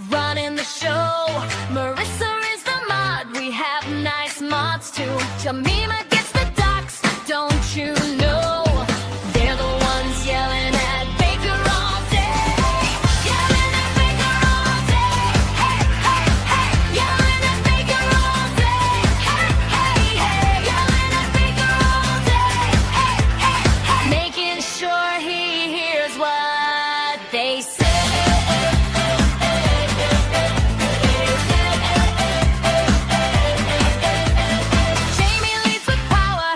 running the show. Marissa is the mod, we have nice mods too. Jamima gets the docs, don't you know? They're the ones yelling at Baker all day. Yelling at Baker all day. Hey, hey, hey. Yelling at Baker all day. Hey, hey, hey. Yelling at Baker all day. Hey, hey, hey. Making sure he hears what they say. Jamie leads with power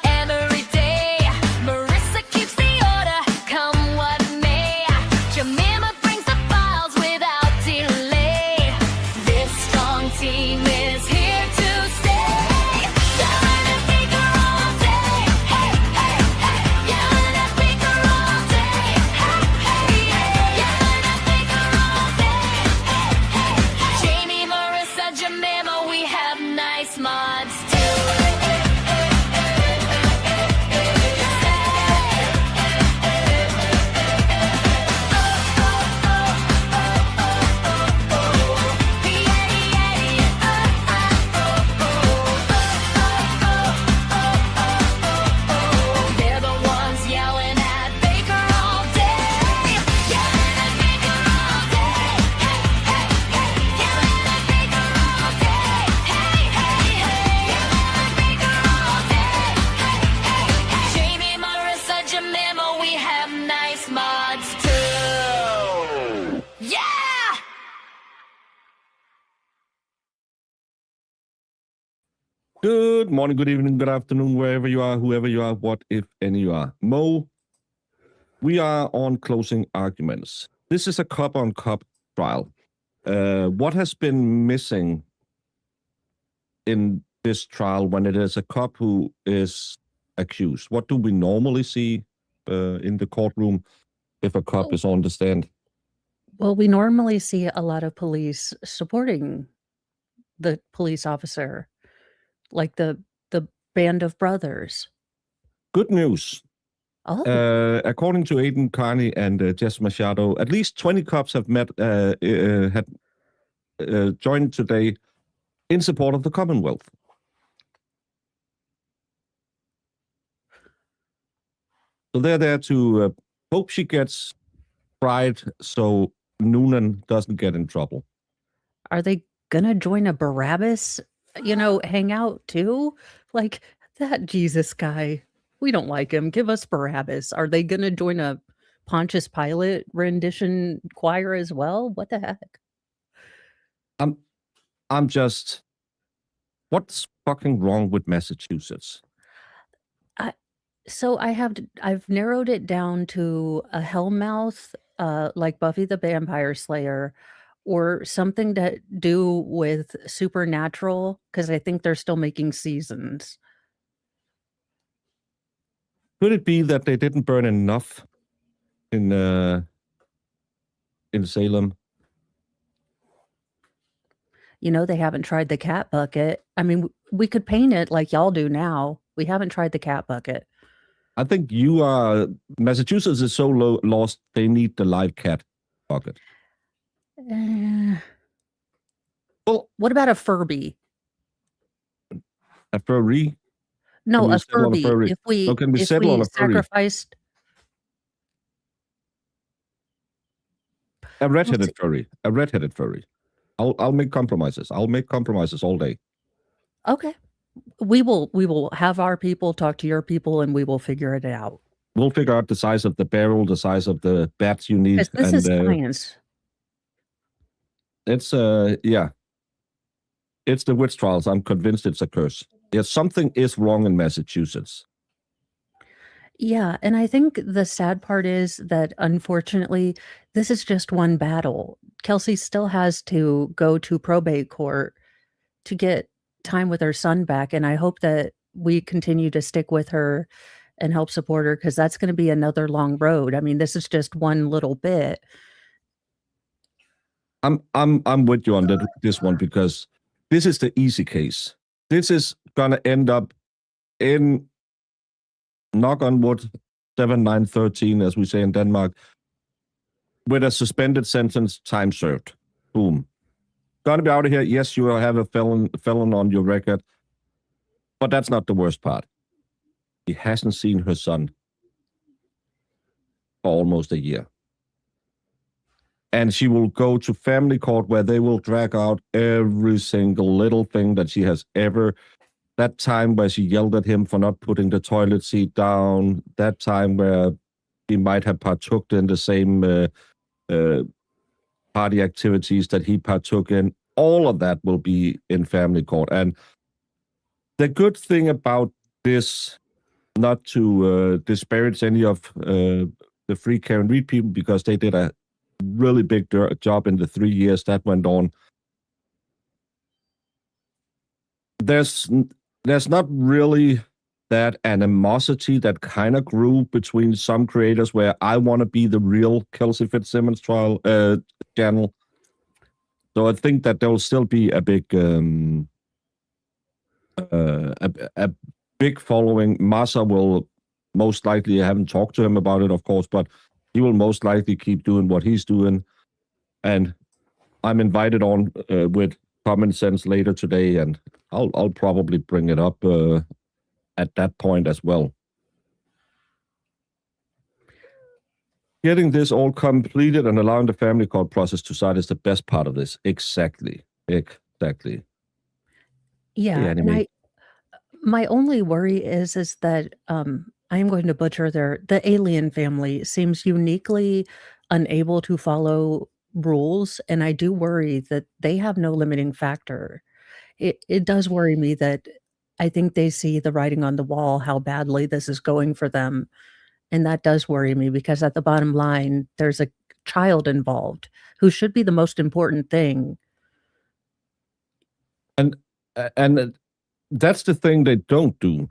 every day. Marissa keeps the order, come what may. Jamima brings the files without delay. This strong team is here to stay. Yelling at Baker all day. Hey, hey, hey. Yelling at Baker all day. Hey, hey, hey. Yelling at Baker all day. Hey, hey, hey. Jamie, Marissa, Jamima, we have nice mods too. They're the ones yelling at Baker all day. Yelling at Baker all day. Hey, hey, hey. Yelling at Baker all day. Hey, hey, hey. Yelling at Baker all day. Hey, hey, hey. Jamie, Marissa, Jamima, we have nice mods too. Yeah! Good morning, good evening, good afternoon, wherever you are, whoever you are, what if any you are. Mo, we are on closing arguments. This is a cop-on-cop trial. What has been missing in this trial when it is a cop who is accused? What do we normally see in the courtroom if a cop is on the stand? Well, we normally see a lot of police supporting the police officer, like the band of brothers. Good news. Oh, According to Aidan Carney and Jess Machado, at least 20 cops have joined today in support of the Commonwealth. So they're there to hope she gets tried so Noonan doesn't get in trouble. are they gonna join a Barabbas, hangout too? Like that Jesus guy. We don't like him. Give us Barabbas. Are they gonna join a Pontius Pilate rendition choir as well? What the heck? I'm just, what's fucking wrong with Massachusetts? So I've narrowed it down to a Hellmouth, like Buffy the Vampire Slayer, or something to do with Supernatural, because I think they're still making seasons. Could it be that they didn't burn enough in Salem? They haven't tried the cat bucket. I mean, we could paint it like y'all do now. We haven't tried the cat bucket. I think Massachusetts is so lost, they need the live cat bucket. Well, What about a Furby? a furry? No, Can we a settle on a Furby. furry? If we Oh, can we settle on a furry? sacrificed, A red-headed furry. A red-headed furry. I'll make compromises. I'll make compromises all day. okay, we will have our people talk to your people, and we will figure it out. We'll figure out the size of the barrel, the size of the bats you need. This is science. It's yeah. It's the witch trials. I'm convinced it's a curse. Yes, something is wrong in Massachusetts. Yeah, and I think the sad part is that unfortunately, this is just one battle. Kelsey still has to go to probate court to get time with her son back, and I hope that we continue to stick with her and help support her, because that's going to be another long road. I mean, this is just one little bit. I'm with you on this one, because this is the easy case. This is gonna end up in, knock on wood, 7, 9, 13, as we say in Denmark, with a suspended sentence, time served. boom, gonna be out of here. Yes, you will have a felon on your record, but that's not the worst part. He hasn't seen her son for almost a year. And she will go to family court where they will drag out every single little thing that she has ever. That time where she yelled at him for not putting the toilet seat down. That time where he might have partook in the same party activities that he partook in. All of that will be in family court. And the good thing about this, not to disparage any of the Free Karen Reed people, because they did a really big job in the 3 years that went on. There's not really that animosity that kind of grew between some creators where I want to be the real Kelsey Fitzsimmons trial channel. So I think that there will still be a big big following. Massa will most likely, I haven't talked to him about it, of course, but he will most likely keep doing what he's doing. And I'm invited on with Common Sense later today, and I'll probably bring it up at that point as well. Getting this all completed and allowing the family court process to decide is the best part of this. Exactly. Yeah, and my only worry is that I'm going to butcher the alien family seems uniquely unable to follow rules, and I do worry that they have no limiting factor. It does worry me that I think they see the writing on the wall, how badly this is going for them, and that does worry me because at the bottom line, there's a child involved who should be the most important thing. And that's the thing they don't do.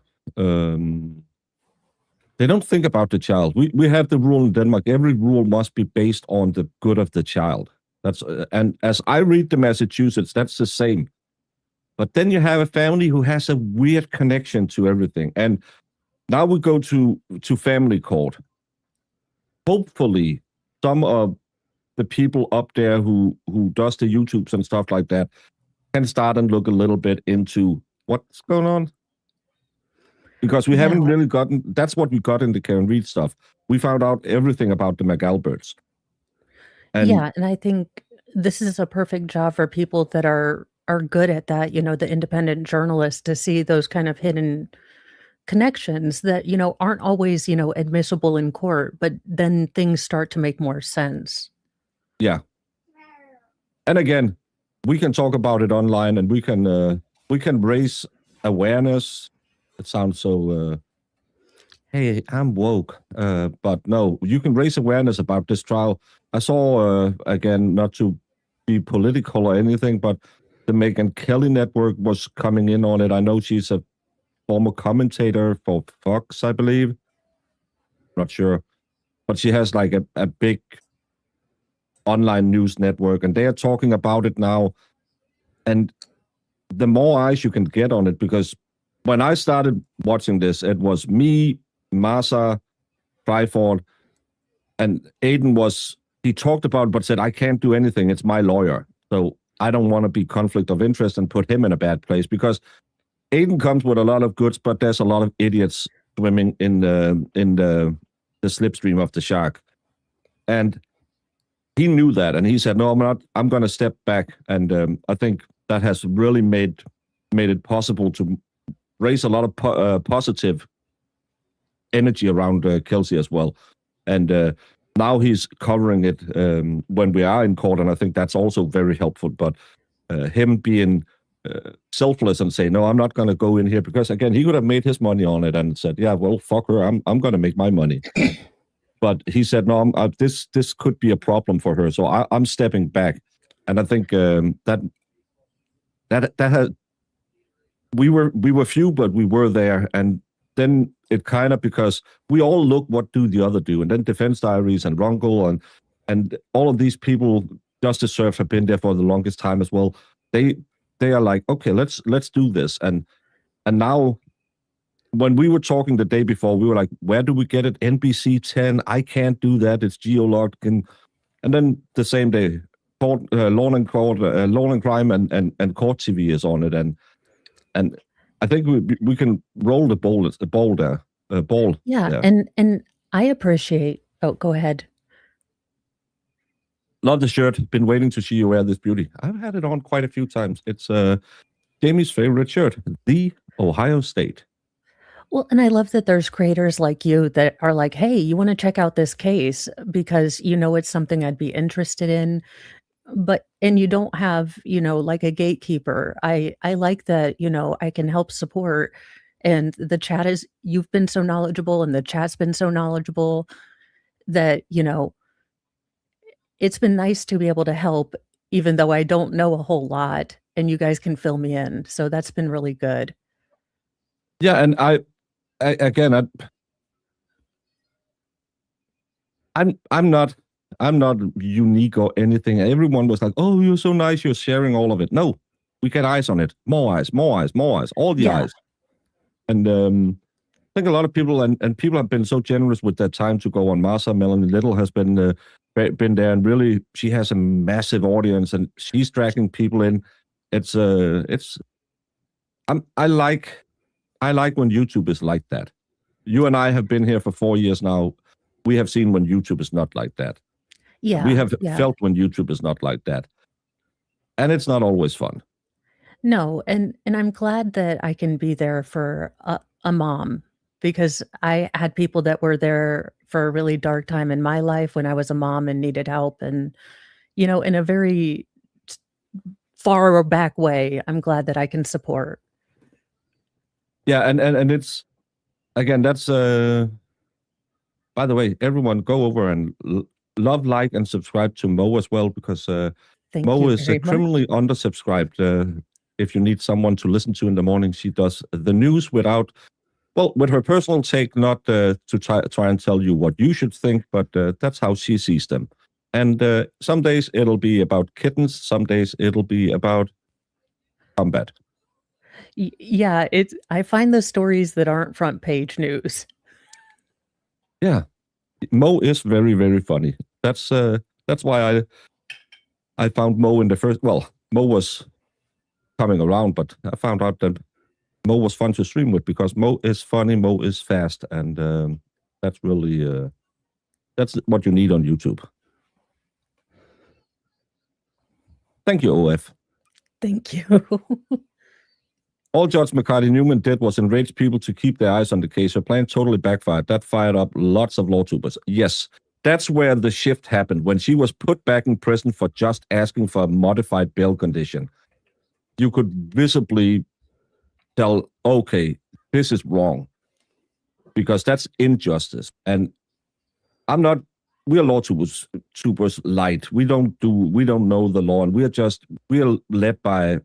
They don't think about the child. We have the rule in Denmark. Every rule must be based on the good of the child. And as I read the Massachusetts, that's the same. But then you have a family who has a weird connection to everything. And now we go to family court. Hopefully, some of the people up there who does the YouTubes and stuff like that can start and look a little bit into what's going on. Because we haven't really gotten, that's what we got in the Karen Reed stuff. We found out everything about the McAlberts. And I think this is a perfect job for people that are good at that, the independent journalists, to see those kind of hidden connections that, aren't always, admissible in court, but then things start to make more sense. Yeah. And again, we can talk about it online and we can raise awareness. It sounds so, hey, I'm woke. But no, you can raise awareness about this trial. I saw, again, not to be political or anything, but the Megyn Kelly network was coming in on it. I know she's a former commentator for Fox, I believe. Not sure. But she has like a big online news network, and they are talking about it now. And the more eyes you can get on it, because when I started watching this, it was me, Masa, Tryford, and Aiden he talked about it, but said, I can't do anything. It's my lawyer. So I don't want to be conflict of interest and put him in a bad place, because Aiden comes with a lot of goods, but there's a lot of idiots swimming in the slipstream of the shark. And he knew that, and he said, no, I'm not. I'm going to step back. And I think that has really made it possible to raise a lot of positive energy around Kelsey as well. And now he's covering it when we are in court, and I think that's also very helpful. But him being selfless and say, no, I'm not going to go in here, because again, he could have made his money on it and said, yeah, well, fuck her, I'm going to make my money. But he said, no, this could be a problem for her, so I'm stepping back. And I think that has, we were few, but we were there. And then it kind of, because we all look, what do the other do? And then Defense Diaries and Rungel and all of these people, Justice Serve, have been there for the longest time as well. They are like, okay, let's do this. And now, when we were talking the day before, we were like, where do we get it? NBC 10, I can't do that. It's geologged. And then the same day, court, Law and Crime and Court TV is on it, and I think we can roll the ball there. Yeah, there. and I appreciate. Oh, go ahead. Love the shirt. Been waiting to see you wear this beauty. I've had it on quite a few times. It's Jamie's favorite shirt, the Ohio State. Well, and I love that there's creators like you that are like, hey, you want to check out this case because you know it's something I'd be interested in. And you don't have, like a gatekeeper. I like that, I can help support. And the chat you've been so knowledgeable and the chat's been so knowledgeable that, it's been nice to be able to help, even though I don't know a whole lot and you guys can fill me in. So that's been really good. Yeah. And I'm not unique or anything. Everyone was like, "Oh, you're so nice. You're sharing all of it." No, we get eyes on it. More eyes, all the eyes. And I think a lot of people and people have been so generous with their time to go on Masa. Melanie Little has been there, and really, she has a massive audience, and she's dragging people in. I like when YouTube is like that. You and I have been here for 4 years now. We have seen when YouTube is not like that. Yeah. We have felt when YouTube is not like that. And it's not always fun. No, and I'm glad that I can be there for a mom, because I had people that were there for a really dark time in my life when I was a mom and needed help. And, in a very far back way, I'm glad that I can support. Yeah, and it's, again, that's, by the way, everyone go over and love, like, and subscribe to Mo as well, because Thank Mo you is very much. criminally undersubscribed. If you need someone to listen to in the morning, she does the news with her personal take, not to try and tell you what you should think, but that's how she sees them. And some days it'll be about kittens, some days it'll be about combat. Yeah, I find the stories that aren't front page news. Yeah, Mo is very, very funny. That's why I found Mo in the first. Well, Mo was coming around, but I found out that Mo was fun to stream with because Mo is funny, Mo is fast, and that's really that's what you need on YouTube. Thank you, OF. Thank you. All Judge McCarthy Newman did was enrage people to keep their eyes on the case. Her plan totally backfired. That fired up lots of law troopers. Yes, that's where the shift happened. When she was put back in prison for just asking for a modified bail condition, you could visibly tell, okay, this is wrong, because that's injustice. And we're law troopers light. We don't know the law, and we're led by,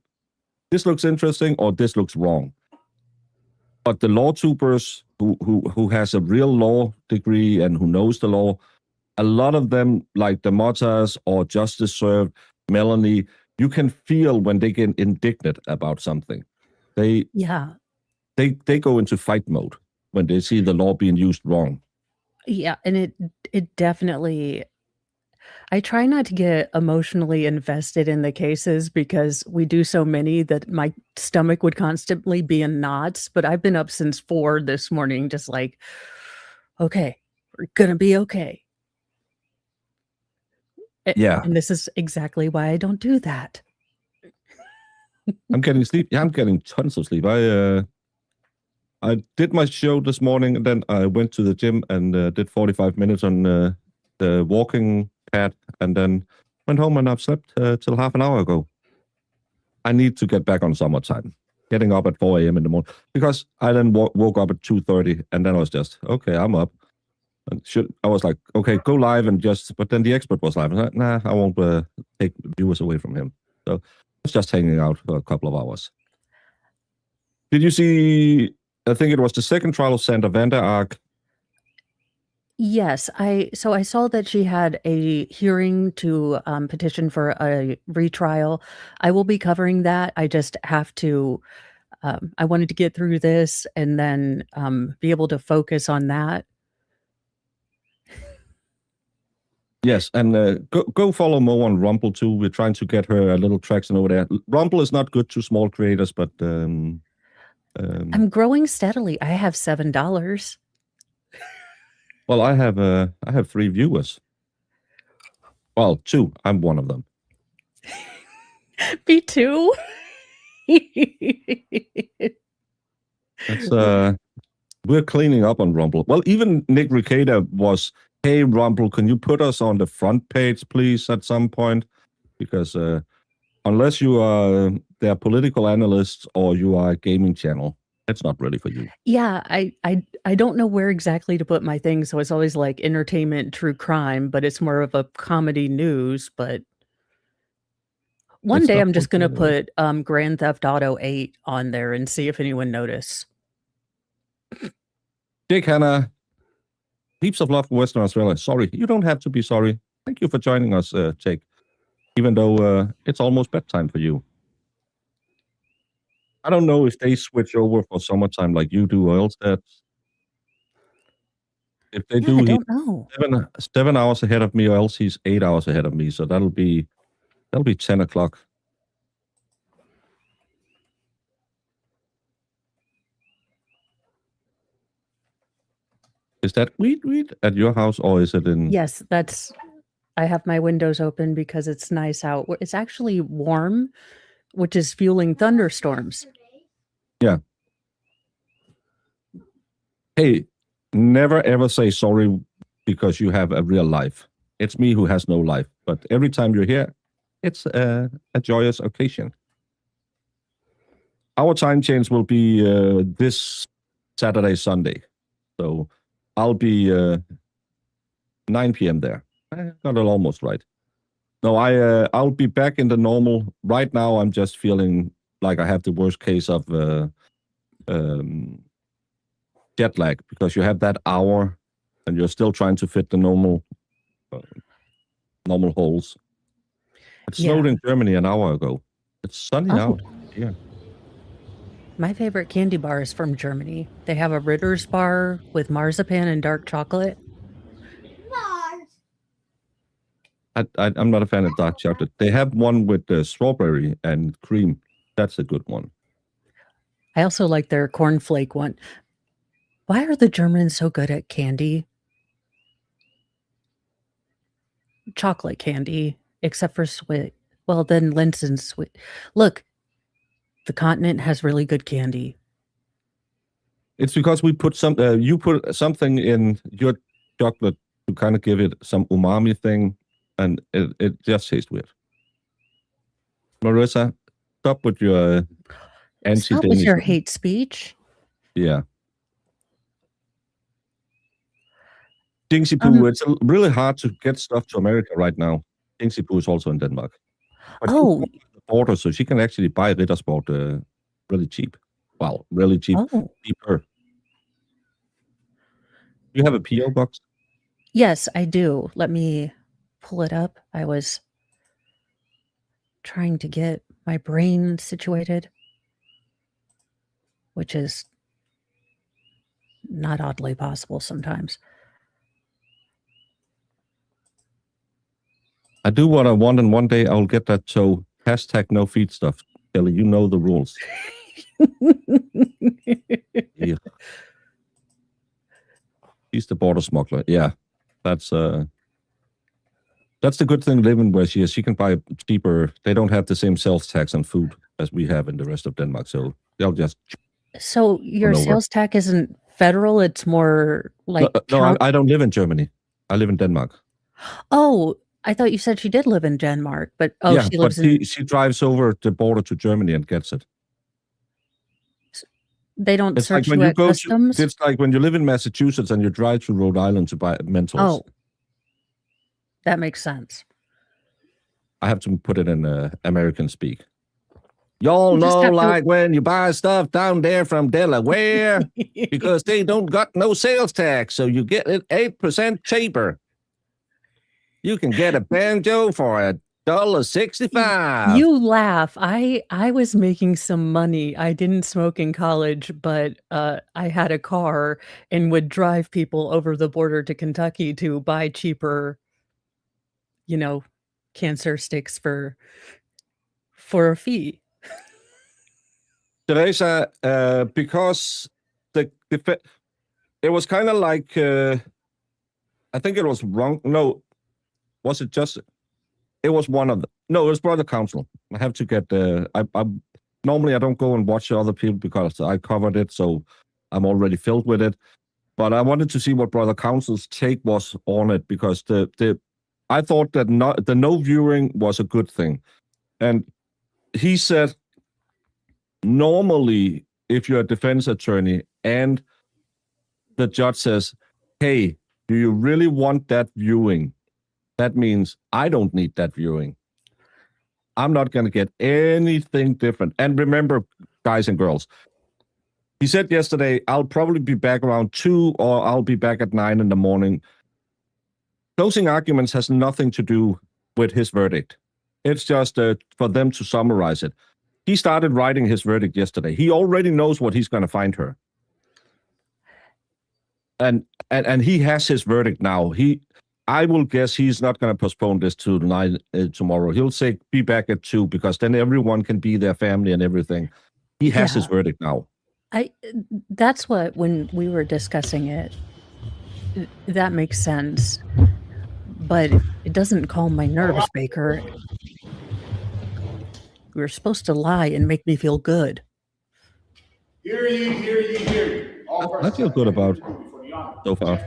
this looks interesting or this looks wrong. But the law troopers who has a real law degree and who knows the law, a lot of them, like the Motas or Justice Served, Melanie, you can feel when they get indignant about something. They go into fight mode when they see the law being used wrong. Yeah, and it definitely, I try not to get emotionally invested in the cases because we do so many that my stomach would constantly be in knots. But I've been up since 4 this morning, just like, okay, we're gonna be okay. Yeah. And this is exactly why I don't do that. I'm getting sleep. Yeah, I'm getting tons of sleep. I did my show this morning, and then I went to the gym and did 45 minutes on the walking pad, and then went home and I've slept till half an hour ago. I need to get back on summertime, getting up at 4 a.m. in the morning, because I then woke up at 2:30, and then I was just, okay, I'm up. And I was like, okay, go live and but then the expert was live. And I, nah, I won't take viewers away from him. So I was just hanging out for a couple of hours. Did you see, I think it was the second trial of Sandra Vander Ark? Yes, so I saw that she had a hearing to petition for a retrial. I will be covering that. I just have to, I wanted to get through this and then be able to focus on that. Yes, and go follow Mo on Rumble too. We're trying to get her a little traction over there. Rumble is not good to small creators, but I'm growing steadily. I have $7. well, I have 3 viewers. Well, 2. I'm one of them. Me too. That's we're cleaning up on Rumble. Well, even Nick Ricada was, hey Rumble, can you put us on the front page, please, at some point? Because unless you are their political analysts or you are a gaming channel, it's not really for you. Yeah, I don't know where exactly to put my thing, so it's always like entertainment, true crime, but it's more of a comedy news. But one It's day not I'm just gonna for- put Grand Theft Auto 8 on there and see if anyone notice. Jake Hanna, heaps of love from Western Australia. Sorry, you don't have to be sorry. Thank you for joining us, Jake. Even though it's almost bedtime for you. I don't know if they switch over for summertime like you do, or else that's if they Yeah, do. I He's don't know. 7 hours ahead of me, or else he's 8 hours ahead of me. So that'll be 10 o'clock. Is that weed at your house, or is it in? Yes, I have my windows open because it's nice out. It's actually warm, which is fueling thunderstorms. Yeah. Hey, never ever say sorry because you have a real life. It's me who has no life. But every time you're here, it's a joyous occasion. Our time change will be this Saturday, Sunday. So I'll be 9 p.m. there. I got it almost right. No, I'll be back in the normal. Right now, I'm just feeling like I have the worst case of jet lag because you have that hour and you're still trying to fit the normal holes. It snowed in Germany an hour ago. It's sunny out. Yeah. My favorite candy bar is from Germany. They have a Ritter's bar with marzipan and dark chocolate. I'm not a fan of dark chocolate. They have one with strawberry and cream. That's a good one. I also like their cornflake one. Why are the Germans so good at candy? Chocolate candy, except for sweet. Well, then Linsen's sweet. Look, the continent has really good candy. It's because we put you put something in your chocolate to kind of give it some umami thing, and it just tastes weird. Marissa, stop with your Stop with your hate speech. Yeah. Dingsy Poo, it's really hard to get stuff to America right now. Dingsy Poo is also in Denmark. But Oh, the border, so she can actually buy Rittersport really cheap. Well, really cheap. oh, Cheaper. You have a PO box? yes, I do. Let me pull it up. I was trying to get my brain situated, which is not oddly possible sometimes. I do what I want, and one day I'll get that. So hashtag no feed stuff. Kelly, you know the rules. Yeah. She's the border smuggler. Yeah, that's the good thing living where she is. She can buy cheaper. They don't have the same sales tax on food as we have in the rest of Denmark. So they'll just. So your sales tax isn't federal; it's more like. No, I don't live in Germany. I live in Denmark. Oh, I thought you said she did live in Denmark, but yeah, she lives in. She drives over the border to Germany and gets it. They don't It's search like when you you at go customs. to. It's like when you live in Massachusetts and you drive to Rhode Island to buy Mentos. Oh, that makes sense. I have to put it in American speak. Y'all You just know, have to- like when you buy stuff down there from Delaware, because they don't got no sales tax, so you get it 8% cheaper. You can get a banjo for $1.65. You laugh. I was making some money. I didn't smoke in college, but I had a car and would drive people over the border to Kentucky to buy cheaper cancer sticks for a fee. Teresa, because it was kind of like, I think it was wrong. No, was it just, it was one of them. No, it was brother counsel. I have to get, normally I don't go and watch other people because I covered it, so I'm already filled with it. But I wanted to see what brother counsel's take was on it, because I thought that the no viewing was a good thing. And he said, normally, if you're a defense attorney and the judge says, hey, do you really want that viewing? That means I don't need that viewing. I'm not going to get anything different. And remember, guys and girls, he said yesterday, I'll probably be back around 2 or I'll be back at 9 in the morning. Closing arguments has nothing to do with his verdict. It's just for them to summarize it. He started writing his verdict yesterday. He already knows what he's going to find her. And he has his verdict now. I will guess he's not going to postpone this to 9 tomorrow. He'll say, be back at 2, because then everyone can be their family and everything. He has his verdict now. That's what, when we were discussing it, that makes sense. But it doesn't calm my nerves, Baker. You were supposed to lie and make me feel good. Hear ye, hear ye, hear ye. I feel good about so far.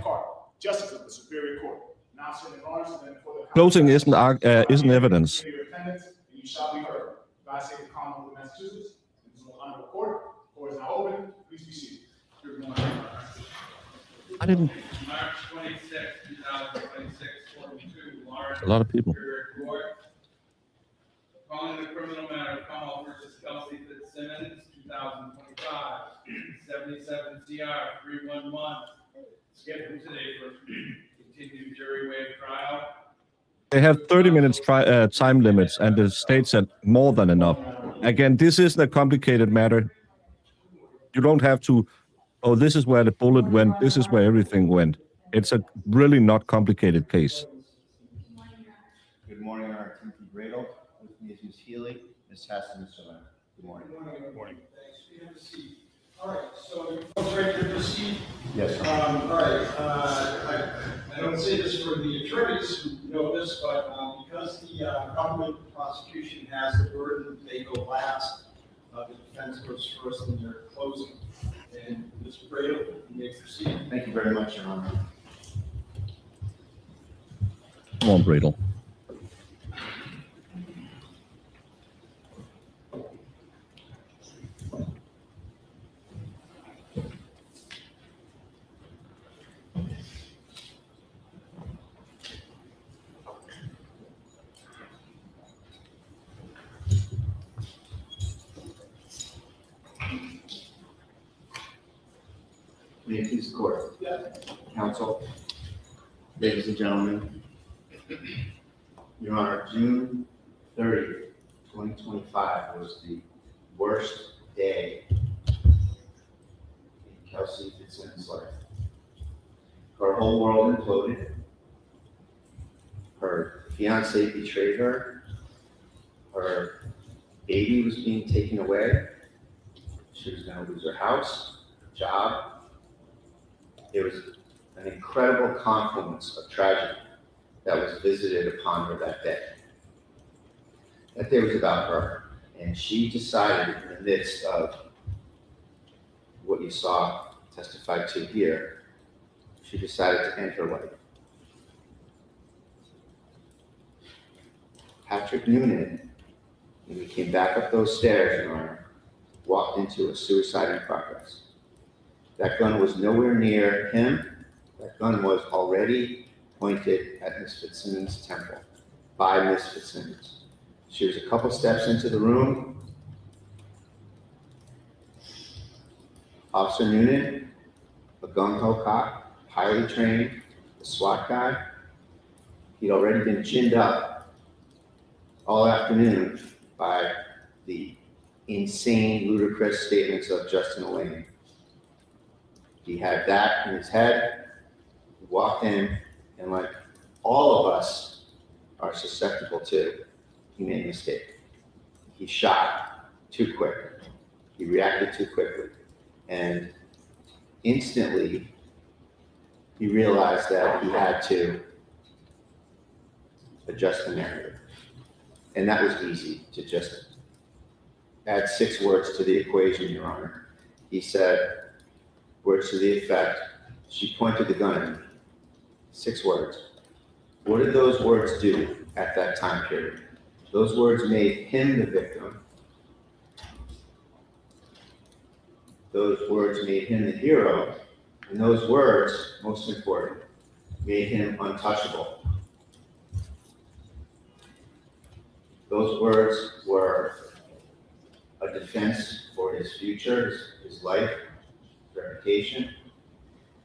Justice of the Superior Court. Now sending orders and for the Closing isn't evidence. your attendance, and you shall be heard. God save the Commonwealth of Massachusetts. In this most honorable court. Court is now open. Please be seated. Good morning. I didn't. March 26, 2026, 42, Lawrence. A lot of people. Superior Court. Calling the criminal matter, Call versus Kelsey Fitzsimmons, 2025, 77 CR 311. Scheduled today for continued jury waive trial. They have 30 minutes time limits, and the state said more than enough. Again, this isn't a complicated matter. You don't have to, oh, this is where the bullet went, this is where everything went. It's a really not complicated case. Good morning, our Timothy Bradle. With me is Ms. Healy, Ms. Hassan, Mr. Leonard. Good morning. Good morning. All right, so you're ready to proceed? Yes, sir. All right, I don't say this for the attorneys who know this, but because the government prosecution has the burden, they go last. The defense goes first in their closing. And Mr. Bradle, you may proceed. Thank you very much, Your Honor. Come on, Bradle. May it please the court. Counsel, ladies and gentlemen. Your Honor, June 30th, 2025 was the worst day in Kelsey Fitzsimmons' life. Her whole world imploded. Her fiancé betrayed her. Her baby was being taken away. She was going to lose her house, her job. There was an incredible confluence of tragedy that was visited upon her that day. That day was about her, and she decided in the midst of what you saw testified to here, she decided to end her life. Patrick Noonan, when he came back up those stairs, Your Honor, walked into a suicide in progress. That gun was nowhere near him. That gun was already pointed at Ms. Fitzsimmons' temple by Ms. Fitzsimmons. She was a couple steps into the room. Officer Noonan, a gung-ho cop, highly trained, a SWAT guy. He'd already been ginned up all afternoon by the insane, ludicrous statements of Justin Elaine. He had that in his head. He walked in, and like all of us are susceptible to, he made a mistake. He shot too quick. He reacted too quickly. And instantly, he realized that he had to adjust the narrative. And that was easy, to just add 6 words to the equation, Your Honor. He said, words to the effect, she pointed the gun at me. 6 words. What did those words do at that time period? Those words made him the victim. Those words made him the hero. And those words, most important, made him untouchable. Those words were a defense for his future, his life, his reputation,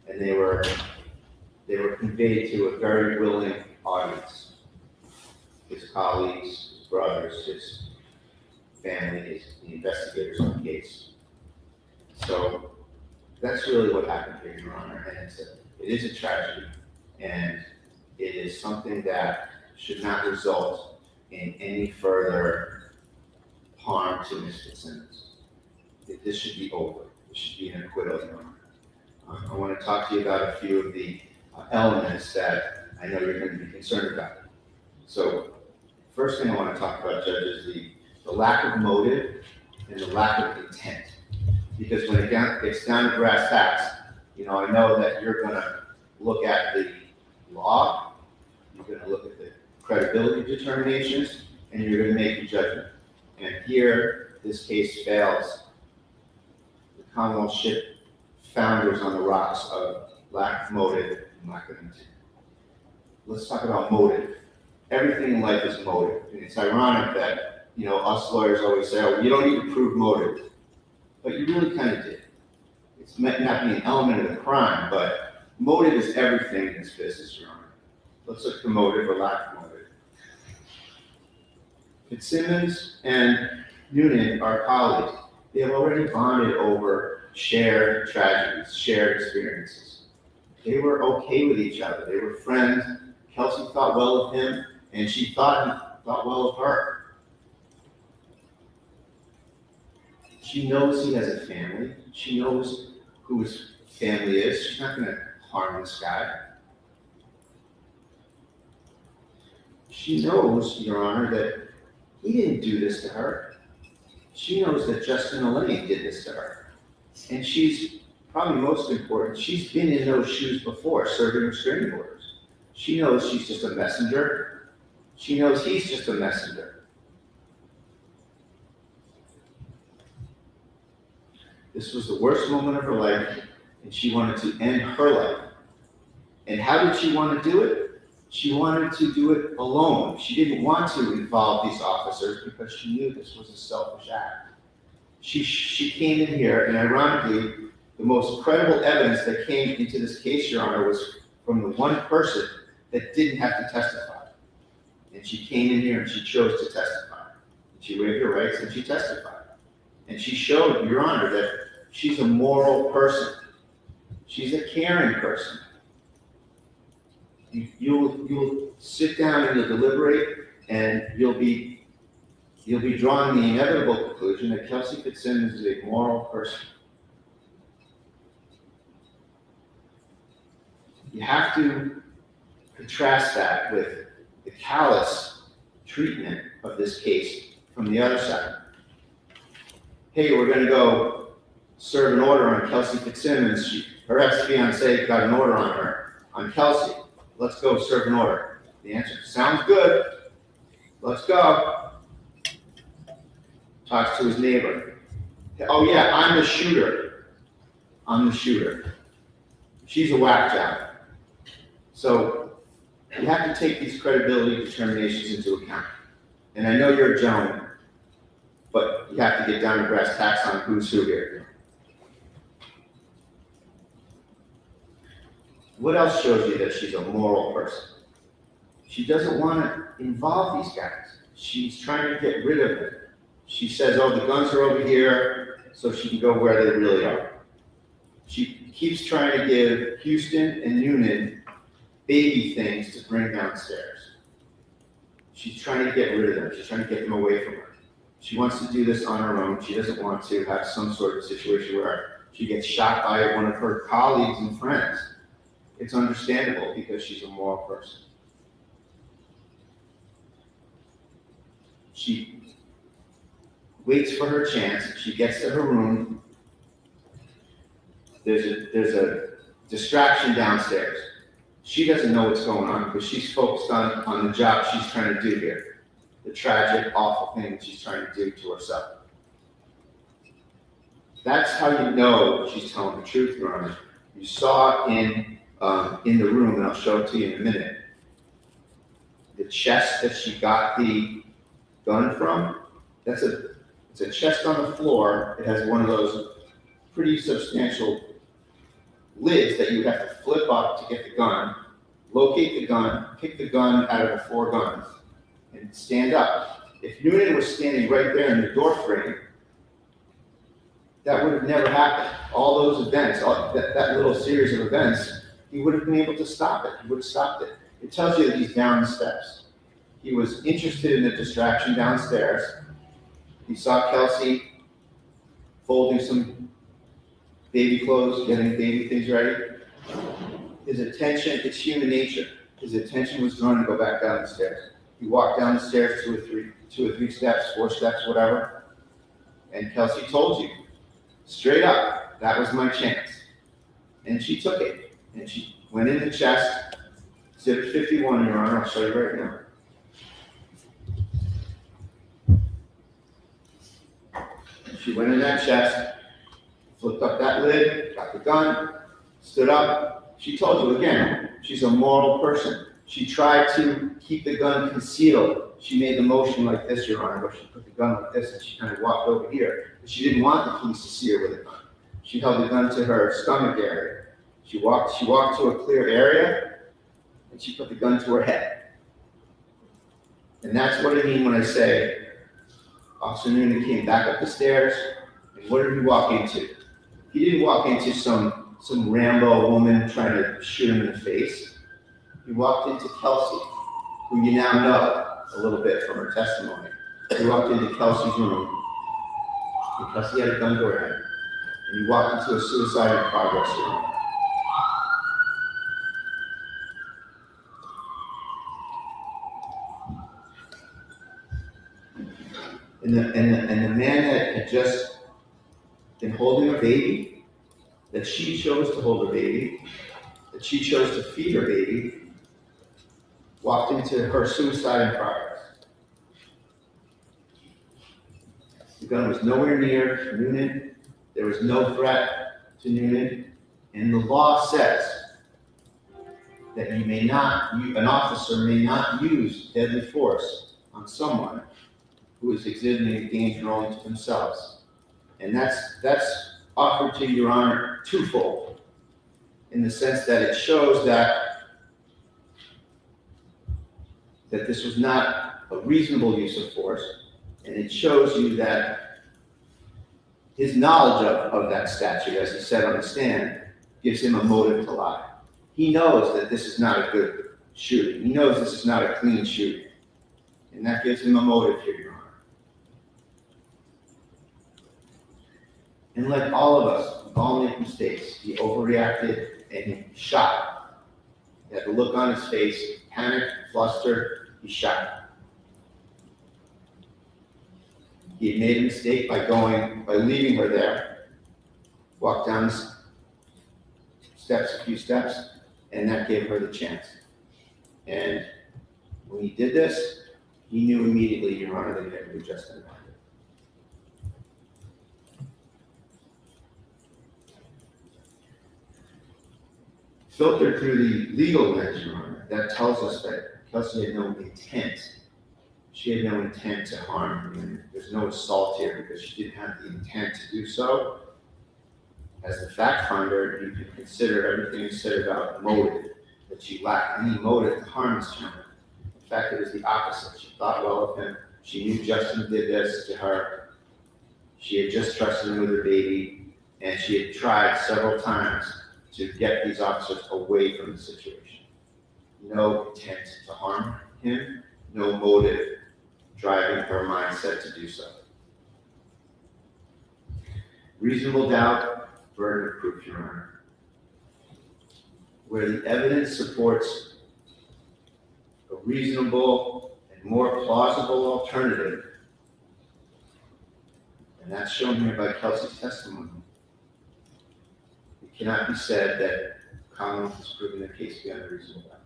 and they were conveyed to a very willing audience. His colleagues, his brothers, his family, the investigators on the case. So that's really what happened here, Your Honor, and it is a tragedy, and it is something that should not result in any further harm to Ms. Fitzsimmons. This should be over. This should be an acquittal, Your Honor. I want to talk to you about a few of the elements that I know you're going to be concerned about. So, first thing I want to talk about, Judge, is the lack of motive and the lack of intent. Because when it gets down to brass tacks, I know that you're going to look at the law, you're going to look at the credibility determinations, and you're going to make a judgment. And here, this case fails. The Commonwealth ship founders on the rocks of lack of motive and lack of intent. Let's talk about motive. Everything in life is motive. And it's ironic that, us lawyers always say, oh, you don't need to prove motive. But you really kind of did. It's might not be an element of the crime, but motive is everything in this business, Your Honor. Let's look for motive or lack of motive. Fitzsimmons and Noonan are colleagues. They have already bonded over shared tragedies, shared experiences. They were okay with each other. They were friends. Kelsey thought well of him, and she thought well of her. She knows he has a family. She knows who his family is. She's not going to harm this guy. She knows, Your Honor, that he didn't do this to her. She knows that Justin Elaine did this to her. And she's, probably most important, she's been in those shoes before, serving restraining orders. She knows she's just a messenger. She knows he's just a messenger. This was the worst moment of her life, and she wanted to end her life. And how did she want to do it? She wanted to do it alone. She didn't want to involve these officers because she knew this was a selfish act. She came in here, and ironically, the most credible evidence that came into this case, Your Honor, was from the one person that didn't have to testify. And she came in here and she chose to testify. She waived her rights and she testified. And she showed, Your Honor, that she's a moral person. She's a caring person. You'll sit down and you'll deliberate, and you'll be drawing the inevitable conclusion that Kelsey Fitzsimmons is a moral person. You have to contrast that with the callous treatment of this case from the other side. Hey, we're going to go serve an order on Kelsey Fitzsimmons. Her ex-fiancé got an order on her, on Kelsey. Let's go serve an order. The answer, sounds good. Let's go. Talks to his neighbor. Oh yeah, I'm the shooter. I'm the shooter. She's a whack job. So you have to take these credibility determinations into account. And I know you're a gentleman, but you have to get down to brass tacks on who's who here. What else shows you that she's a moral person? She doesn't want to involve these guys. She's trying to get rid of them. She says, oh, the guns are over here, so she can go where they really are. She keeps trying to give Houston and Noonan baby things to bring downstairs. She's trying to get rid of them. She's trying to get them away from her. She wants to do this on her own. She doesn't want to have some sort of situation where she gets shot by one of her colleagues and friends. It's understandable because she's a moral person. She waits for her chance. She gets to her room. There's a distraction downstairs. She doesn't know what's going on because she's focused on the job she's trying to do here. The tragic, awful thing she's trying to do to herself. That's how you know she's telling the truth, Your Honor. You saw in the room, and I'll show it to you in a minute, the chest that she got the gun from, it's a chest on the floor. It has one of those pretty substantial lids that you have to flip up to get the gun, locate the gun, pick the gun out of the 4 guns, and stand up. If Noonan was standing right there in the door frame, that would have never happened. All those events, that little series of events, he would have been able to stop it. He would have stopped it. It tells you that he's down the steps. He was interested in the distraction downstairs. He saw Kelsey folding some baby clothes, getting baby things ready. His attention, it's human nature. His attention was drawn to go back down the stairs. He walked down the stairs 2 or 3 steps, 4 steps, whatever. And Kelsey told you, straight up, that was my chance. And she took it. And she went in the chest, zip 51, Your Honor, I'll show you right now. She went in that chest, flipped up that lid, got the gun, stood up. She told you again, she's a moral person. She tried to keep the gun concealed. She made the motion like this, Your Honor, where she put the gun like this and she kind of walked over here. But she didn't want the police to see her with a gun. She held the gun to her stomach area. She walked to a clear area and she put the gun to her head. And that's what I mean when I say Officer Noonan came back up the stairs, and what did he walk into? He didn't walk into some Rambo woman trying to shoot him in the face. He walked into Kelsey, who you now know a little bit from her testimony. He walked into Kelsey's room, and Kelsey had a gun to her head, and he walked into a suicide in progress room. And the man that had just been holding a baby, that she chose to hold a baby, that she chose to feed her baby, walked into her suicide in progress. The gun was nowhere near Noonan. There was no threat to Noonan. And the law says that an officer may not use deadly force on someone who is exhibiting danger only to themselves. And that's offered to Your Honor twofold, in the sense that it shows that this was not a reasonable use of force, and it shows you that his knowledge of that statute, as he said on the stand, gives him a motive to lie. He knows that this is not a good shooting. He knows this is not a clean shooting, and that gives him a motive here, Your Honor. And like all of us, we all make mistakes. He overreacted and he shot. He had the look on his face, panicked, flustered, he shot. He had made a mistake by leaving her there, walked down the steps, a few steps, and that gave her the chance. And when he did this, he knew immediately, Your Honor, that he had to be just in line. Filtered through the legal lens, Your Honor, that tells us that Kelsey had no intent. She had no intent to harm him. There's no assault here because she didn't have the intent to do so. As the fact finder, you can consider everything you said about motive, that she lacked any motive to harm this gentleman. In fact, it was the opposite. She thought well of him. She knew Justin did this to her. She had just trusted him with her baby, and she had tried several times to get these officers away from the situation. No intent to harm him, no motive driving her mindset to do so. Reasonable doubt, burden of proof, Your Honor. Where the evidence supports a reasonable and more plausible alternative, and that's shown here by Kelsey's testimony, it cannot be said that Commonwealth has proven the case beyond a reasonable doubt.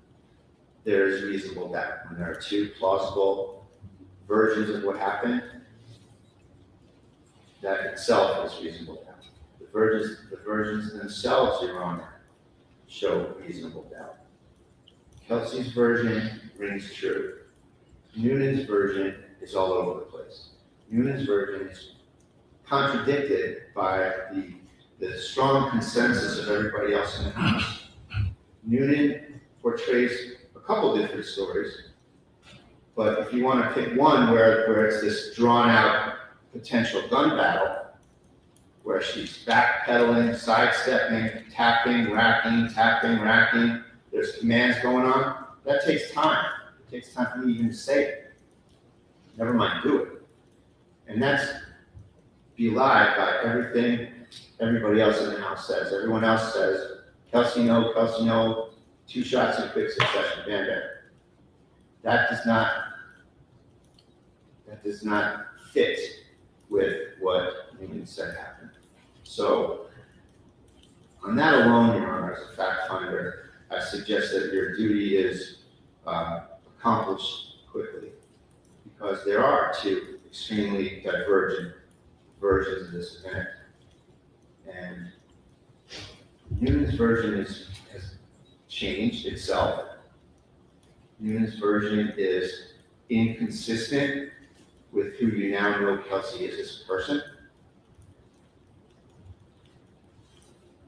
There is reasonable doubt. When there are two plausible versions of what happened, that itself is reasonable doubt. The versions themselves, Your Honor, show reasonable doubt. Kelsey's version rings true. Noonan's version is all over the place. Noonan's version is contradicted by the strong consensus of everybody else in the house. Noonan portrays a couple different stories, but if you want to pick one where it's this drawn-out potential gun battle, where she's backpedaling, sidestepping, tapping, racking, there's commands going on, that takes time. It takes time for me even to say it. Never mind do it. And that's belied by everything everybody else in the house says. Everyone else says, Kelsey, no, 2 shots in quick succession, bam, bam. That does not fit with what Newman said happened. So, on that alone, Your Honor, as a fact finder, I suggest that your duty is accomplished quickly, because there are 2 extremely divergent versions of this event. And Newman's version has changed itself. Newman's version is inconsistent with who you now know Kelsey is as a person.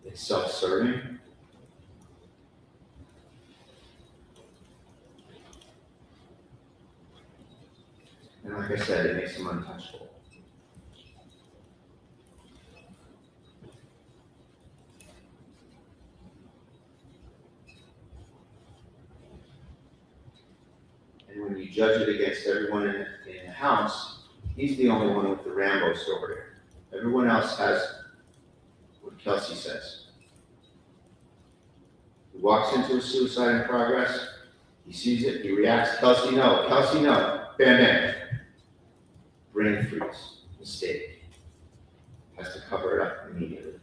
It's self-serving. And like I said, it makes him untouchable. And when you judge it against everyone in the house, he's the only one with the Rambo story. Everyone else has what Kelsey says. He walks into a suicide in progress, he sees it, he reacts, Kelsey, no, bam, bam. Brain freeze, mistake. Has to cover it up immediately.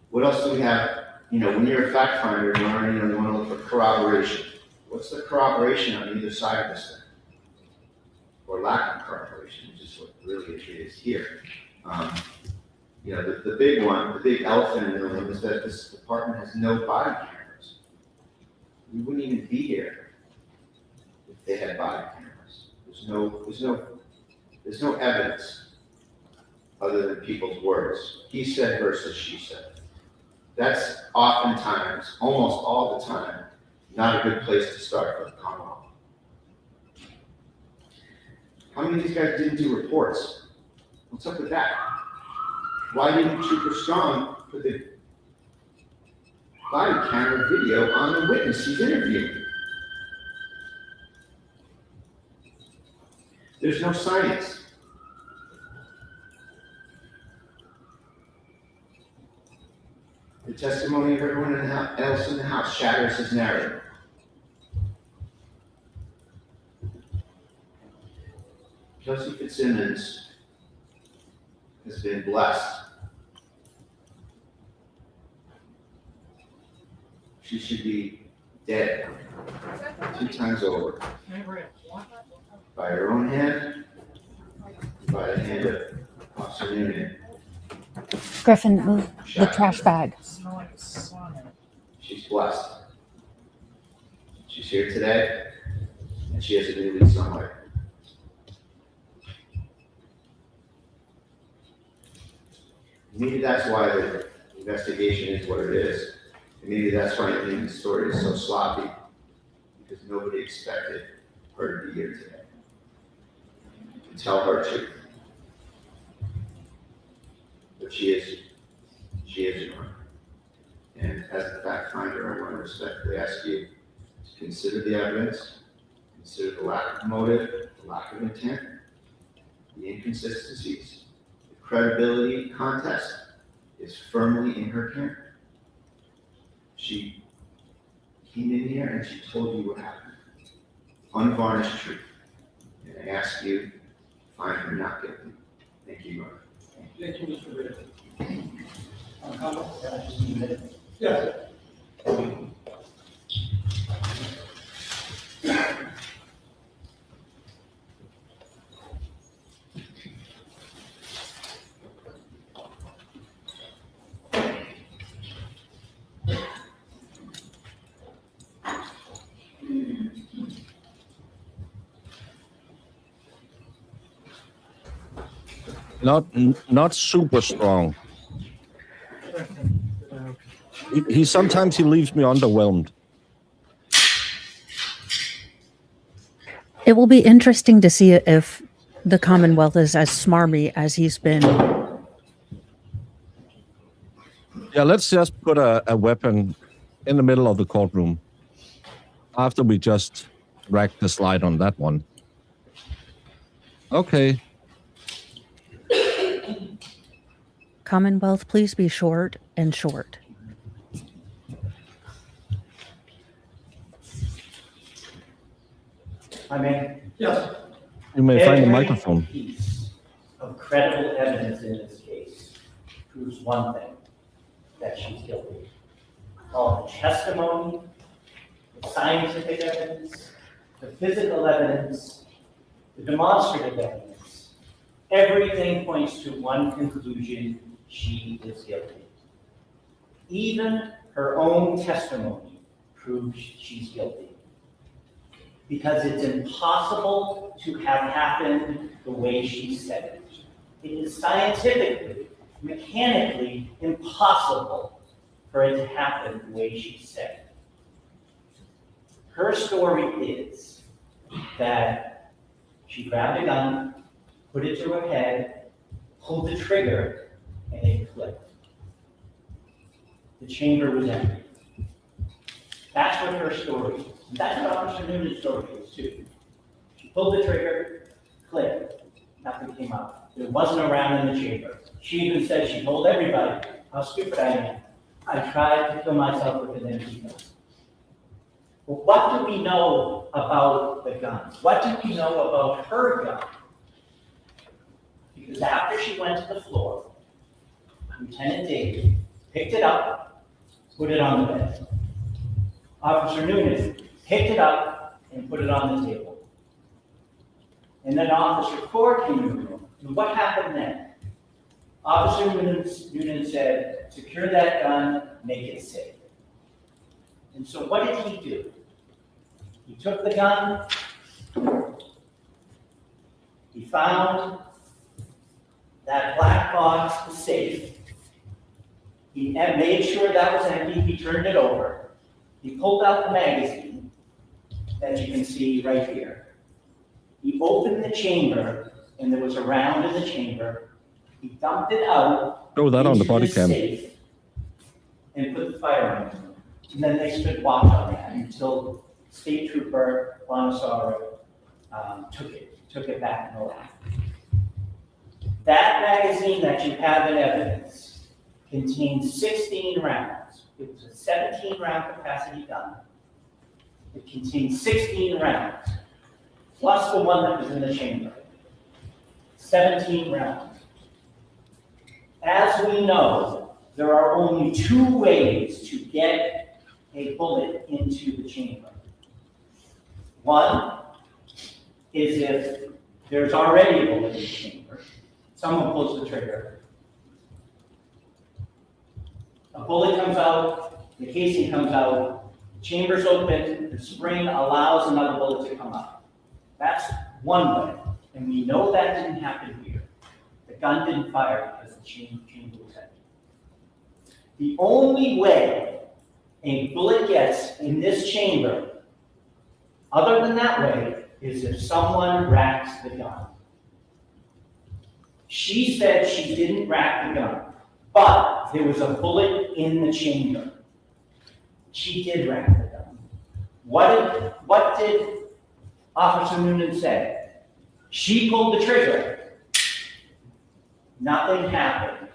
What else do we have? When you're a fact finder, you want to look for corroboration. What's the corroboration on either side of this thing? Or lack of corroboration, which is what really it is here. The big one, the big elephant in the room is that this department has no body cameras. We wouldn't even be here if they had body cameras. There's no evidence other than people's words. He said versus she said. That's oftentimes, almost all the time, not a good place to start for the Commonwealth. How many of these guys didn't do reports? What's up with that? Why didn't Trooper Strong put the body camera video on the witness he's interviewing? There's no science. The testimony of everyone else in the house shatters his narrative. Kelsey Fitzsimmons has been blessed. She should be dead 2 times over. By her own hand, by the hand of Officer Noonan. Griffin, move the trash bag. She's blessed. She's here today, and she has a new lease on life. Maybe that's why the investigation is what it is. And maybe that's why the story is so sloppy, because nobody expected her to be here today and tell her truth. But she is your honor. And as a fact finder, I want to respectfully ask you to consider the evidence, Consider the lack of motive, the lack of intent, the inconsistencies, the credibility contest is firmly in her camp. She came in here and she told you what happened. Unvarnished truth. And I ask you to find her not guilty. Thank you, Your Honor. Thank you, Mr. Ritter. Comment? Yeah, just a minute. Yes. Not super strong. He sometimes leaves me underwhelmed. It will be interesting to see if the Commonwealth is as smarmy as he's been. Yeah, let's just put a weapon in the middle of the courtroom after we just racked the slide on that one. Okay. Commonwealth, please be short and short. I mean, Yes. You may find a every microphone. piece of credible evidence in this case proves one thing, that she's guilty. All the testimony, the scientific evidence, the physical evidence, the demonstrative evidence, everything points to one conclusion: she is guilty. Even her own testimony proves she's guilty. Because it's impossible to have happened the way she said it. It is scientifically, mechanically impossible for it to happen the way she said it. Her story is that she grabbed a gun, put it to her head, pulled the trigger, and it clicked. The chamber was empty. That's what her story is. And that's what Officer Noonan's story is too. She pulled the trigger, clicked, nothing came out. There wasn't a round in the chamber. She even said she told everybody how stupid I am. I tried to kill myself with an empty gun. But what do we know about the gun? What do we know about her gun? Because after she went to the floor, Lieutenant David picked it up, put it on the bed. Officer Noonan picked it up and put it on the table. And then Officer Ford came in the room. And what happened then? Officer Noonan said, secure that gun, make it safe. And so what did he do? He took the gun, he found that black box, the safe. He made sure that was empty, he turned it over. He pulled out the magazine that you can see right here. He opened the chamber, and there was a round in the chamber. He dumped it out. Throw that on the into body the cam. safe and put the firearm in it. And then they stood watch on that until State Trooper Bonassaro took it back in the lab. That magazine that you have in evidence contains 16 rounds. It was a 17-round capacity gun. It contained 16 rounds, plus the one that was in the chamber. 17 rounds. As we know, there are only two ways to get a bullet into the chamber. One is if there's already a bullet in the chamber. Someone pulls the trigger. A bullet comes out, the casing comes out, the chamber's open, the spring allows another bullet to come out. That's one way, and we know that didn't happen here. The gun didn't fire because the chamber was empty. The only way a bullet gets in this chamber, other than that way, is if someone racks the gun. She said she didn't rack the gun, but there was a bullet in the chamber. She did rack the gun. What did Officer Noonan said, she pulled the trigger. Nothing happened.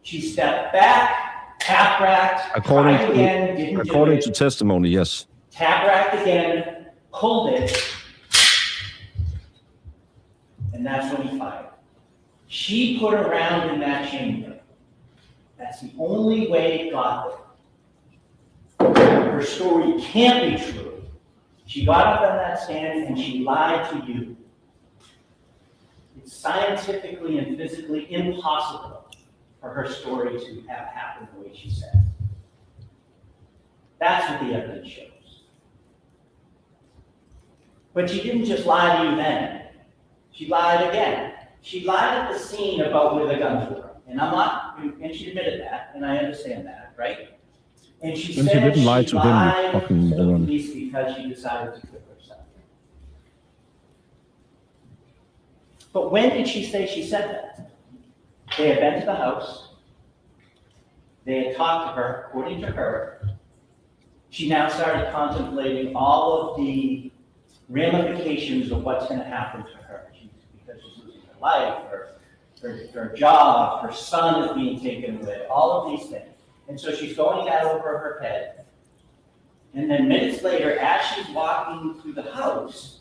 She stepped back, tap racked, tried again, didn't do it. According to testimony, yes. Tap racked again, pulled it, and that's when he fired. She put her round in that chamber. That's the only way it got there. Her story can't be true. She got up on that stand and she lied to you. It's scientifically and physically impossible for her story to have happened the way she said. That's what the evidence shows. But she didn't just lie to you then. She lied again. She lied at the scene about where the guns were. And she admitted that, and I understand that, right? And she said she didn't lie to him, lied fucking to the moron. police because she decided to kill herself. But when did she say she said that? They had been to the house. They had talked to her, according to her. She now started contemplating all of the ramifications of what's going to happen to her. Because she's losing her life, her job, her son is being taken away, all of these things. And so she's going that over her head. And then minutes later, as she's walking through the house,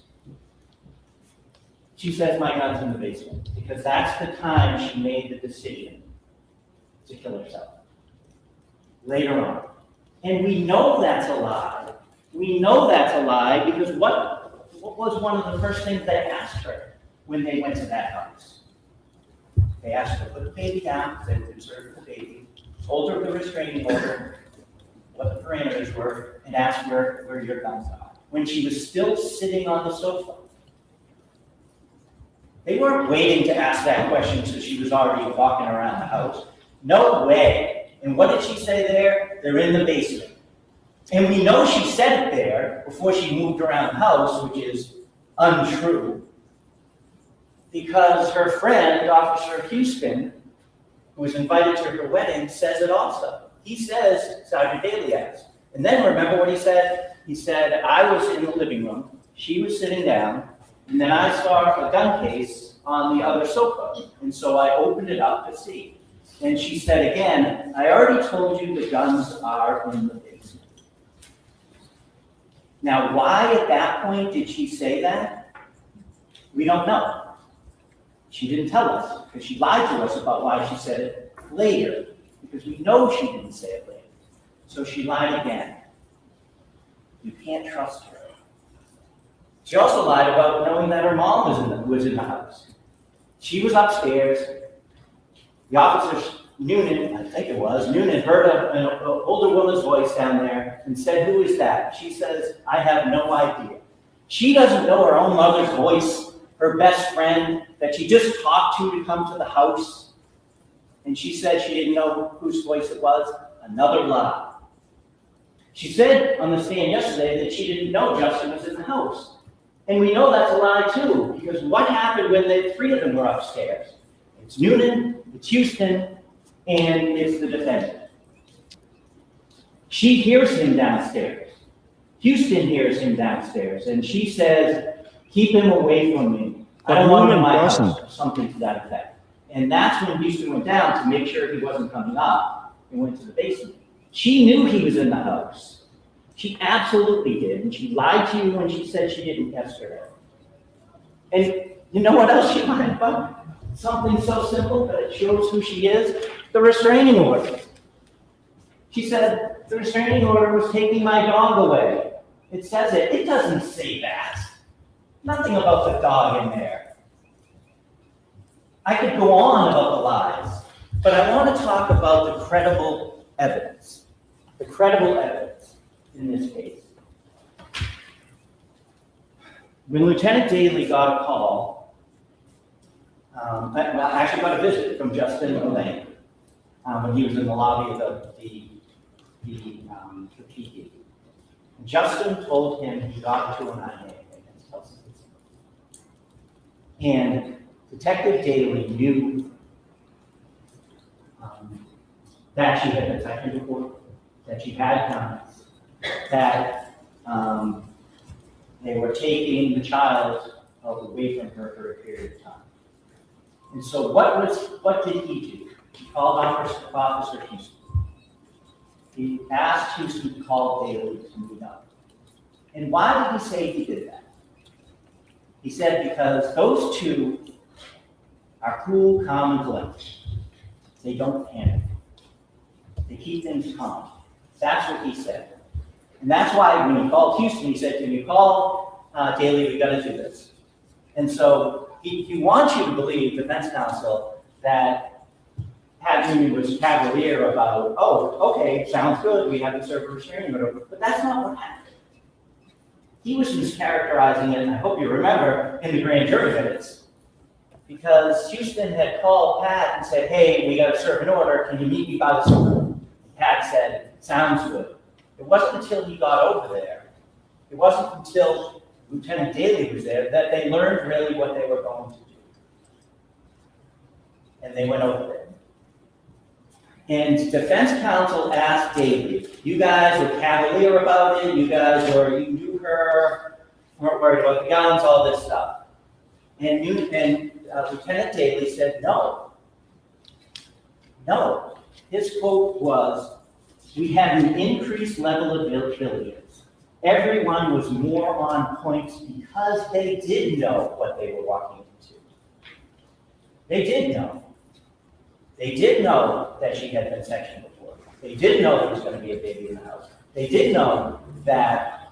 she says, my gun's in the basement. Because that's the time she made the decision to kill herself. Later on. And we know that's a lie. We know that's a lie because what was one of the first things they asked her when they went to that house? They asked her to put the baby down, they would observe the baby, told her the restraining order, what the parameters were, and asked her where your guns are. When she was still sitting on the sofa. They weren't waiting to ask that question so she was already walking around the house. No way. And what did she say there? They're in the basement. And we know she said it there before she moved around the house, which is untrue. Because her friend, Officer Houston, who was invited to her wedding, says it also. He says, Sergeant Daly asked. And then remember what he said? He said, I was in the living room, she was sitting down, and then I saw a gun case on the other sofa. And so I opened it up to see. And she said again, I already told you the guns are in the basement. Now, why at that point did she say that? We don't know. She didn't tell us, because she lied to us about why she said it later, because we know she didn't say it later. So she lied again. You can't trust her. She also lied about knowing that her mom was in the house. She was upstairs. The officer, Noonan, I think it was, Noonan heard an older woman's voice down there and said, who is that? She says, I have no idea. She doesn't know her own mother's voice, her best friend that she just talked to come to the house. And she said she didn't know whose voice it was. Another lie. She said on the stand yesterday that she didn't know Justin was in the house. And we know that's a lie too, because what happened when the three of them were upstairs? It's Noonan, it's Houston, and it's the defendant. She hears him downstairs. Houston hears him downstairs, and she says, keep him away from me. I don't want him in my house, or something to that effect. And that's when Houston went down to make sure he wasn't coming up and went to the basement. She knew he was in the house. She absolutely did, and she lied to you when she said she didn't yesterday. And you know what else she lied about? Something so simple that it shows who she is. The restraining order. She said, the restraining order was taking my dog away. It says it. It doesn't say that. Nothing about the dog in there. I could go on about the lies, but I want to talk about the credible evidence. The credible evidence in this case. When Lieutenant Daly got a call, actually got a visit from Justin Elaine when he was in the lobby of the PD. And Justin told him he got into an IA against Kelsey Fitzsimmons. And Detective Daly knew that she had been technical before, that she had guns, that they were taking the child away from her for a period of time. And so what did he do? He called Officer Houston. He asked Houston to call Daly to meet up. And why did he say he did that? He said because those two are cool, calm, and collected. They don't panic. They keep things calm. That's what he said. And that's why when he called Houston, he said, can you call Daly, we gotta do this. And so he wants you to believe, defense counsel, that Pat Newman was cavalier about, oh, okay, sounds good, we have to serve a restraining order, but that's not what happened. He was mischaracterizing it, and I hope you remember, in the grand jury minutes, because Houston had called Pat and said, hey, we gotta serve an order, can you meet me by the school? Pat said, sounds good. It wasn't until he got over there, it wasn't until Lieutenant Daly was there that they learned really what they were going to do. And they went over there. And defense counsel asked Daly, you guys were cavalier about it, you knew her, weren't worried about the guns, all this stuff. And Lieutenant Daly said, no. No. His quote was, we had an increased level of vigilance. Everyone was more on point because they did know what they were walking into. They did know. They did know that she had been sectioned before. They did know there was going to be a baby in the house. They did know that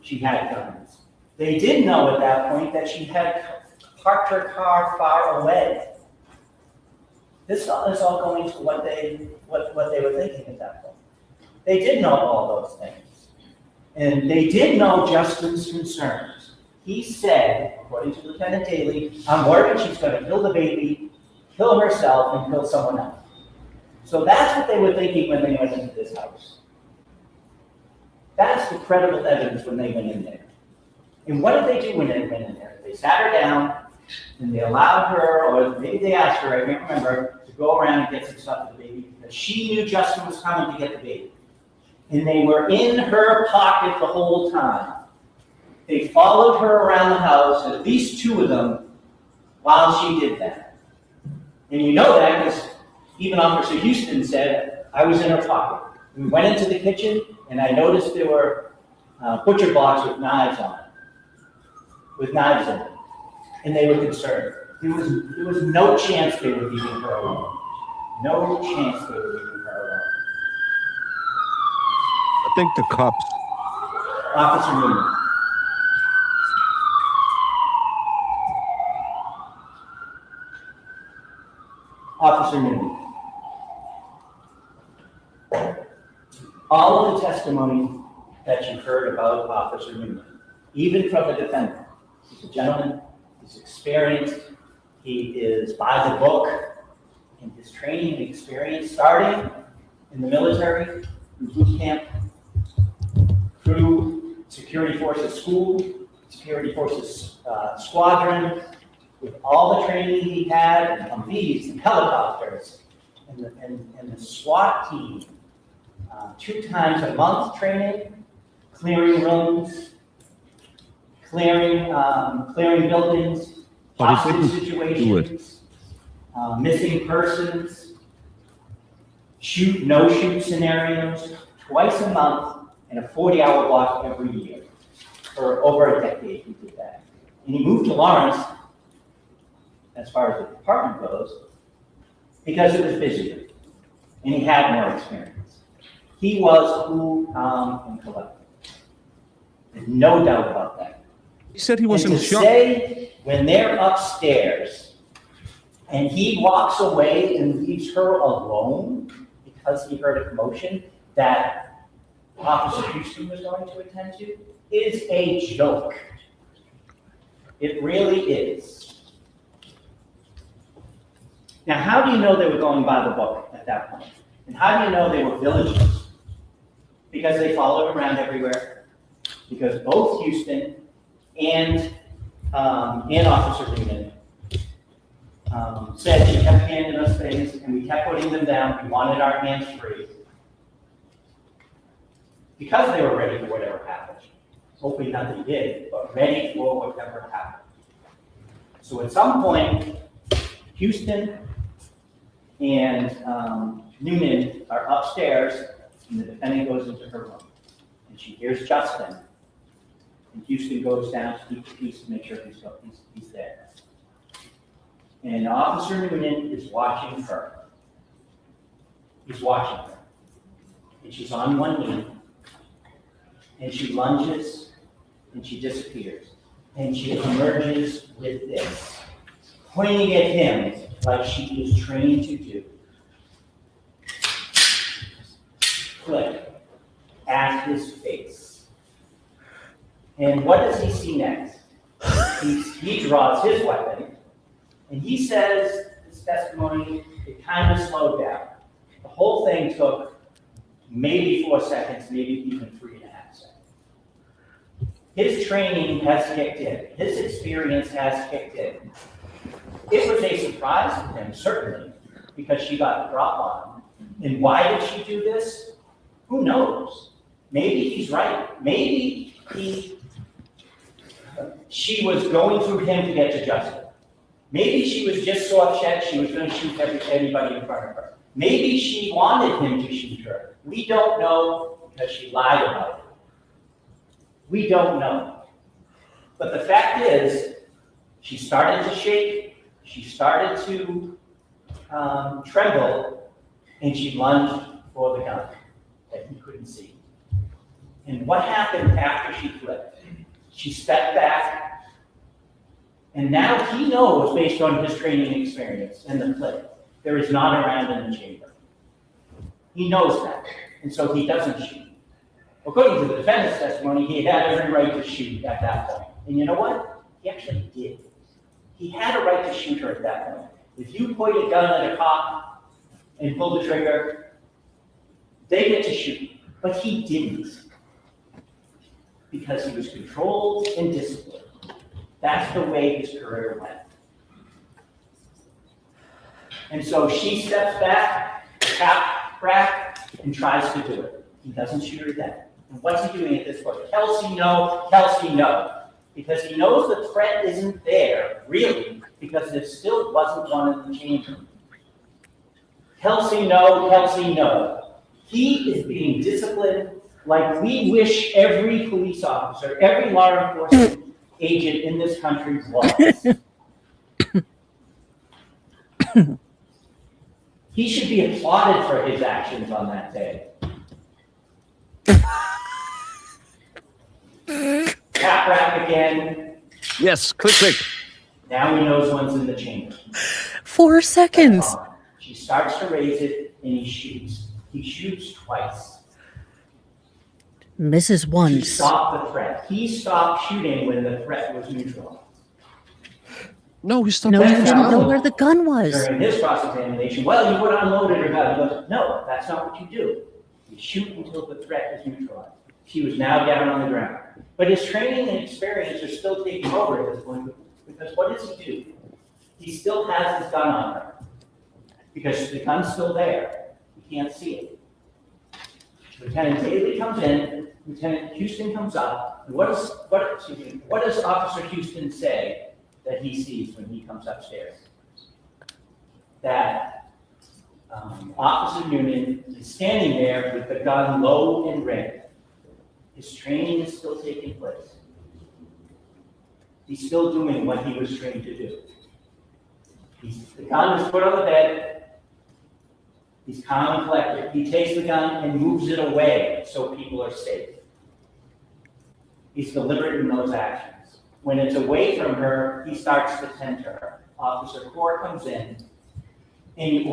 she had guns. They did know at that point that she had parked her car far away. This is all going to what they were thinking at that point. They did know all those things. And they did know Justin's concerns. He said, according to Lieutenant Daly, I'm worried she's going to kill the baby, kill herself, and kill someone else. So that's what they were thinking when they went into this house. That's the credible evidence when they went in there. And what did they do when they went in there? They sat her down, and they allowed her, or maybe they asked her, I can't remember, to go around and get some stuff for the baby, because she knew Justin was coming to get the baby. And they were in her pocket the whole time. They followed her around the house, at least two of them, while she did that. And you know that because even Officer Houston said, I was in her pocket. We went into the kitchen, and I noticed there were butcher blocks with knives on it, with knives in it. And they were concerned. There was no chance they were leaving her alone. No chance they were leaving her alone. I think the cops. Officer Newman. Officer Newman. All of the testimony that you've heard about Officer Newman, even from the defendant, he's a gentleman, he's experienced, he is by the book, and his training and experience starting in the military, through boot camp, through security forces school, security forces squadron, with all the training he had, and Humvees and helicopters, and the SWAT team, 2 times a month training, clearing rooms, clearing buildings, hostage situations, missing persons, shoot, no shoot scenarios, twice a month, and a 40-hour block every year. For over a decade he did that. And he moved to Lawrence, as far as the department goes, because it was busier, and he had more experience. He was cool, calm, and collected. There's no doubt about that. He said he was in And to shock. say when they're upstairs and he walks away and leaves her alone because he heard a commotion that Officer Houston was going to attend to is a joke. It really is. Now, how do you know they were going by the book at that point? And how do you know they were villages? Because they followed around everywhere. Because both Houston and Officer Newman said she kept handing us things and we kept putting them down. We wanted our hands free. because they were ready for whatever happened. Hopefully nothing did, but ready for whatever happened. So at some point, Houston and Noonan are upstairs, and the defendant goes into her room. And she hears Justin, and Houston goes down to keep the peace to make sure he's there. And Officer Noonan is watching her. He's watching her. And she's on one knee, and she lunges, and she disappears. And she emerges with this, pointing at him like she is trained to do. Click at his face. And what does he see next? He draws his weapon, and he says, his testimony, it kind of slowed down. The whole thing took maybe 4 seconds, maybe even 3.5 seconds. His training has kicked in. His experience has kicked in. It was a surprise to him, certainly, because she got the drop on him. And why did she do this? Who knows? Maybe he's right. Maybe she was going through him to get to justice. Maybe she was just so upset she was going to shoot anybody in front of her. Maybe she wanted him to shoot her. We don't know because she lied about it. We don't know. But the fact is, she started to shake, she started to tremble, and she lunged for the gun that he couldn't see. And what happened after she flipped? She stepped back, and now he knows, based on his training experience and the clip, there is not a round in the chamber. He knows that, and so he doesn't shoot. According to the defendant's testimony, he had every right to shoot at that point. And you know what? He actually did. He had a right to shoot her at that point. If you point a gun at a cop and pull the trigger, they get to shoot. But he didn't. Because he was controlled and disciplined. That's the way his career went. And so she steps back, tap, crack, and tries to do it. He doesn't shoot her dead. And what's he doing at this point? Kelsey, no. Kelsey, no. Because he knows the threat isn't there, really, because there still wasn't one in the chamber. Kelsey, no. Kelsey, no. He is being disciplined like we wish every police officer, every law enforcement agent in this country was. He should be applauded for his actions on that day. Tap rap again. Yes, click, click. Now he knows one's in the chamber. 4 seconds. She starts to raise it, and he shoots. He shoots twice. Misses To once. stop the threat. He stopped shooting when the threat was neutralized. No, he stopped. No, he That's didn't not know what- where the gun was. During his cross-examination, well, you would unload it or not. He goes, no, that's not what you do. You shoot until the threat is neutralized. She was now down on the ground. But his training and experience are still taking over at this point, because what does he do? He still has his gun on her, because the gun's still there. He can't see it. Lieutenant Daly comes in, Lieutenant Houston comes up, and what does Officer Houston say that he sees when he comes upstairs? That Officer Noonan is standing there with the gun low and ready. His training is still taking place. He's still doing what he was trained to do. The gun is put on the bed. He's calm and collected. He takes the gun and moves it away so people are safe. He's deliberate in those actions. When it's away from her, he starts to tend to her. Officer Core comes in and he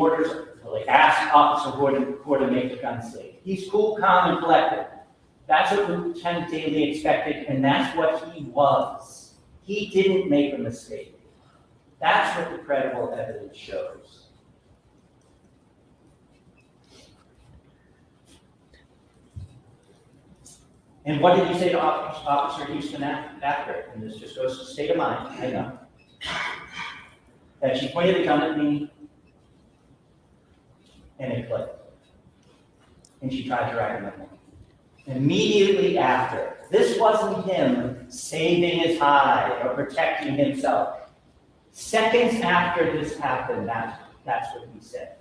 asks Officer Core to make the gun safe. He's cool, calm, and collected. That's what Lieutenant Daly expected, and that's what he was. He didn't make a mistake. That's what the credible evidence shows. And what did he say to Officer Houston after? And this just goes to state of mind, I know. That she pointed the gun at me, and it clicked. And she tried to rack him up. immediately after. This wasn't him saving his hide or protecting himself. Seconds after this happened, that's what he said.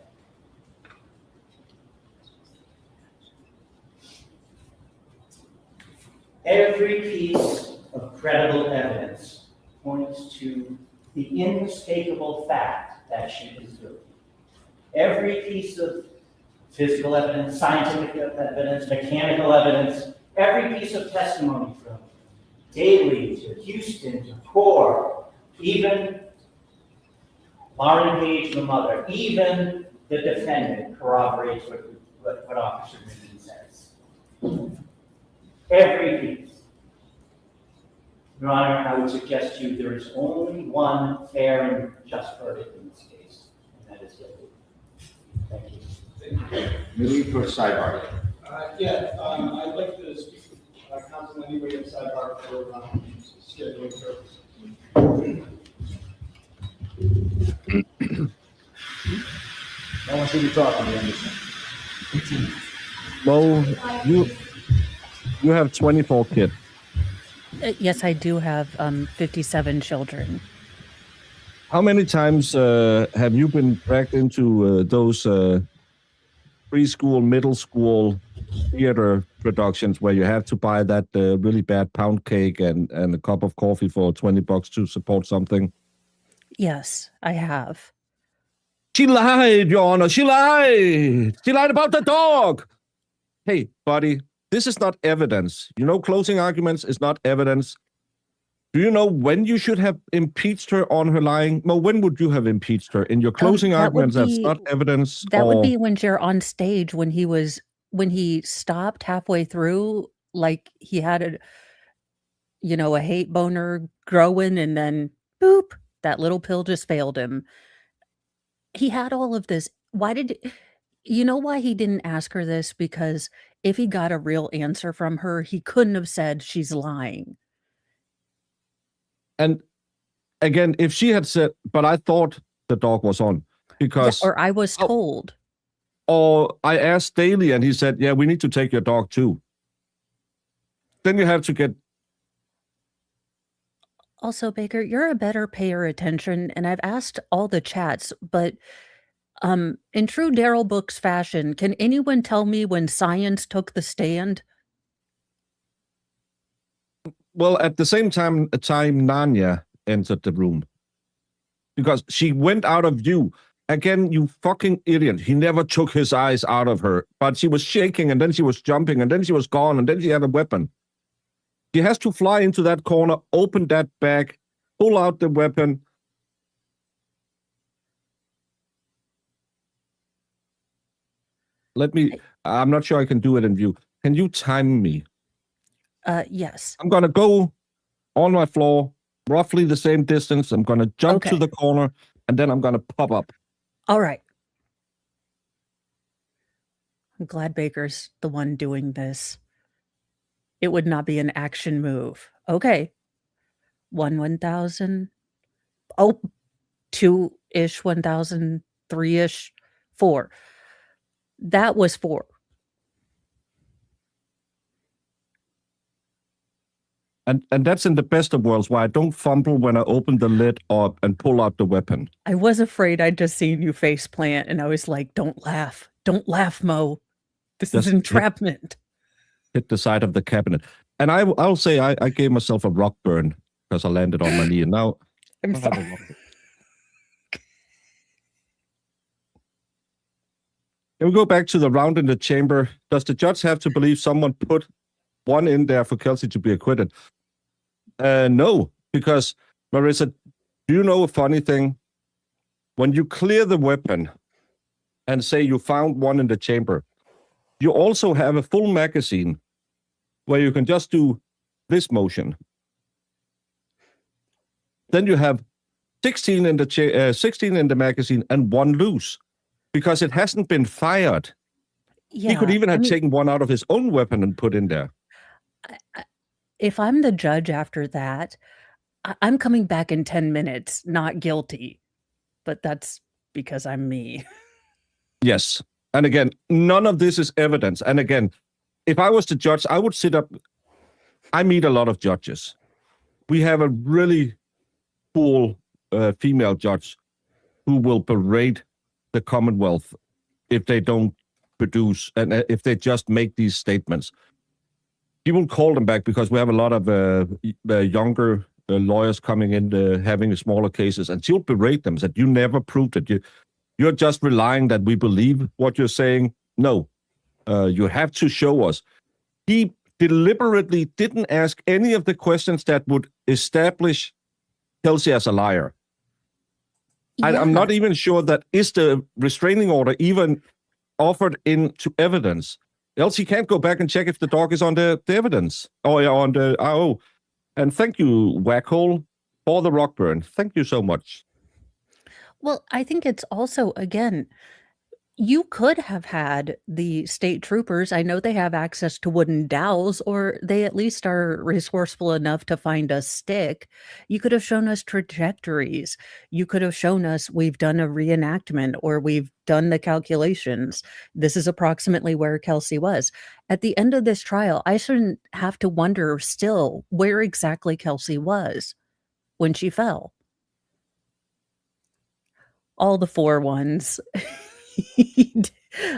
Every piece of credible evidence points to the inescapable fact that she is guilty. Every piece of physical evidence, scientific evidence, mechanical evidence, every piece of testimony from Daly to Houston to Core, even Lauren Page, the mother, even the defendant corroborates what Officer Green says. Every piece. Your Honor, I would suggest to you there is only one fair and just verdict in this case, and that is guilty. Thank you. Moving for sidebar. I'd like to speak to counsel anybody at sidebar for scheduling purposes. No one should be talking, you understand? Mo, you have 24 kids. Yes, I do have 57 children. How many times have you been dragged into those preschool, middle school theater productions where you have to buy that really bad pound cake and a cup of coffee for $20 to support something? Yes, I have. She lied, Your Honor. She lied. She lied about the dog. Hey, buddy, this is not evidence. You know, closing arguments is not evidence. Do you know when you should have impeached her on her lying? Mo, when would you have impeached her? In your closing that would arguments, that's be- not evidence. That would or- be when you're on stage when he stopped halfway through, like he had a hate boner growing, and then boop, that little pill just failed him. He had all of this. You know why he didn't ask her this? Because if he got a real answer from her, he couldn't have said she's lying. And again, if she had said, but I thought the dog was on, because Or I was told. or I asked Daly and he said, yeah, we need to take your dog too. Then you have to get. Also, Baker, you're a better payer attention, and I've asked all the chats, but in true Daryl Books fashion, can anyone tell me when science took the stand? Well, at the same time Nanya entered the room. Because she went out of view. Again, you fucking idiot. He never took his eyes out of her. But she was shaking, and then she was jumping, and then she was gone, and then she had a weapon. She has to fly into that corner, open that bag, pull out the weapon. I'm not sure I can do it in view. Can you time me? Yes. I'm going to go on my floor, roughly the same distance. I'm going to jump to Okay. the corner, and then I'm going to pop up. All right. I'm glad Baker's the one doing this. It would not be an action move. Okay. 1,000. Oh, 2-ish, 1,000, 3-ish, 4. That was 4. And that's in the best of worlds, why I don't fumble when I open the lid up and pull out the weapon. I was afraid I'd just seen you face plant, and I was like, don't laugh. Don't laugh, Mo. This Just is entrapment. Hit the side of the cabinet. And I'll say I gave myself a rock burn because I landed on my knee. And now I'm I have a sorry. rock burn. Can we go back to the round in the chamber? Does the judge have to believe someone put one in there for Kelsey to be acquitted? No, because Marissa, do you know a funny thing? When you clear the weapon and say you found one in the chamber, you also have a full magazine where you can just do this motion. Then you have 16 in the 16 in the magazine and 1 loose because it hasn't been fired. Yeah, He could even I have mean, taken one out of his own weapon and put in there. if I'm the judge after that, I'm coming back in 10 minutes, not guilty. But that's because I'm me. Yes. And again, none of this is evidence. And again, if I was the judge, I would sit up. I meet a lot of judges. We have a really cool female judge who will berate the Commonwealth if they don't produce and if they just make these statements. She will call them back because we have a lot of younger lawyers coming in having smaller cases, and she'll berate them that you never proved it. You're just relying that we believe what you're saying. No, you have to show us. He deliberately didn't ask any of the questions that would establish Kelsey as a liar. I'm not even sure that is the restraining order even offered into evidence. Else he can't go back and check if the dog is on the evidence or on the RO. And thank you, Wackhole, for the rock burn. Thank you so much. Well, I think it's also, again, you could have had the state troopers. I know they have access to wooden dowels, or they at least are resourceful enough to find a stick. You could have shown us trajectories. You could have shown us we've done a reenactment or we've done the calculations. This is approximately where Kelsey was. At the end of this trial, I shouldn't have to wonder still where exactly Kelsey was when she fell. All the 4 ones.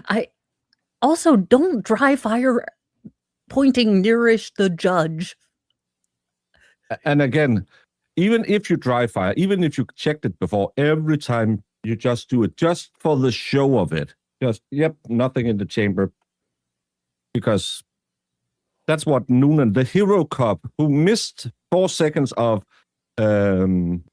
I also don't dry fire pointing nearish the judge. And again, even if you dry fire, even if you checked it before, every time you just do it just for the show of it. Just, yep, nothing in the chamber. Because that's what Noonan, the hero cop who missed 4 seconds of Narnia.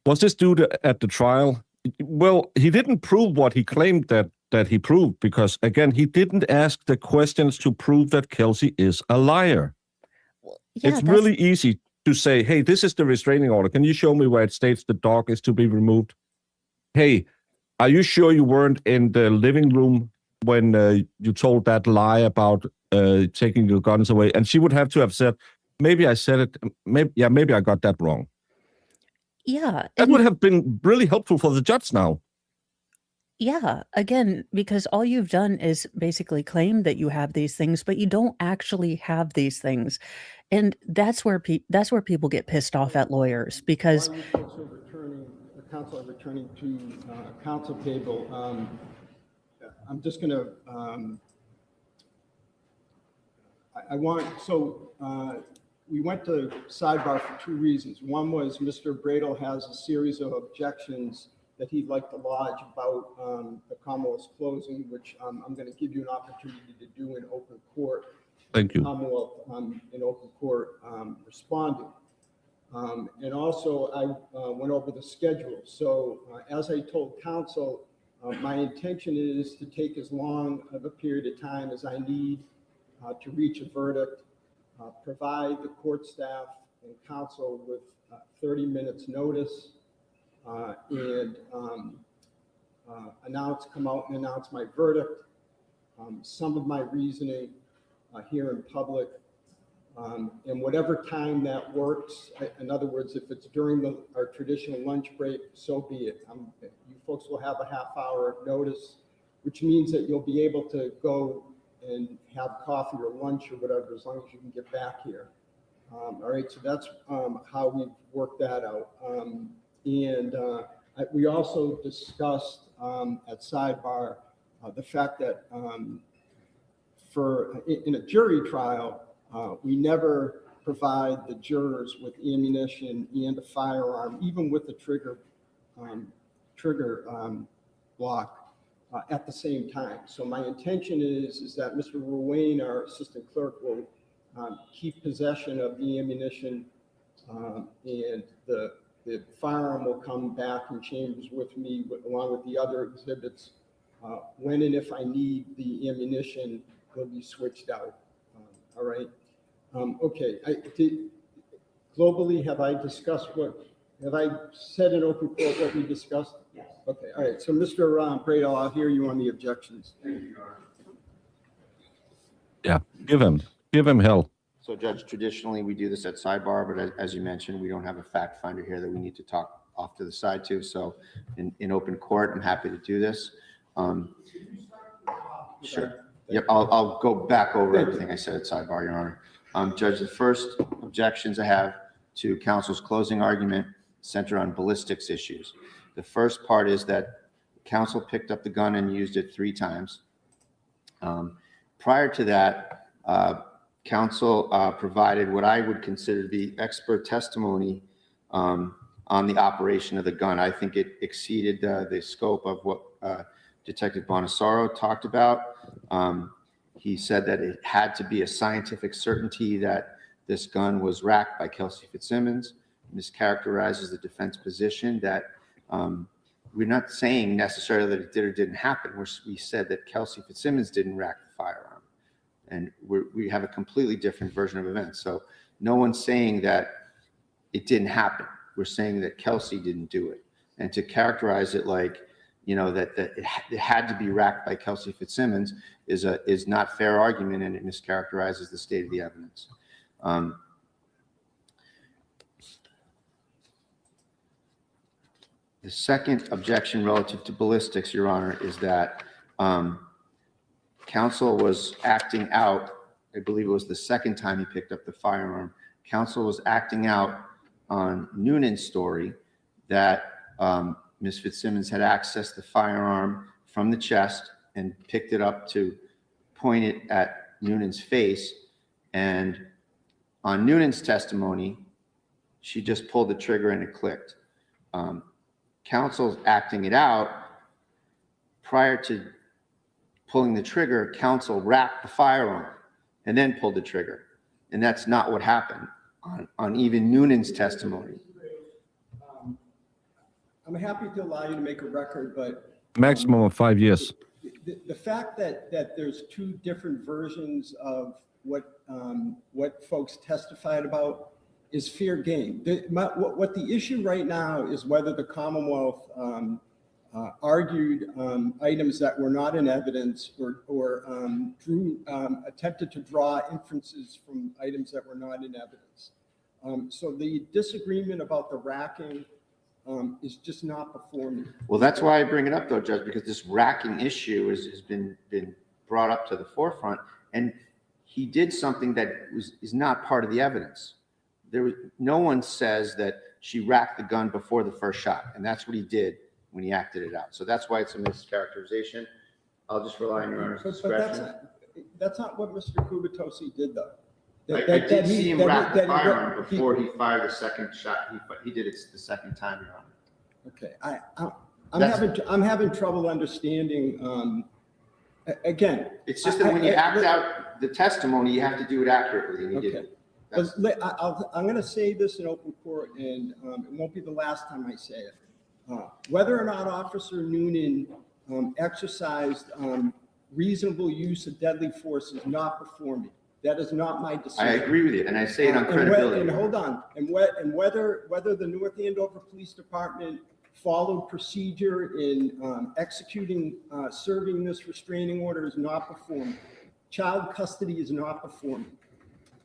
Was this dude at the trial? Well, he didn't prove what he claimed that he proved because, again, he didn't ask the questions to prove that Kelsey is a liar. Yeah, it's really easy to say, hey, this is the restraining order. Can you show me where it states the dog is to be removed? Hey, are you sure you weren't in the living room when you told that lie about taking your guns away? And she would have to have said, maybe I said it. Maybe I got that wrong. Yeah. That would have been really helpful for the judge now. Yeah, again, because all you've done is basically claim that you have these things, but you don't actually have these things. And that's where people get pissed off at lawyers because While you folks are returning, the counsel are returning to counsel table, I'm just going to, we went to sidebar for 2 reasons. One was Mr. Bradel has a series of objections that he'd like to lodge about the Commonwealth's closing, which I'm going to give you an opportunity to do in open court. Thank you. Commonwealth in open court responding. And also I went over the schedule. So as I told counsel, my intention is to take as long of a period of time as I need to reach a verdict, provide the court staff and counsel with 30 minutes notice, and come out and announce my verdict, some of my reasoning here in public, and whatever time that works. In other words, if it's during our traditional lunch break, so be it. You folks will have a half-hour notice, which means that you'll be able to go and have coffee or lunch or whatever, as long as you can get back here. All right, so that's how we've worked that out. We also discussed at sidebar the fact that in a jury trial, we never provide the jurors with ammunition and a firearm, even with the trigger block at the same time. So my intention is that Mr. Ruane, our assistant clerk, will keep possession of the ammunition, and the firearm will come back in chambers with me along with the other exhibits. When and if I need the ammunition, will be switched out. All right. Okay. Globally, have I said in open court what we discussed? Yes. Okay. All right. So Mr. Bradel, I'll hear you on the objections. Yeah. Give him hell. So Judge, traditionally, we do this at sidebar, but as you mentioned, we don't have a fact finder here that we need to talk off to the side to. So in open court, I'm happy to do this. Sure. Yep, I'll go back over everything I said at sidebar, Your Honor. Judge, the first objections I have to counsel's closing argument center on ballistics issues. The first part is that counsel picked up the gun and used it 3 times. Prior to that, counsel provided what I would consider to be expert testimony on the operation of the gun. I think it exceeded the scope of what Detective Bonasaro talked about. He said that it had to be a scientific certainty that this gun was racked by Kelsey Fitzsimmons. Mischaracterizes the defense position that we're not saying necessarily that it did or didn't happen. We said that Kelsey Fitzsimmons didn't rack the firearm. And we have a completely different version of events. So no one's saying that it didn't happen. We're saying that Kelsey didn't do it. And to characterize it like, you know, that it had to be racked by Kelsey Fitzsimmons is not fair argument, and it mischaracterizes the state of the evidence. The second objection relative to ballistics, Your Honor, is that counsel was acting out. I believe it was the second time he picked up the firearm. Counsel was acting out on Noonan's story that Ms. Fitzsimmons had accessed the firearm from the chest and picked it up to point it at Noonan's face. And on Noonan's testimony, she just pulled the trigger and it clicked. Counsel's acting it out. Prior to pulling the trigger, counsel racked the firearm and then pulled the trigger. And that's not what happened on even Noonan's testimony. I'm happy to allow you to make a record, but Maximum of 5 years. the fact that there's 2 different versions of what folks testified about is fair game. What the issue right now is whether the Commonwealth argued items that were not in evidence or attempted to draw inferences from items that were not in evidence. So the disagreement about the racking is just not before me. Well, that's why I bring it up, though, Judge, because this racking issue has been brought up to the forefront, and he did something that is not part of the evidence. No one says that she racked the gun before the first shot, and that's what he did when he acted it out. So that's why it's a mischaracterization. I'll just rely on Your Honor's discretion. That's not what Mr. Kubatosi did, though. I did see him rack the firearm before he fired the second shot. He did it the second time, Your Honor. Okay, I'm having trouble understanding. Again, it's just that when you act out the testimony, you have to do it accurately, and he didn't. I'm going to say this in open court, and it won't be the last time I say it. Whether or not Officer Noonan exercised reasonable use of deadly force is not before me. That is not my decision. I agree with you, and I say it on credibility. And hold on, and whether the North Andover Police Department followed procedure in executing, serving this restraining order is not before me. Child custody is not before me.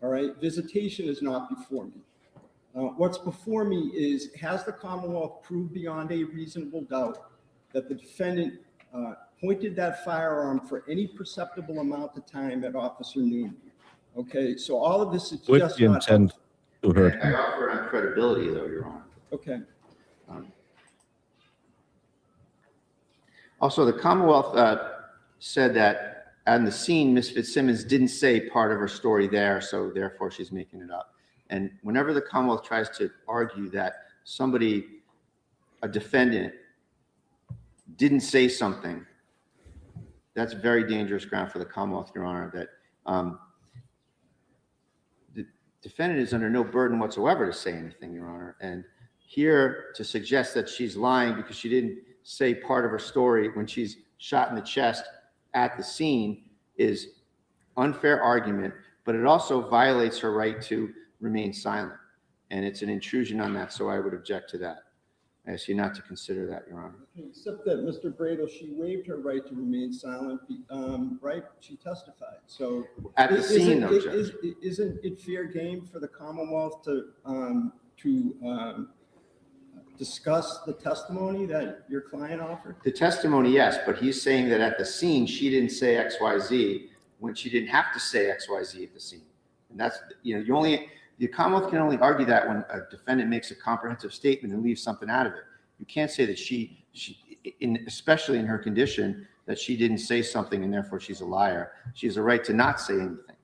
All right, visitation is not before me. What's before me is, has the Commonwealth proved beyond a reasonable doubt that the defendant pointed that firearm for any perceptible amount of time at Officer Noonan? Okay, so all of this is With just the not. intent to hurt I him. offer on credibility, though, Your Honor. Okay. Also, the Commonwealth said that on the scene, Ms. Fitzsimmons didn't say part of her story there, so therefore she's making it up. And whenever the Commonwealth tries to argue that a defendant didn't say something, that's very dangerous ground for the Commonwealth, Your Honor, that the defendant is under no burden whatsoever to say anything, Your Honor. And here to suggest that she's lying because she didn't say part of her story when she's shot in the chest at the scene is unfair argument, but it also violates her right to remain silent. And it's an intrusion on that, so I would object to that. I ask you not to consider that, Your Honor. Except that, Mr. Bradle, she waived her right to remain silent, right? She testified. So At the scene, though, Judge. Isn't it fair game for the Commonwealth to discuss the testimony that your client offered? The testimony, yes, but he's saying that at the scene, she didn't say XYZ when she didn't have to say XYZ at the scene. And that's, the Commonwealth can only argue that when a defendant makes a comprehensive statement and leaves something out of it. You can't say that especially in her condition, that she didn't say something and therefore she's a liar. She has a right to not say anything.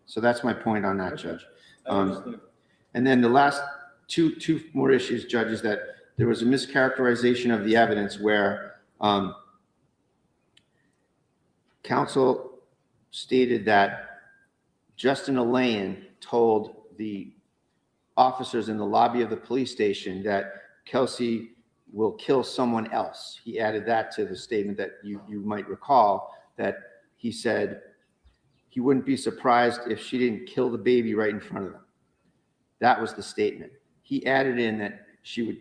So that's my point on that, Judge. And then the last two more issues, Judge, is that there was a mischaracterization of the evidence where counsel stated that Justin Alain told the officers in the lobby of the police station that Kelsey will kill someone else. He added that to the statement that you might recall, that he said he wouldn't be surprised if she didn't kill the baby right in front of them. That was the statement. He added in that she would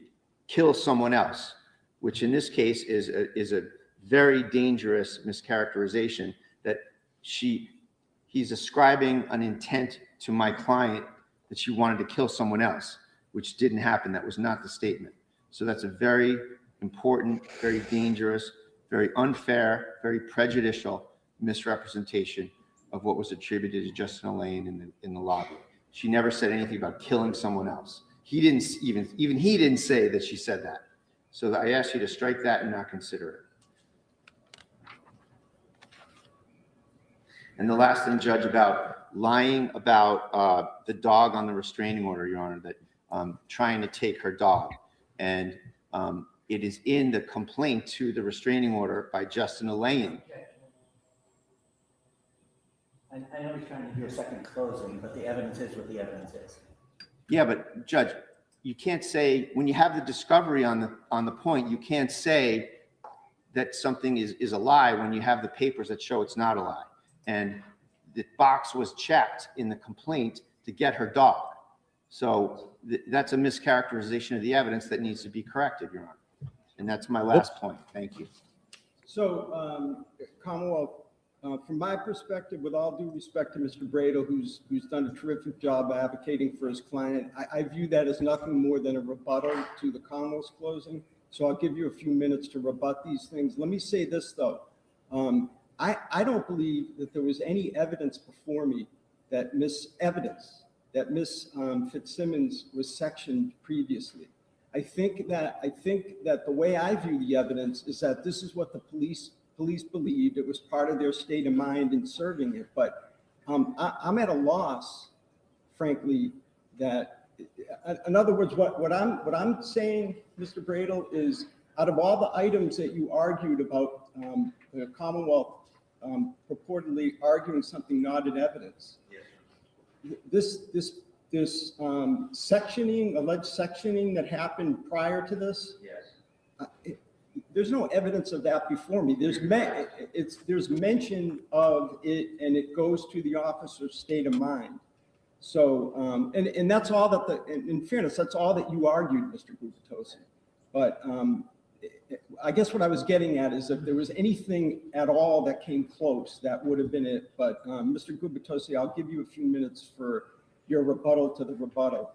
kill someone else, which in this case is a very dangerous mischaracterization, that he's ascribing an intent to my client that she wanted to kill someone else, which didn't happen. That was not the statement. So that's a very important, very dangerous, very unfair, very prejudicial misrepresentation of what was attributed to Justin Alain in the lobby. She never said anything about killing someone else. He didn't even he didn't say that she said that. So I ask you to strike that and not consider it. And the last thing, Judge, about lying about the dog on the restraining order, Your Honor, that trying to take her dog. And it is in the complaint to the restraining order by Justin Alain. I know he's trying to do a second closing, but the evidence is what the evidence is. Yeah, but Judge, you can't say, when you have the discovery on the point, you can't say that something is a lie when you have the papers that show it's not a lie. And the box was checked in the complaint to get her dog. So that's a mischaracterization of the evidence that needs to be corrected, Your Honor. And that's my last point. Thank you. So, Commonwealth, from my perspective, with all due respect to Mr. Brado, who's done a terrific job advocating for his client, I view that as nothing more than a rebuttal to the Commonwealth's closing. So I'll give you a few minutes to rebut these things. Let me say this, though. I don't believe that there was any evidence before me that Miss Fitzsimmons was sectioned previously. I think that the way I view the evidence is that this is what the police believed. It was part of their state of mind in serving it. But I'm at a loss, frankly, that, in other words, what I'm saying, Mr. Bradle, is out of all the items that you argued about the Commonwealth purportedly arguing something not in evidence, this sectioning, alleged sectioning that happened prior to this, there's no evidence of that before me. There's mention of it, and it goes to the officer's state of mind. So, and that's all that in fairness, that's all that you argued, Mr. Gubitosi. But I guess what I was getting at is if there was anything at all that came close, that would have been it. But Mr. Gubitosi, I'll give you a few minutes for your rebuttal to the rebuttal.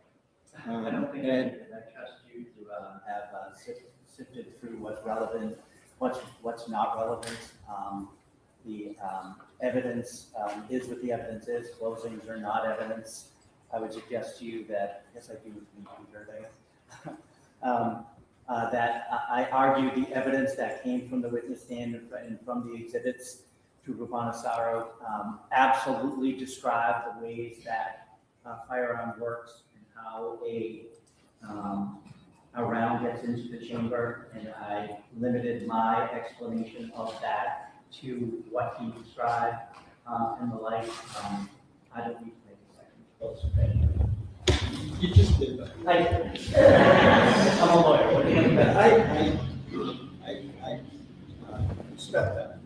I don't think I trust you to have sifted through what's relevant, what's not relevant. The evidence is what the evidence is. Closings are not evidence. I would suggest to you that, I guess I do that I argue the evidence that came from the witness stand and from the exhibits to Rubanasaro absolutely describe the ways that firearm works and how a round gets into the chamber, and I limited my explanation of that to what he described and the like. I don't need to make a second close. You just did that. I'm a lawyer. What do you think about that? I respect that,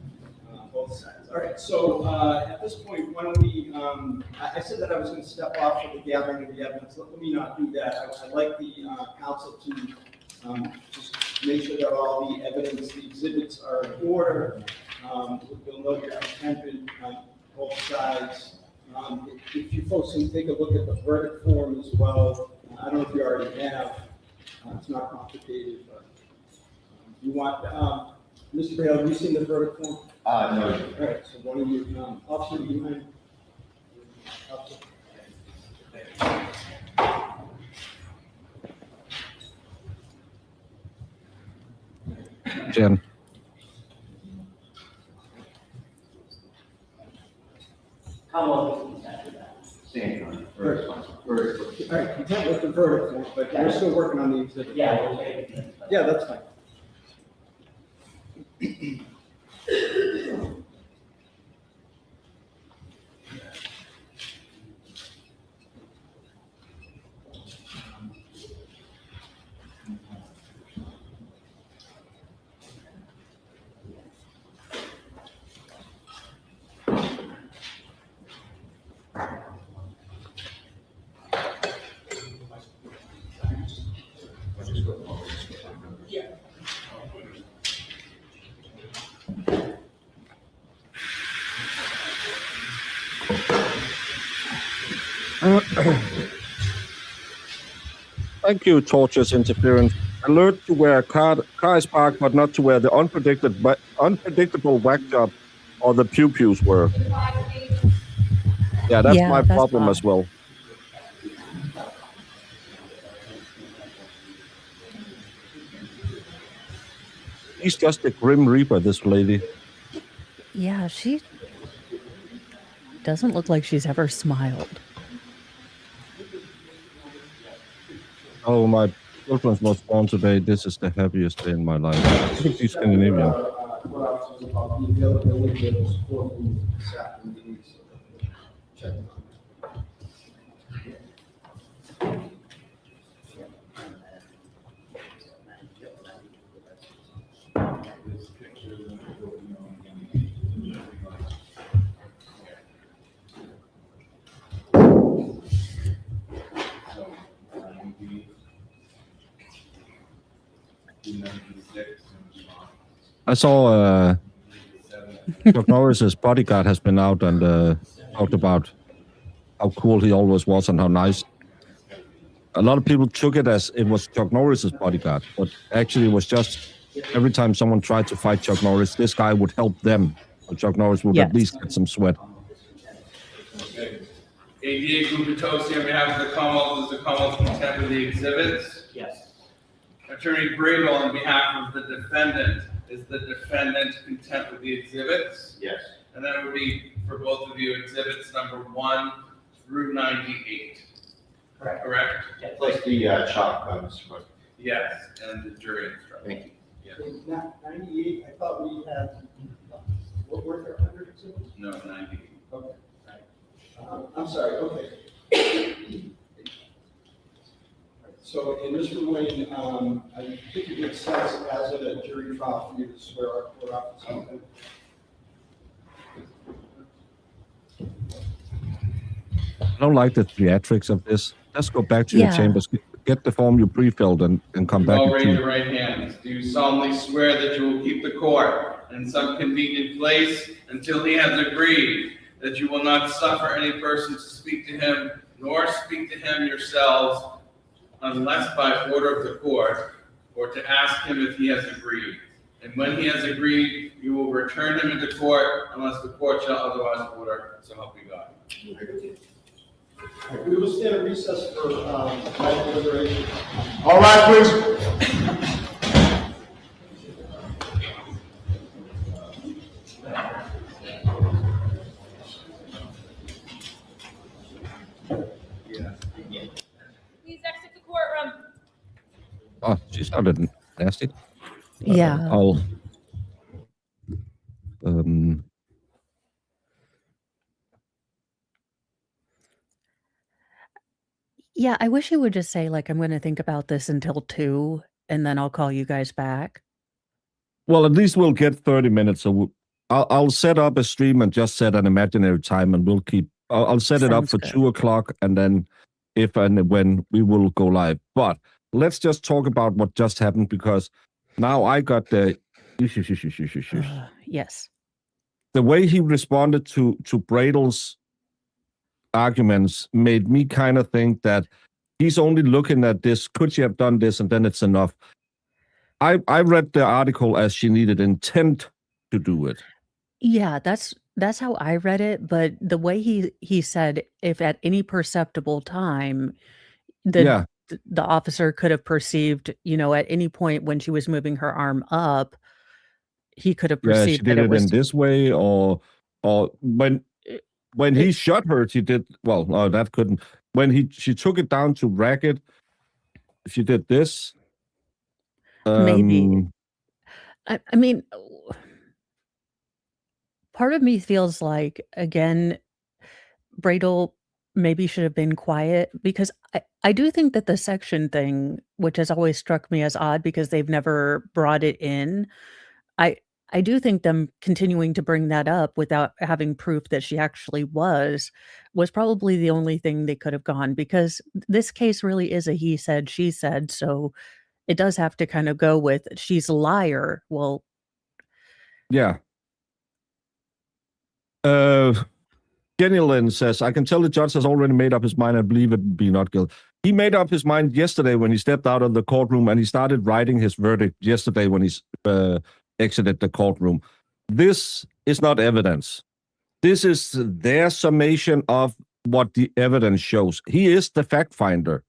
both sides. All right, so at this point, why don't we, I said that I was going to step off for the gathering of the evidence. Let me not do that. I'd like the counsel to just make sure that all the evidence, the exhibits are in order. You'll know your content on both sides. If you folks can take a look at the verdict form as well, I don't know if you already have, It's not complicated, but you want, Mr. Bale, have you seen the verdict form? No. All right, so one of you, officer, do you mind? Officer. Jen. Commonwealth is after that. Same. All right, content with the verdict form, but we're still working on the exhibit. Yeah, we'll take it. Yeah, that's fine. Thank you, tortious interference. Alert to where a car is parked, but not to where the unpredictable whack job or the pew-pews were. Yeah, that's my problem as well. She's just a grim reaper, this lady. Yeah, she doesn't look like she's ever smiled. Oh, my children was born today. This is the happiest day in my life. I think she's Scandinavian. What else was about the availability of the support group this afternoon, so check them out. I saw Chuck Norris's bodyguard has been out and talked about how cool he always was and how nice. A lot of people took it as it was Chuck Norris's bodyguard, but actually it was just every time someone tried to fight Chuck Norris, this guy would help them. So Chuck Norris would at least get some sweat. ADA Gupatosi on behalf of the Commonwealth, is the Commonwealth contempt of the exhibits? Yes. Attorney Bradel on behalf of the defendant, is the defendant contempt of the exhibits? Yes. And that would be for both of you, exhibits number 1 through 98. Correct. Correct? Yes. Plus the chalk, Mr. President. Yes, and the jury instruction. Thank you. Yes. In 98, I thought we had, what were there, 100 exhibits? No, 98. Okay. I'm sorry, okay. So, and Mr. Wayne, I think it makes sense as a jury trial for you to swear our court off something. I don't like the theatrics of this. Let's go back to your chambers. Get the form you pre-filled and come back. All raise your right hands. Do you solemnly swear that you will keep the court in some convenient place until he has agreed that you will not suffer any person to speak to him, nor speak to him yourselves, unless by order of the court, or to ask him if he has agreed? And when he has agreed, you will return him into court unless the court shall otherwise order, so help you God. We will stand at recess for my deliberation. All right, please. Please exit the courtroom. Oh, she sounded nasty. Yeah. I'll Yeah, I wish you would just say, like, I'm going to think about this until 2, and then I'll call you guys back. well, at least we'll get 30 minutes. So I'll set up a stream and just set an imaginary time, and we'll keep. I'll set it up Sounds for good. 2 o'clock, and then if and when we will go live. But let's just talk about what just happened, because now I got the Yes. the way he responded to Bradel's arguments made me kind of think that he's only looking at this. Could she have done this? And then it's enough. I read the article as she needed intent to do it. Yeah, that's how I read it, but the way he said if at any perceptible time Yeah. the officer could have perceived, at any point when she was moving her arm up, he could have Yeah, she perceived that did it it was in this way, or when he shot her, she did well. No, that couldn't. When she took it down to racket, she did this. maybe. I mean, part of me feels like, again, Bradel maybe should have been quiet because I do think that the section thing, which has always struck me as odd because they've never brought it in, I I do think them continuing to bring that up without having proof that she actually was probably the only thing they could have gone because this case really is a he said, she said, so it does have to kind of go with she's a liar. Well, Yeah. Jenny Lynn says, I can tell the judge has already made up his mind. I believe it would be not guilty. He made up his mind yesterday when he stepped out of the courtroom and he started writing his verdict yesterday when he exited the courtroom. This is not evidence. This is their summation of what the evidence shows. He is the fact finder.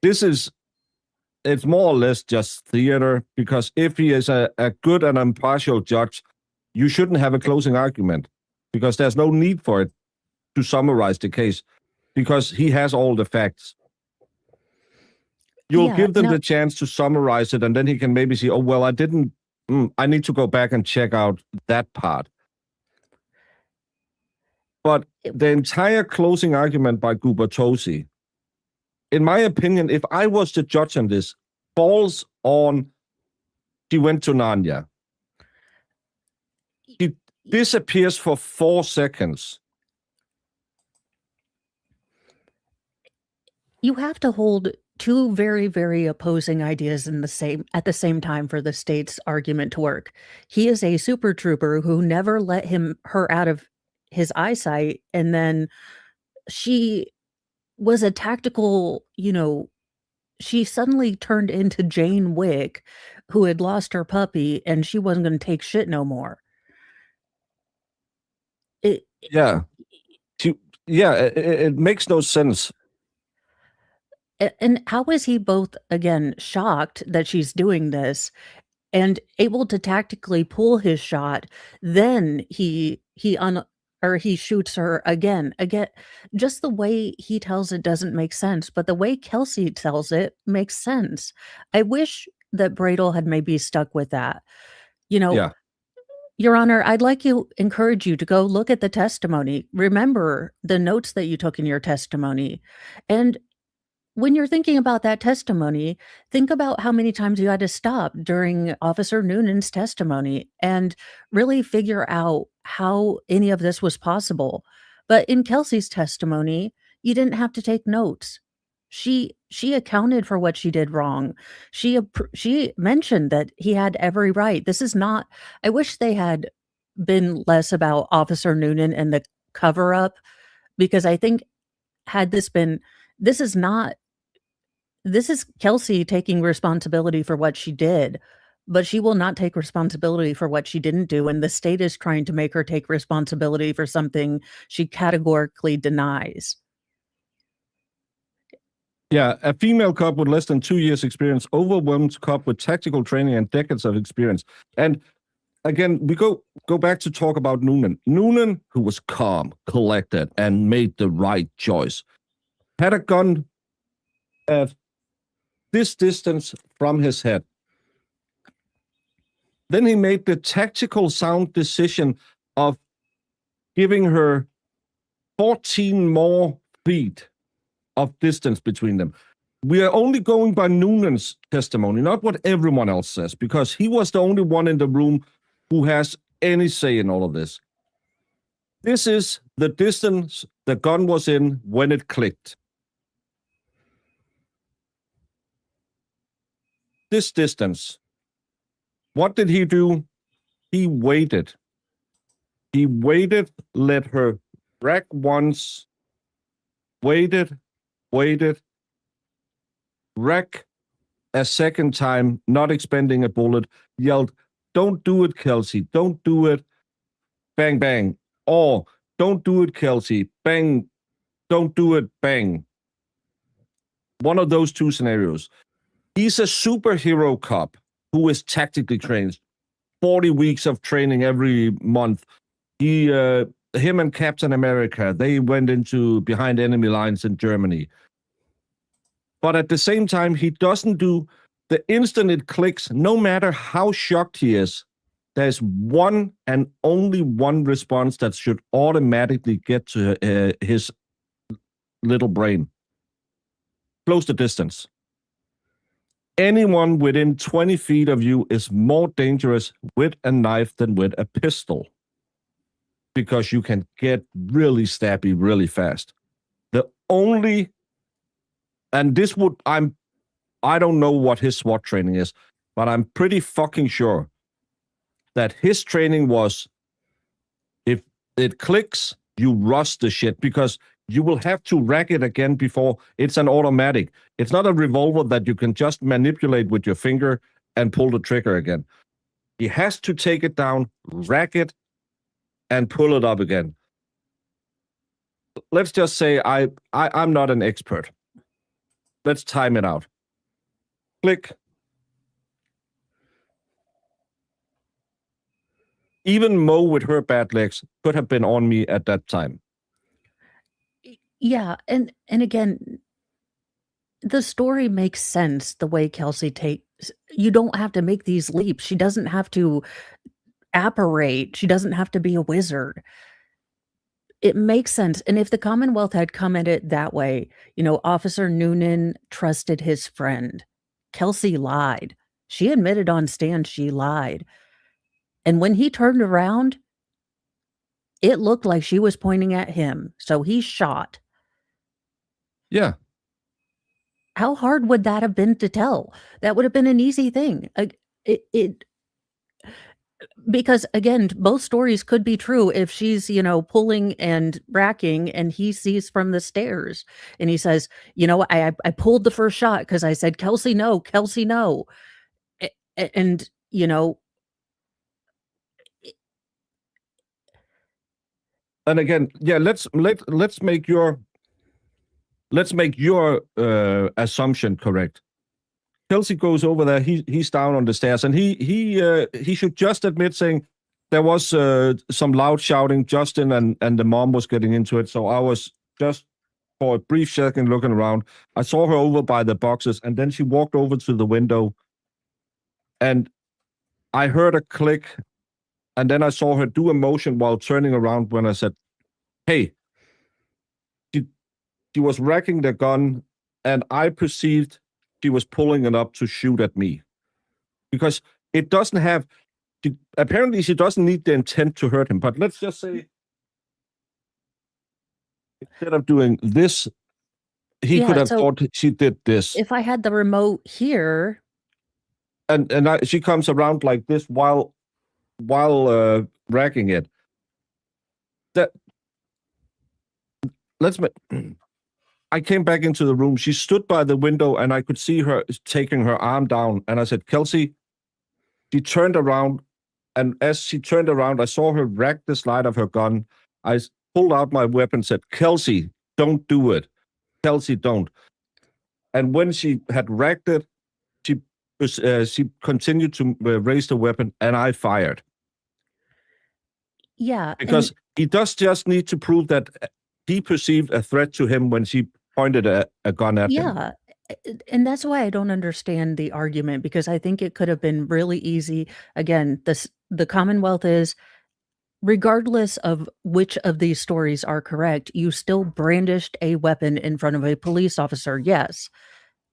It's more or less just theater because if he is a good and impartial judge, you shouldn't have a closing argument because there's no need for it to summarize the case because he has all the facts. You'll give them the chance to summarize it and then he can maybe see, oh, well, I need to go back and check out that part. But the entire closing argument by Gubertosi, in my opinion, if I was the judge on this, falls on she went to Narnia. She disappears for 4 seconds. You have to hold two very, very opposing ideas at the same time for the state's argument to work. He is a super trooper who never let her out of his eyesight, and then she was a tactical, she suddenly turned into Jane Wick, who had lost her puppy, and she wasn't going to take shit no more. It makes no sense. And how is he both, again, shocked that she's doing this and able to tactically pull his shot, then he shoots her again. Just the way he tells it doesn't make sense, but the way Kelsey tells it makes sense. I wish that Bradel had maybe stuck with that. Your Honor, I'd encourage you to go look at the testimony. Remember the notes that you took in your testimony. And when you're thinking about that testimony, think about how many times you had to stop during Officer Noonan's testimony and really figure out how any of this was possible. But in Kelsey's testimony, you didn't have to take notes. She accounted for what she did wrong. She mentioned that he had every right. This is not, I wish they had been less about Officer Noonan and the cover up, because I think had this been, this is Kelsey taking responsibility for what she did, but she will not take responsibility for what she didn't do. And the state is trying to make her take responsibility for something she categorically denies. Yeah, a female cop with less than 2 years experience, overwhelmed cop with tactical training and decades of experience. And again, we go back to talk about Noonan. Noonan, who was calm, collected, and made the right choice, had a gun at this distance from his head. Then he made the tactical sound decision of giving her 14 more feet of distance between them. We are only going by Noonan's testimony, not what everyone else says, because he was the only one in the room who has any say in all of this. This is the distance the gun was in when it clicked. This distance. What did he do? He waited. He waited, let her rack once, waited, rack a second time, not expending a bullet, yelled, "Don't do it, Kelsey. Don't do it." Bang, bang. Or, "Don't do it, Kelsey. Bang. Don't do it. Bang." One of those two scenarios. He's a superhero cop who is tactically trained. 40 weeks of training every month. Him and Captain America, they went into behind enemy lines in Germany. But at the same time, he doesn't do the instant it clicks, no matter how shocked he is, there's one and only one response that should automatically get to his little brain. Close the distance. Anyone within 20 feet of you is more dangerous with a knife than with a pistol, because you can get really stabby really fast. The only, and this would, I don't know what his SWAT training is, but I'm pretty fucking sure that his training was, if it clicks, you rust the shit, because you will have to rack it again before it's an automatic. It's not a revolver that you can just manipulate with your finger and pull the trigger again. He has to take it down, rack it, and pull it up again. Let's just say I'm not an expert. Let's time it out. Click. Even Mo with her bad legs could have been on me at that time. Yeah, and again, the story makes sense the way Kelsey takes. You don't have to make these leaps. She doesn't have to apparate. She doesn't have to be a wizard. It makes sense. And if the Commonwealth had come at it that way, Officer Noonan trusted his friend. Kelsey lied. She admitted on stand she lied. And when he turned around, it looked like she was pointing at him. So he shot. Yeah. How hard would that have been to tell? That would have been an easy thing. Because again, both stories could be true if she's, pulling and racking and he sees from the stairs and he says, I pulled the first shot because I said, Kelsey, no, Kelsey, no. And, and again, yeah, let's make your assumption correct. Kelsey goes over there. He's down on the stairs, and he should just admit saying there was some loud shouting. Justin and the mom was getting into it, so I was just for a brief second looking around. I saw her over by the boxes, and then she walked over to the window, and I heard a click, and then I saw her do a motion while turning around when I said, "Hey." She was racking the gun, and I perceived she was pulling it up to shoot at me. Because it doesn't have, apparently she doesn't need the intent to hurt him. But let's just say, instead of doing this, he could have thought she did this. If I had the remote here. And she comes around like this while racking it. I came back into the room. She stood by the window, and I could see her taking her arm down. And I said, Kelsey, she turned around. And as she turned around, I saw her rack the slide of her gun. I pulled out my weapon and said, Kelsey, don't do it. Kelsey, don't. And when she had racked it, she continued to raise the weapon, and I fired. Yeah. Because he does just need to prove that he perceived a threat to him when she pointed a gun at him. Yeah. And that's why I don't understand the argument, because I think it could have been really easy. Again, the Commonwealth is, regardless of which of these stories are correct, you still brandished a weapon in front of a police officer. Yes.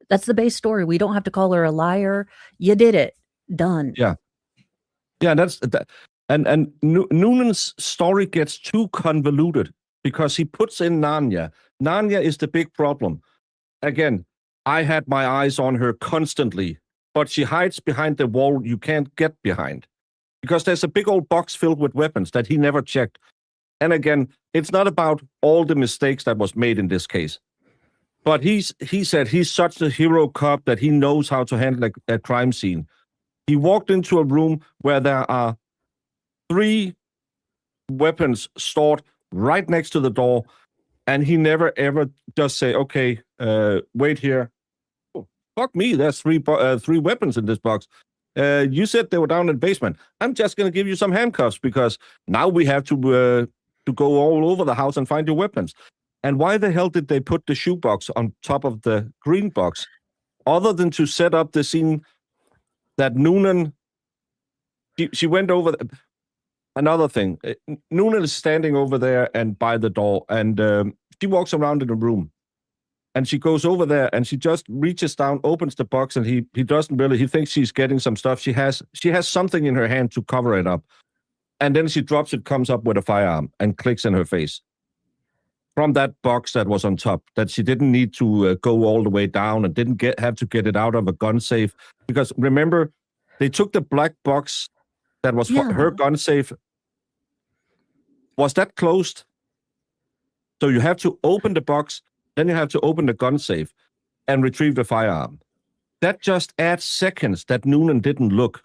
That's the base story. We don't have to call her a liar. You did it. Done. Yeah. Yeah, that's that. And Noonan's story gets too convoluted because he puts in Nanya. Nanya is the big problem. Again, I had my eyes on her constantly, but she hides behind the wall you can't get behind because there's a big old box filled with weapons that he never checked. And again, it's not about all the mistakes that was made in this case. But he said he's such a hero cop that he knows how to handle a crime scene. He walked into a room where there are 3 weapons stored right next to the door, and he never ever just say, "Okay, wait here." Oh, fuck me, there's 3 weapons in this box. You said they were down in the basement. I'm just gonna give you some handcuffs because now we have to go all over the house and find your weapons. And why the hell did they put the shoebox on top of the green box, other than to set up the scene that Noonan? She went over. Another thing, Noonan is standing over there and by the door, and she walks around in the room, and she goes over there and she just reaches down, opens the box, and he doesn't really. He thinks she's getting some stuff. She has something in her hand to cover it up, and then she drops it, comes up with a firearm, and clicks in her face from that box that was on top. That she didn't need to go all the way down and didn't have to get it out of a gun safe, because remember, they took the black box that was for her gun safe. Was that closed? So you have to open the box, then you have to open the gun safe and retrieve the firearm. That just adds seconds that Noonan didn't look.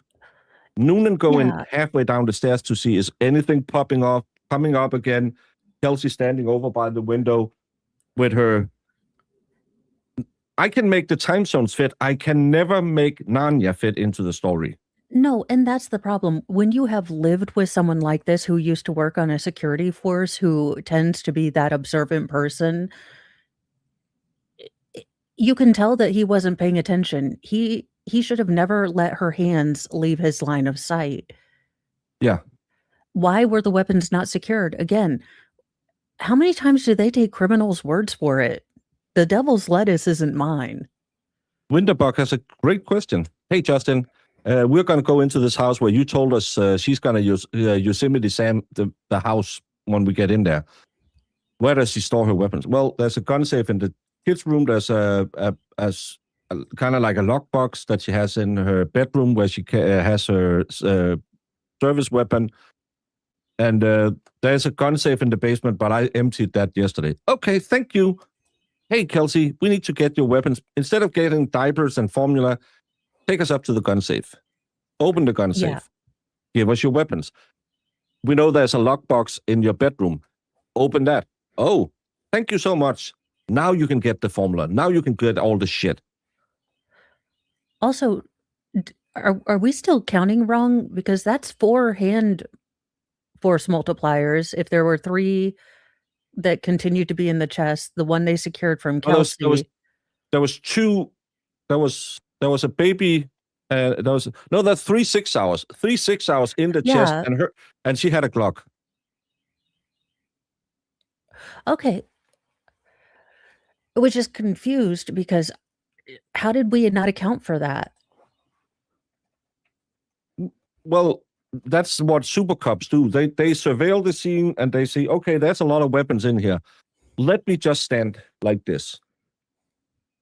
Noonan going halfway down the stairs to see, is anything coming up again? Kelsey standing over by the window with her. I can make the time zones fit. I can never make Narnia fit into the story. No, and that's the problem. When you have lived with someone like this who used to work on a security force, who tends to be that observant person, you can tell that he wasn't paying attention. He should have never let her hands leave his line of sight. Yeah. Why were the weapons not secured? Again, how many times do they take criminals' words for it? The devil's lettuce isn't mine. Winterbuck has a great question. Hey, Justin. We're going to go into this house where you told us she's going to use Yosemite Sam the house when we get in there. Where does she store her weapons? Well, there's a gun safe in the kids' room. There's a kind of like a lockbox that she has in her bedroom where she has her service weapon. And there's a gun safe in the basement, but I emptied that yesterday. Okay, thank you. Hey, Kelsey, we need to get your weapons. Instead of getting diapers and formula, take us up to the gun safe. Open the gun safe. Give us your weapons. We know there's a lockbox in your bedroom. Open that. Oh, thank you so much. Now you can get the formula. Now you can get all the shit. Also, are we still counting wrong? Because that's 4 hand force multipliers. If there were 3 that continued to be in the chest, the one they secured from Kelsey. There was 2. There was a baby. That's 3 6 hours. 3 6 hours in the chest, and she had a Glock. Okay. Which is confused because how did we not account for that? Well, that's what super cops do. They surveil the scene and they say, okay, there's a lot of weapons in here. Let me just stand like this.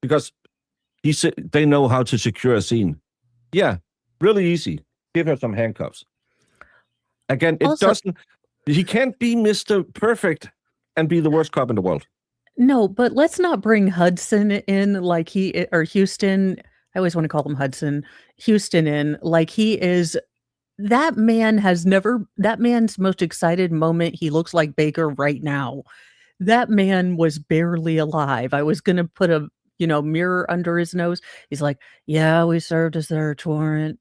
Because they know how to secure a scene. Yeah, really easy. Give her some handcuffs. Again, he can't be Mr. Perfect and be the worst cop in the world. No, but let's not bring Hudson in like or Houston. I always want to call him Hudson. Houston in like he is. That man's most excited moment, he looks like Baker right now. That man was barely alive. I was going to put a mirror under his nose. He's like, yeah, we served a search warrant.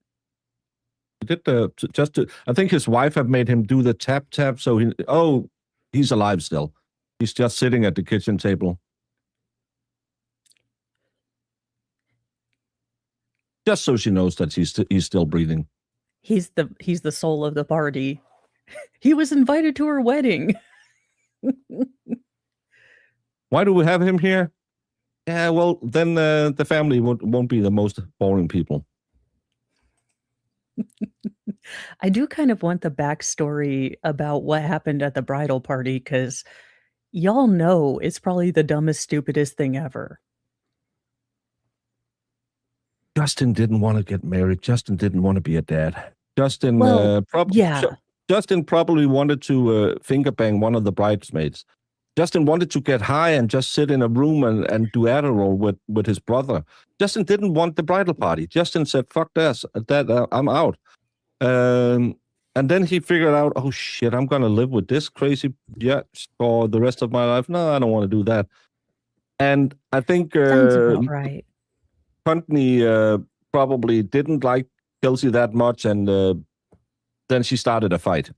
He did I think his wife had made him do the tap, so he's alive still. He's just sitting at the kitchen table. Just so she knows that he's still breathing. He's the soul of the party. He was invited to her wedding. Why do we have him here? Yeah, well, then the family won't be the most boring people. I do kind of want the backstory about what happened at the bridal party, because y'all know it's probably the dumbest, stupidest thing ever. Justin didn't want to get married. Justin didn't want to be a dad. Justin Justin probably wanted to finger bang one of the bridesmaids. Justin wanted to get high and just sit in a room and do Adderall with his brother. Justin didn't want the bridal party. Justin said, fuck this, I'm out. And then he figured out, oh shit, I'm going to live with this crazy for the rest of my life. No, I don't want to do that. And I think Sounds about right. Courtney probably didn't like Kelsey that much, and then she started a fight.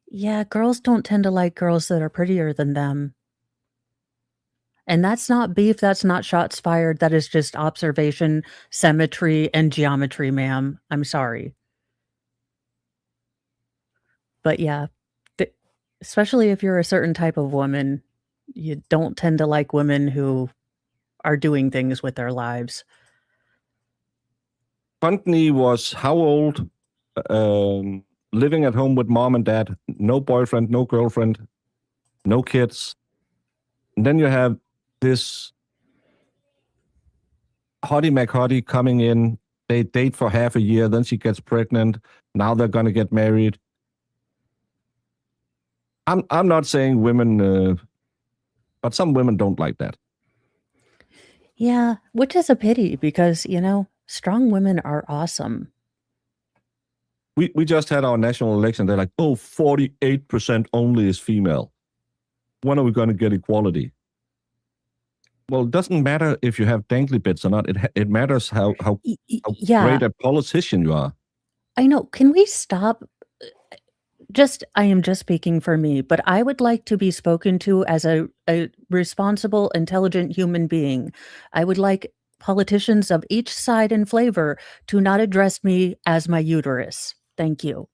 Yeah, girls don't tend to like girls that are prettier than them. And that's not beef, that's not shots fired, that is just observation, symmetry, and geometry, ma'am. I'm sorry. But yeah, especially if you're a certain type of woman, you don't tend to like women who are doing things with their lives. Courtney was how old? Living at home with mom and dad, no boyfriend, no girlfriend, no kids. And then you have this hottie McHottie coming in. They date for half a year, then she gets pregnant. Now they're going to get married. I'm not saying women, but some women don't like that. Yeah, which is a pity because, you know, strong women are awesome. We just had our national election. They're like, oh, 48% only is female. When are we going to get equality? Well, it doesn't matter if you have dangly bits or not. It matters how Yeah, great a politician you are. I know. Can we stop? I am just speaking for me, but I would like to be spoken to as a responsible, intelligent human being. I would like politicians of each side and flavor to not address me as my uterus. Thank you.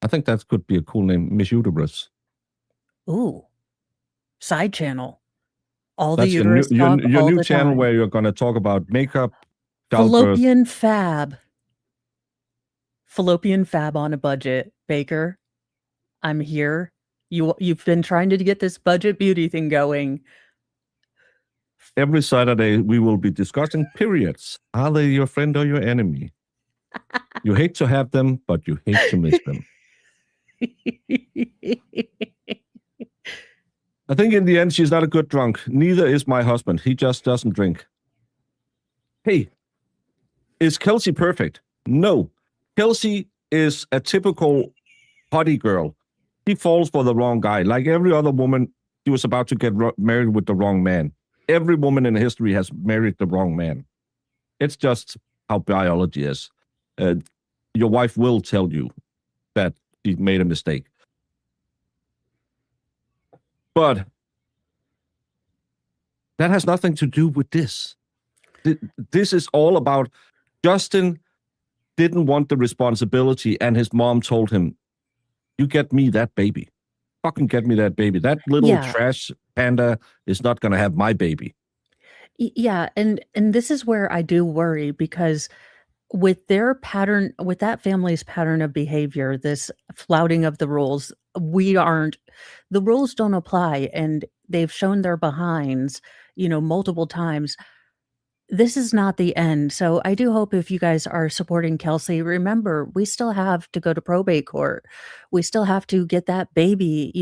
I think that could be a cool name, Miss Uterus. Ooh, side channel. All That's the uterus your talk all new the channel time. where you're going to talk about makeup, childbirth. Fallopian fab. Fallopian fab on a budget, Baker. I'm here. You've been trying to get this budget beauty thing going. Every Saturday, we will be discussing periods. Are they your friend or your enemy? You hate to have them, but you hate to miss them. I think in the end, she's not a good drunk. Neither is my husband. He just doesn't drink. Hey, is Kelsey perfect? No. Kelsey is a typical hottie girl. She falls for the wrong guy. Like every other woman, she was about to get married with the wrong man. Every woman in history has married the wrong man. It's just how biology is. Your wife will tell you that she made a mistake. But that has nothing to do with this. This is all about Justin didn't want the responsibility, and his mom told him, you get me that baby. Fucking get me that baby. That little trash panda is not going to have my baby. Yeah, and this is where I do worry because with their pattern, with that family's pattern of behavior, this flouting of the rules, the rules don't apply, and they've shown their behinds, multiple times. This is not the end. So I do hope if you guys are supporting Kelsey, remember, we still have to go to probate court. We still have to get that baby,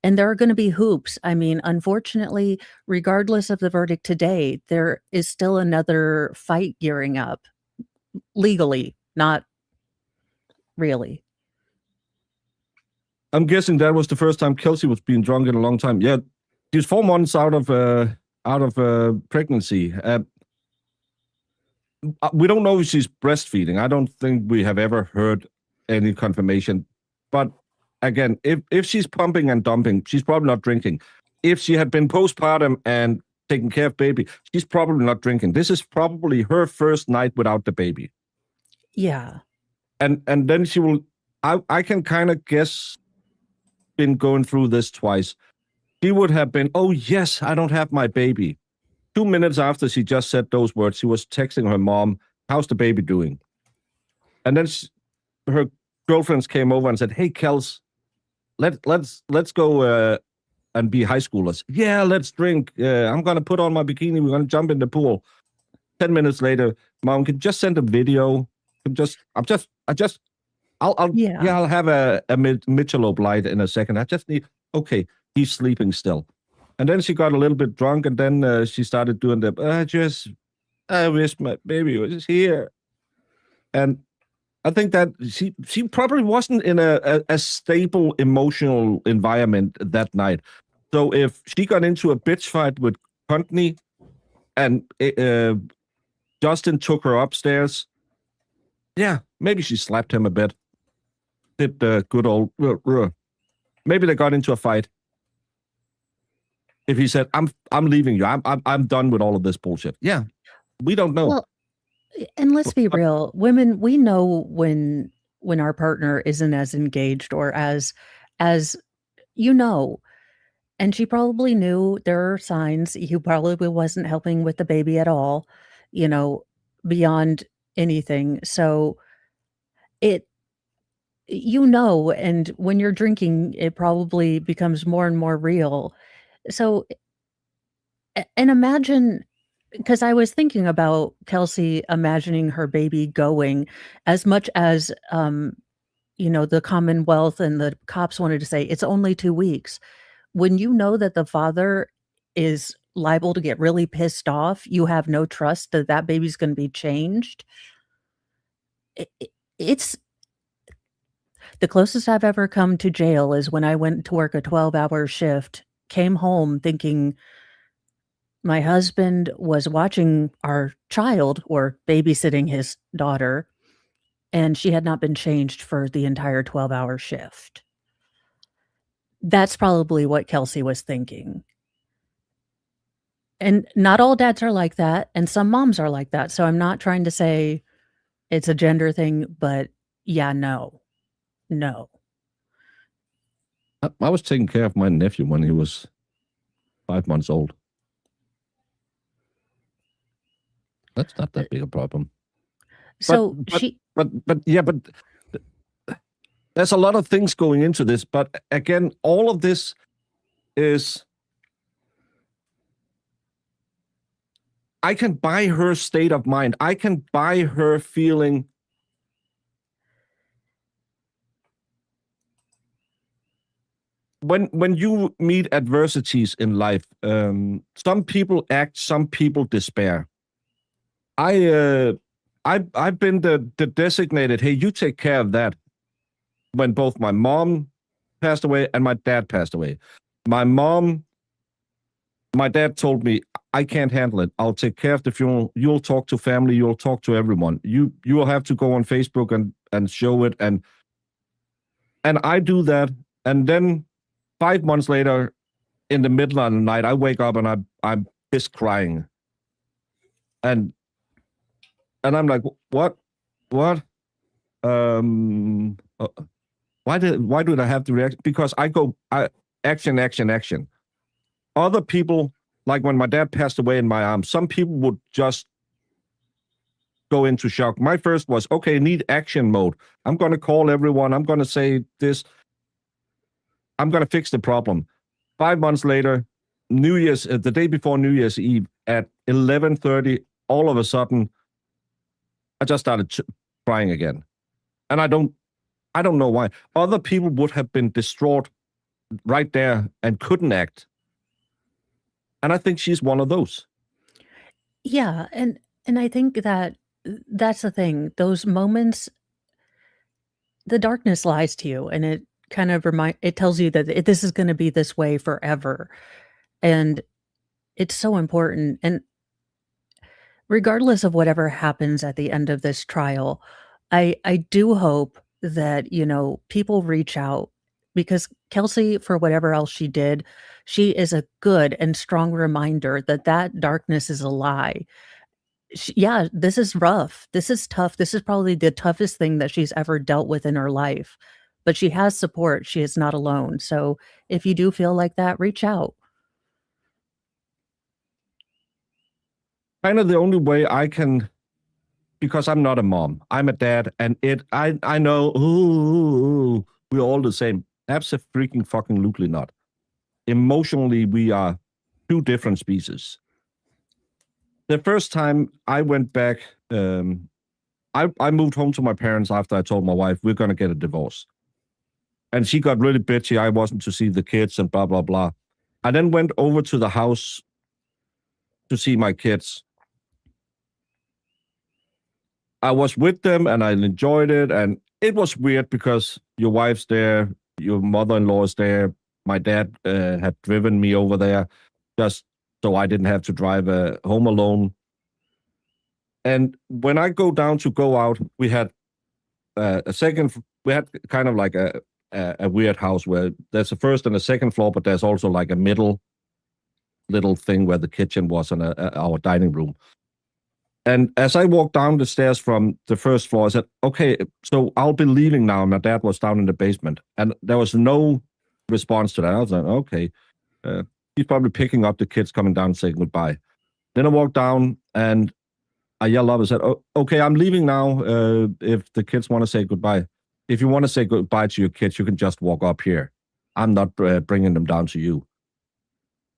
and there are going to be hoops. I mean, unfortunately, regardless of the verdict today, there is still another fight gearing up legally, not really. I'm guessing that was the first time Kelsey was being drunk in a long time. Yeah, she was 4 months out of pregnancy. We don't know if she's breastfeeding. I don't think we have ever heard any confirmation. But again, if she's pumping and dumping, she's probably not drinking. If she had been postpartum and taking care of baby, she's probably not drinking. This is probably her first night without the baby. Yeah. And then she will, I can kind of guess, been going through this twice. She would have been, oh yes, I don't have my baby. 2 minutes after she just said those words, she was texting her mom, how's the baby doing? And then her girlfriends came over and said, hey, Kels, let's go and be high schoolers. Yeah, let's drink. I'm going to put on my bikini. We're going to jump in the pool. 10 minutes later, mom, can just send a video. I just Yeah. I'll have a Michelob Light in a second. I just need, okay, he's sleeping still. And then she got a little bit drunk, and then she started doing I wish my baby was here. And I think that she probably wasn't in a stable emotional environment that night. So if she got into a bitch fight with Courtney and Justin took her upstairs, yeah, maybe she slapped him a bit. Did the good old maybe they got into a fight. If he said, I'm leaving you. I'm done with all of this bullshit. Yeah. We don't know. Well, and let's be real, women, we know when our partner isn't as engaged or as you know, and she probably knew there are signs. He probably wasn't helping with the baby at all, beyond anything. So and when you're drinking, it probably becomes more and more real. So, and imagine, because I was thinking about Kelsey imagining her baby going, as much as, the Commonwealth and the cops wanted to say, it's only 2 weeks. When you know that the father is liable to get really pissed off, you have no trust that that baby's going to be changed. It's the closest I've ever come to jail is when I went to work a 12-hour shift, came home thinking my husband was watching our child or babysitting his daughter, and she had not been changed for the entire 12-hour shift. That's probably what Kelsey was thinking. And not all dads are like that, and some moms are like that. So I'm not trying to say it's a gender thing, but yeah, no. I was taking care of my nephew when he was 5 months old. That's not that big a problem. So but there's a lot of things going into this. But again, all of this is, I can buy her state of mind. I can buy her feeling when you meet adversities in life, some people act, some people despair. I've been the designated, hey, you take care of that, when both my mom passed away and my dad passed away. My dad told me, I can't handle it. I'll take care of the funeral. You'll talk to family. You'll talk to everyone. You will have to go on Facebook and show it. And I do that. And then 5 months later, in the middle of the night, I wake up and I'm pissed crying. And I'm like, what? Why did I have to react? Because I go action. Other people, like when my dad passed away in my arms, some people would just go into shock. My first was, okay, need action mode. I'm going to call everyone. I'm going to say this. I'm going to fix the problem. 5 months later, the day before New Year's Eve at 11:30, all of a sudden, I just started crying again. And I don't know why. Other people would have been distraught right there and couldn't act. And I think she's one of those. Yeah, and I think that's the thing. Those moments, the darkness lies to you, and it kind of it tells you that this is going to be this way forever. And it's so important. And regardless of whatever happens at the end of this trial, I do hope that, people reach out, because Kelsey, for whatever else she did, she is a good and strong reminder that darkness is a lie. Yeah, this is rough. This is tough. This is probably the toughest thing that she's ever dealt with in her life. But she has support. She is not alone. So if you do feel like that, reach out. Kind of the only way I can, because I'm not a mom, I'm a dad, and I know we're all the same. Absolutely not. Emotionally, we are two different species. The first time I went back I moved home to my parents after I told my wife we're going to get a divorce. And she got really bitchy. I wasn't to see the kids and blah, blah, blah. I then went over to the house to see my kids. I was with them and I enjoyed it. And it was weird because your wife's there, your mother-in-law is there. My dad had driven me over there just so I didn't have to drive home alone. And when I go down to go out, we had we had kind of like a weird house where there's a first and a second floor, but there's also like a middle little thing where the kitchen was and our dining room. And as I walked down the stairs from the first floor, I said, okay, so I'll be leaving now. My dad was down in the basement and there was no response to that. I was like, okay, he's probably picking up the kids coming down saying goodbye. Then I walked down and I yelled up and said, oh, okay, I'm leaving now. If the kids want to say goodbye, if you want to say goodbye to your kids, you can just walk up here. I'm not bringing them down to you.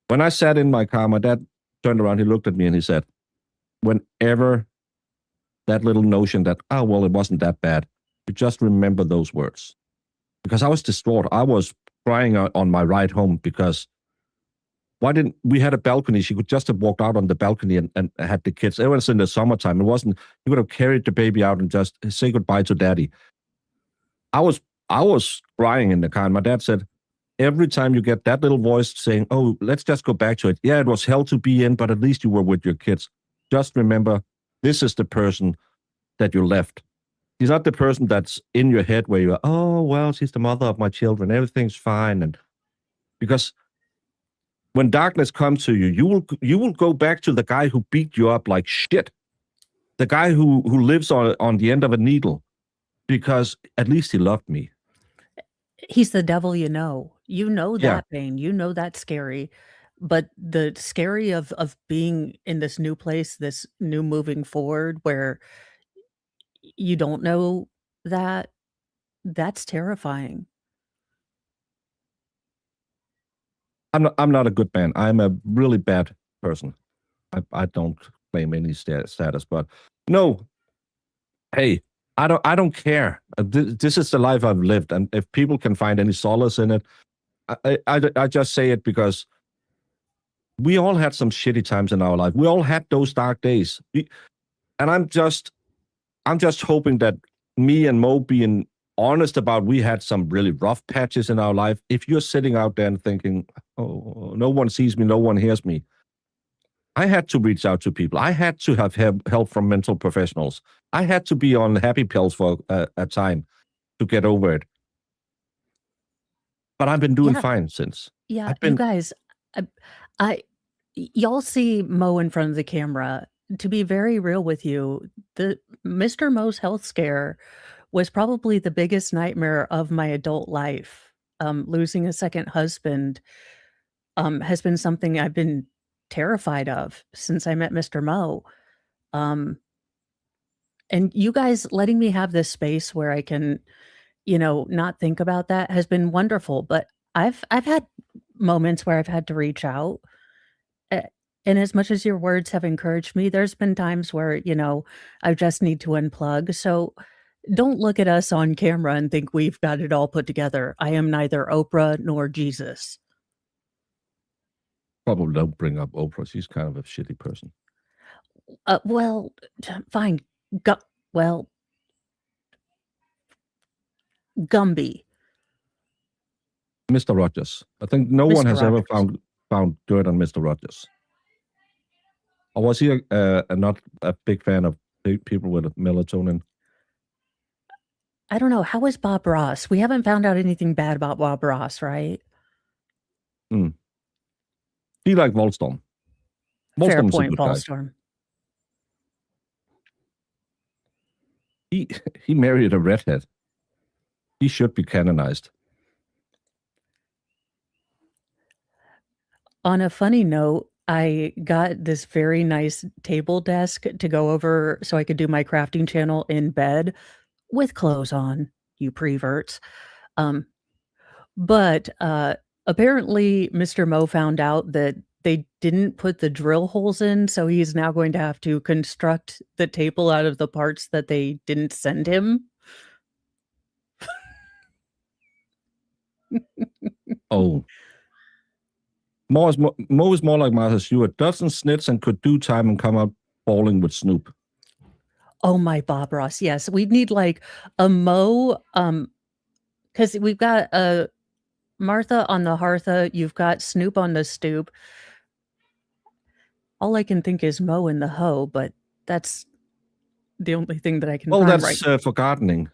When I sat in my car, my dad turned around, he looked at me and he said, whenever that little notion that, oh, well, it wasn't that bad, you just remember those words. Because I was distraught. I was crying on my ride home because why didn't we had a balcony? She could just have walked out on the balcony and had the kids. It was in the summertime. It wasn't, you could have carried the baby out and just say goodbye to daddy. I was crying in the car. And my dad said, every time you get that little voice saying, oh, let's just go back to it. Yeah, it was hell to be in, but at least you were with your kids. Just remember, this is the person that you left. She's not the person that's in your head where you're, oh, well, she's the mother of my children. Everything's fine. And because when darkness comes to you, you will go back to the guy who beat you up like shit. The guy who lives on the end of a needle, because at least he loved me. He's the devil, you know. You know that pain. You know that's scary. But the scary of being in this new place, this new moving forward where you don't know that's terrifying. I'm not a good man. I'm a really bad person. I don't claim any status, but no. Hey, I don't care. This is the life I've lived, and if people can find any solace in it, I just say it because we all had some shitty times in our life. We all had those dark days, and I'm just hoping that me and Mo being honest about we had some really rough patches in our life. If you're sitting out there and thinking, oh, no one sees me, no one hears me, I had to reach out to people. I had to have help from mental professionals. I had to be on happy pills for a time to get over it. But I've been doing fine since. Yeah, you guys, y'all see Mo in front of the camera. To be very real with you, Mr. Mo's health scare was probably the biggest nightmare of my adult life. Losing a second husband has been something I've been terrified of since I met Mr. Mo. And you guys letting me have this space where I can, not think about that has been wonderful. But I've had moments where I've had to reach out. And as much as your words have encouraged me, there's been times where, I just need to unplug. So don't look at us on camera and think we've got it all put together. I am neither Oprah nor Jesus. Probably don't bring up Oprah. She's kind of a shitty person. Well, fine. Gumby. Mr. Rogers. I think no one has ever found dirt on Mr. Rogers. Or was he not a big fan of people with melatonin? I don't know. How is Bob Ross? We haven't found out anything bad about Bob Ross, right? He liked Volstorm. Fair point, Volstorm. He married a redhead. He should be canonized. On a funny note, I got this very nice table desk to go over so I could do my crafting channel in bed with clothes on, you preverts. But apparently Mr. Mo found out that they didn't put the drill holes in, so he's now going to have to construct the table out of the parts that they didn't send him. Oh. Mo is more like Martha Stewart. Doesn't snitch and could do time and come up bawling with Snoop. Oh my Bob Ross, yes. We'd need like a Mo, because we've got Martha on the Heartha, you've got Snoop on the stoop. All I can think is Mo in the hoe, but that's the only thing that I can Well, find that's right. for gardening.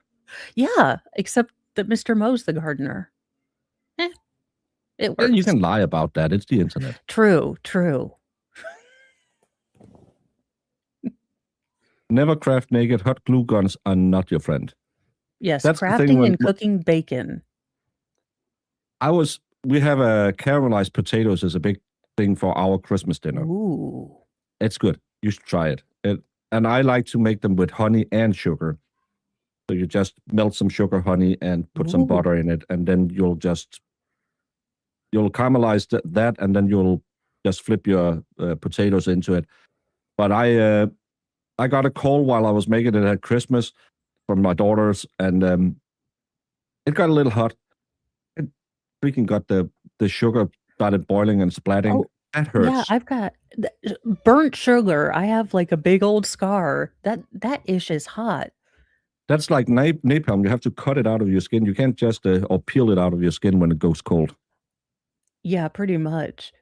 Yeah, except that Mr. Mo's the gardener. It Well, works. you can lie about that. It's the internet. True, true. Never craft naked. Hot glue guns are not your friend. Yes, That's the thing crafting when- and cooking bacon. We have caramelized potatoes as a big thing for our Christmas dinner. Ooh. It's good. You should try it. And I like to make them with honey and sugar. So you just melt some sugar, honey, and put some Ooh. butter in it, and then you'll caramelize that, and then you'll just flip your potatoes into it. But I got a call while I was making it at Christmas from my daughters, and it got a little hot. It freaking got the sugar started boiling and splatting. Oh, That hurts. yeah, I've got burnt sugar. I have like a big old scar. That ish is hot. That's like napalm. You have to cut it out of your skin. You can't just or peel it out of your skin when it goes cold. Yeah, pretty much.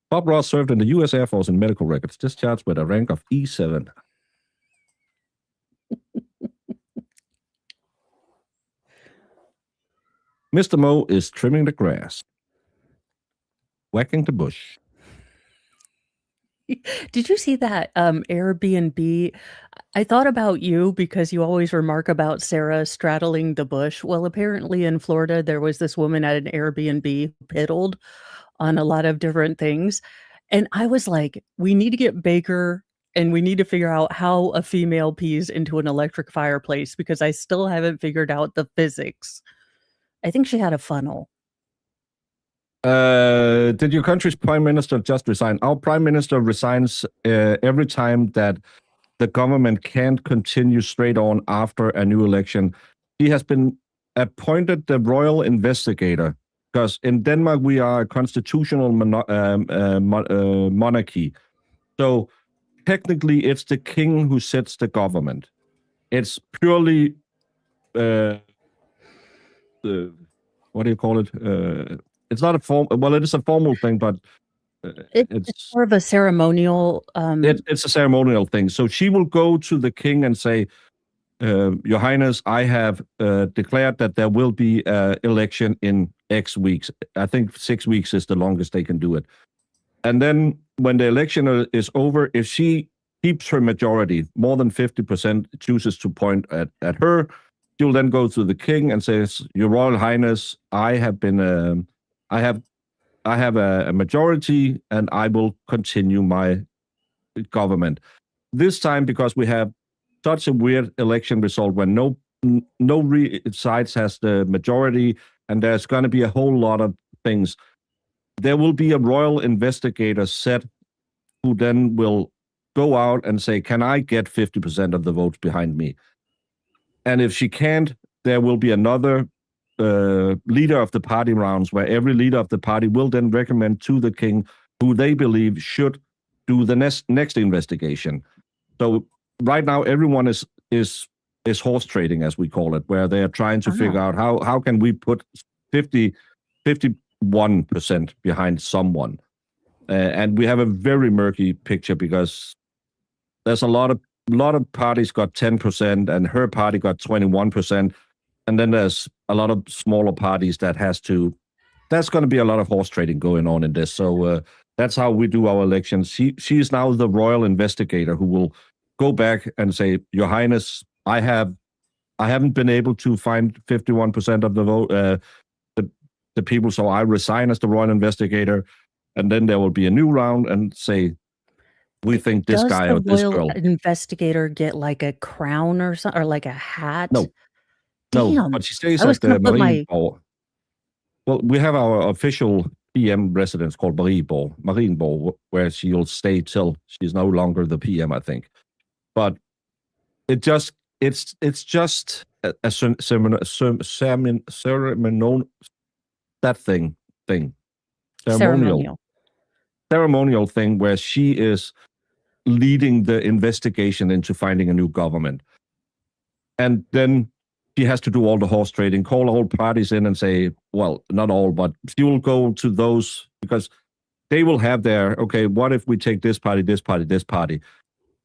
Bob Ross served in the U.S. Air Force in medical records, discharged with a rank of E7. Mr. Mo is trimming the grass, whacking the bush. Did you see that Airbnb? I thought about you because you always remark about Sarah straddling the bush. Well, apparently in Florida, there was this woman at an Airbnb who piddled on a lot of different things. And I was like, we need to get Baker and we need to figure out how a female pees into an electric fireplace because I still haven't figured out the physics. I think she had a funnel. Did your country's prime minister just resign? Our prime minister resigns every time that the government can't continue straight on after a new election. He has been appointed the royal investigator because in Denmark we are a constitutional monarchy. So technically it's the king who sets the government. It's purely what do you call it? It's not a well, it is a formal thing, but It's more of a ceremonial. It's a ceremonial thing. So she will go to the king and say, Your Highness, I have declared that there will be an election in X weeks. I think 6 weeks is the longest they can do it. And then when the election is over, if she keeps her majority, more than 50% chooses to point at her, she'll then go to the king and says, Your Royal Highness, I have been, I have a majority and I will continue my government. This time, because we have such a weird election result when no sides has the majority and there's going to be a whole lot of things, there will be a royal investigator set who then will go out and say, can I get 50% of the votes behind me? And if she can't, there will be another leader of the party rounds where every leader of the party will then recommend to the king who they believe should do the next investigation. So right now everyone is horse trading, as we call it, where they are trying to figure out how can we put 51% behind someone. And we have a very murky picture because there's a lot of parties got 10% and her party got 21%. And then there's a lot of smaller parties there's going to be a lot of horse trading going on in this. So that's how we do our elections. She is now the royal investigator who will go back and say, Your Highness, I haven't been able to find 51% of the vote, the people, so I resign as the royal investigator. And then there will be a new round and say, we think this guy or this girl. Does the royal investigator get like a crown or something, or like a hat? No. Damn. No, but she stays I was at the gonna put Marine Corps. Well, we have our official PM residence called Marienborg, where she'll stay till she's no longer the PM, I think. But it's just a ceremonial ceremonial thing where she is leading the investigation into finding a new government. And then she has to do all the horse trading, call all parties in and say, well, not all, but she will go to those because they will have their, okay, what if we take this party, this party, this party?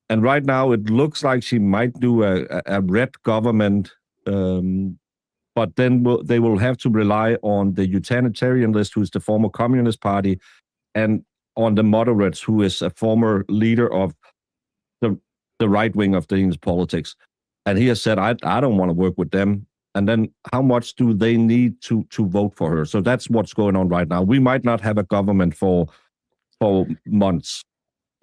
And right now it looks like she might do a red government, but then they will have to rely on the utilitarian list, who is the former Communist Party, and on the moderates, who is a former leader of the right wing of Danish politics. And he has said, I don't want to work with them. And then how much do they need to vote for her? So that's what's going on right now. We might not have a government for months.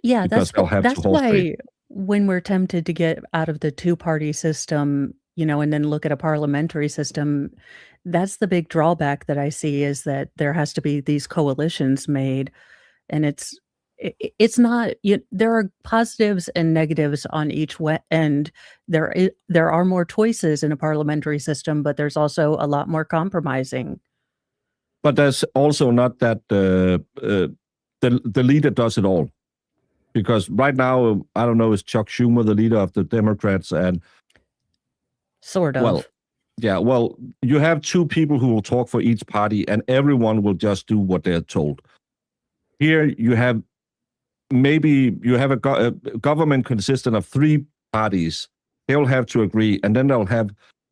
Yeah, that's that's why when we're tempted to get out of the two-party system, and then look at a parliamentary system, that's the big drawback that I see, is that there has to be these coalitions made, and it's not. There are positives and negatives on each end. There are more choices in a parliamentary system, but there's also a lot more compromising. But there's also not that the leader does it all. Because right now, I don't know, is Chuck Schumer the leader of the Democrats? And sort of. Well, yeah. Well, you have two people who will talk for each party, and everyone will just do what they're told. Here, you have a government consistent of three parties. They'll have to agree, and then they'll have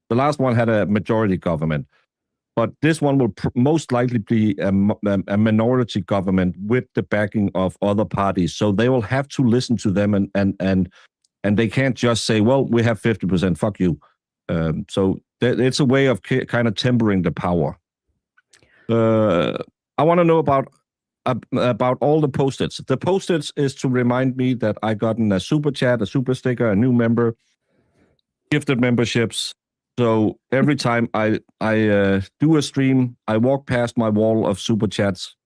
the last one had a majority government. But this one will most likely be a minority government with the backing of other parties. So they will have to listen to them, and they can't just say, well, we have 50%, fuck you. So it's a way of kind of tempering the power. I want to know about all the Post-its. The Post-its is to remind me that I gotten a super chat, a super sticker, a new member, gifted memberships. So every time I do a stream, I walk past my wall of super chats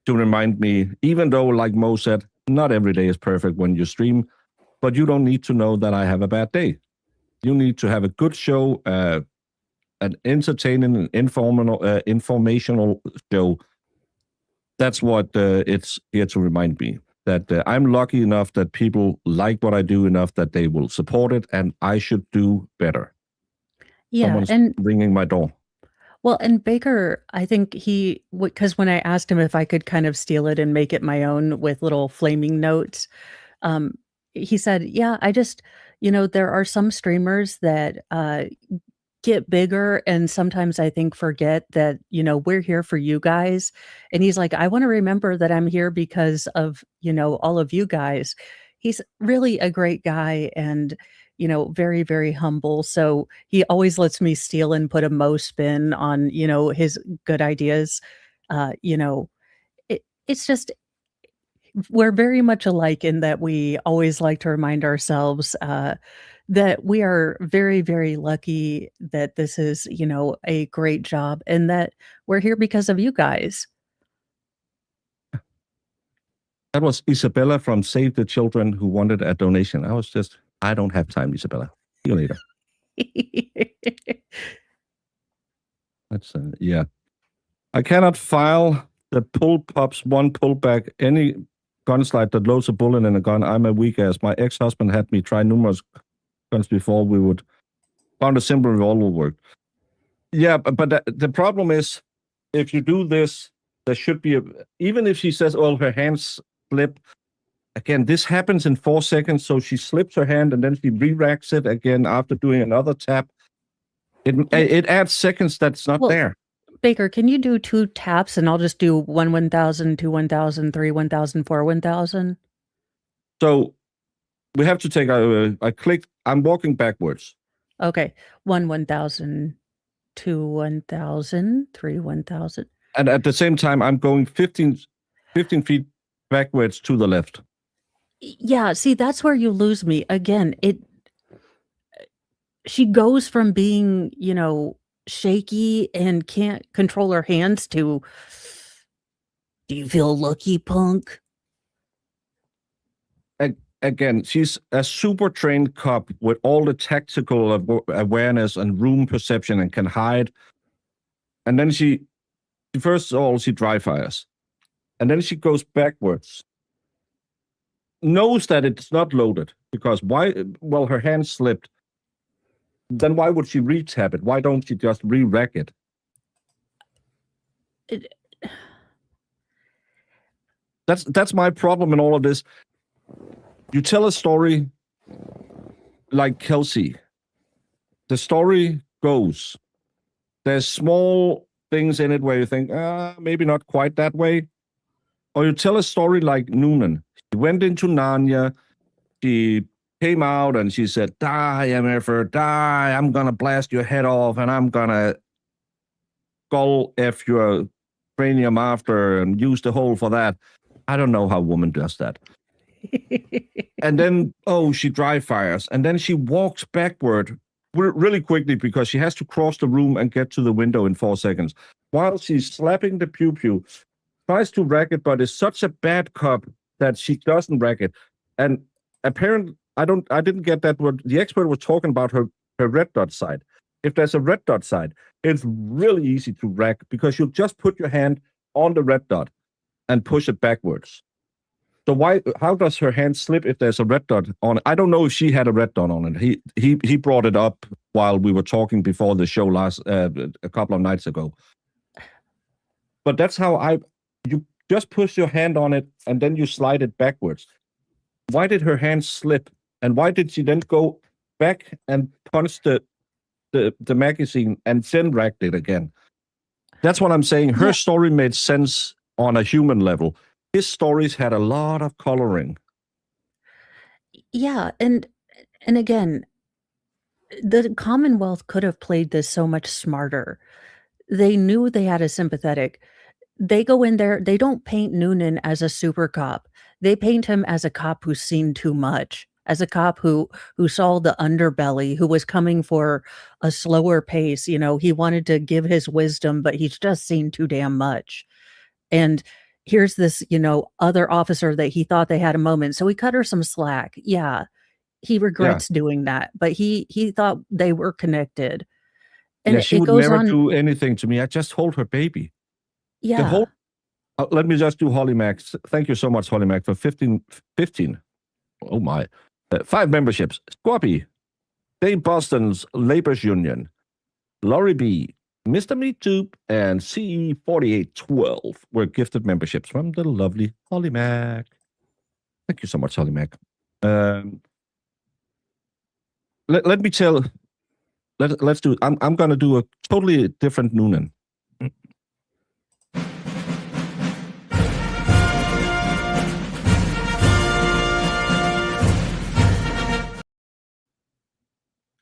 to remind me, even though, like Mo said, not every day is perfect when you stream, but you don't need to know that I have a bad day. You need to have a good show, an entertaining and informational show. That's what it's here to remind me, that I'm lucky enough that people like what I do enough that they will support it, and I should do better. Yeah, Someone's and ringing my door. well, and Baker, I think because when I asked him if I could kind of steal it and make it my own with little flaming notes, he said, yeah, I just, there are some streamers that get bigger, and sometimes I think forget that, we're here for you guys. And he's like, I want to remember that I'm here because of, all of you guys. He's really a great guy, and very, very humble. So he always lets me steal and put a Mo spin on, his good ideas. It's just, we're very much alike in that we always like to remind ourselves that we are very, very lucky that this is, a great job, and that we're here because of you guys. That was Isabella from Save the Children who wanted a donation. I don't have time, Isabella. See you later. That's yeah. I cannot file the pull pops one pullback any gun slide that loads a bullet in a gun. I'm a weak ass. My ex-husband had me try numerous guns before we would found a simple revolver worked. Yeah, but the problem is, if you do this, there should be even if she says, "Oh, her hands slip." Again, this happens in 4 seconds, so she slips her hand and then she re-racks it again after doing another tap. It adds seconds that's not there. Baker, can you do 2 taps and I'll just do 1 1,000, 2 1,000, 3 1,000, 4 1,000? So we have to take I clicked, I'm walking backwards. Okay. 1 1,000, 2 1,000, 3 1,000. And at the same time, I'm going 15 feet backwards to the left. Yeah, see, that's where you lose me. Again, she goes from being, shaky and can't control her hands to Do you feel lucky, punk? Again, she's a super trained cop with all the tactical awareness and room perception and can hide. And then first of all, she dry fires. And then she goes backwards. Knows that it's not loaded because why? Well, her hand slipped. Then why would she re-tap it? Why don't she just re-rack it? That's my problem in all of this. You tell a story like Kelsey. The story goes. There's small things in it where you think, maybe not quite that way. Or you tell a story like Noonan. She went into Narnia. She came out and she said, die, MFer, die. I'm going to blast your head off and I'm going to skull F your cranium after and use the hole for that. I don't know how a woman does that. And then, she dry fires. And then she walks backward really quickly because she has to cross the room and get to the window in 4 seconds. While she's slapping the pew-pew, tries to rack it, but is such a bad cop that she doesn't rack it. And apparently, I didn't get that word. The expert was talking about her red dot side. If there's a red dot side, it's really easy to rack because you just put your hand on the red dot and push it backwards. So how does her hand slip if there's a red dot on it? I don't know if she had a red dot on it. He brought it up while we were talking before the show a couple of nights ago. But that's how you just push your hand on it and then you slide it backwards. Why did her hand slip? And why did she then go back and punch the magazine and then racked it again? That's what I'm saying. Her story made sense on a human level. His stories had a lot of coloring. Yeah, and again, the Commonwealth could have played this so much smarter. They knew they had a sympathetic. They go in there, they don't paint Noonan as a super cop. They paint him as a cop who's seen too much, as a cop who saw the underbelly, who was coming for a slower pace. You know, he wanted to give his wisdom, but he's just seen too damn much. And here's this, other officer that he thought they had a moment. So he cut her some slack. Yeah, he regrets doing that, but he thought they were connected. And she would never do anything to me. I just hold her baby. Yeah. Let me just do Holly Mac. Thank you so much, Holly Mac, for 15. Oh my. 5 memberships. Squappy, Dave Boston's Labor's Union, Laurie B., Mr. Me Too, and CE4812 were gifted memberships from the lovely Holly Mac. Thank you so much, Holly Mac. Let me tell. Let's do. I'm going to do a totally different Noonan.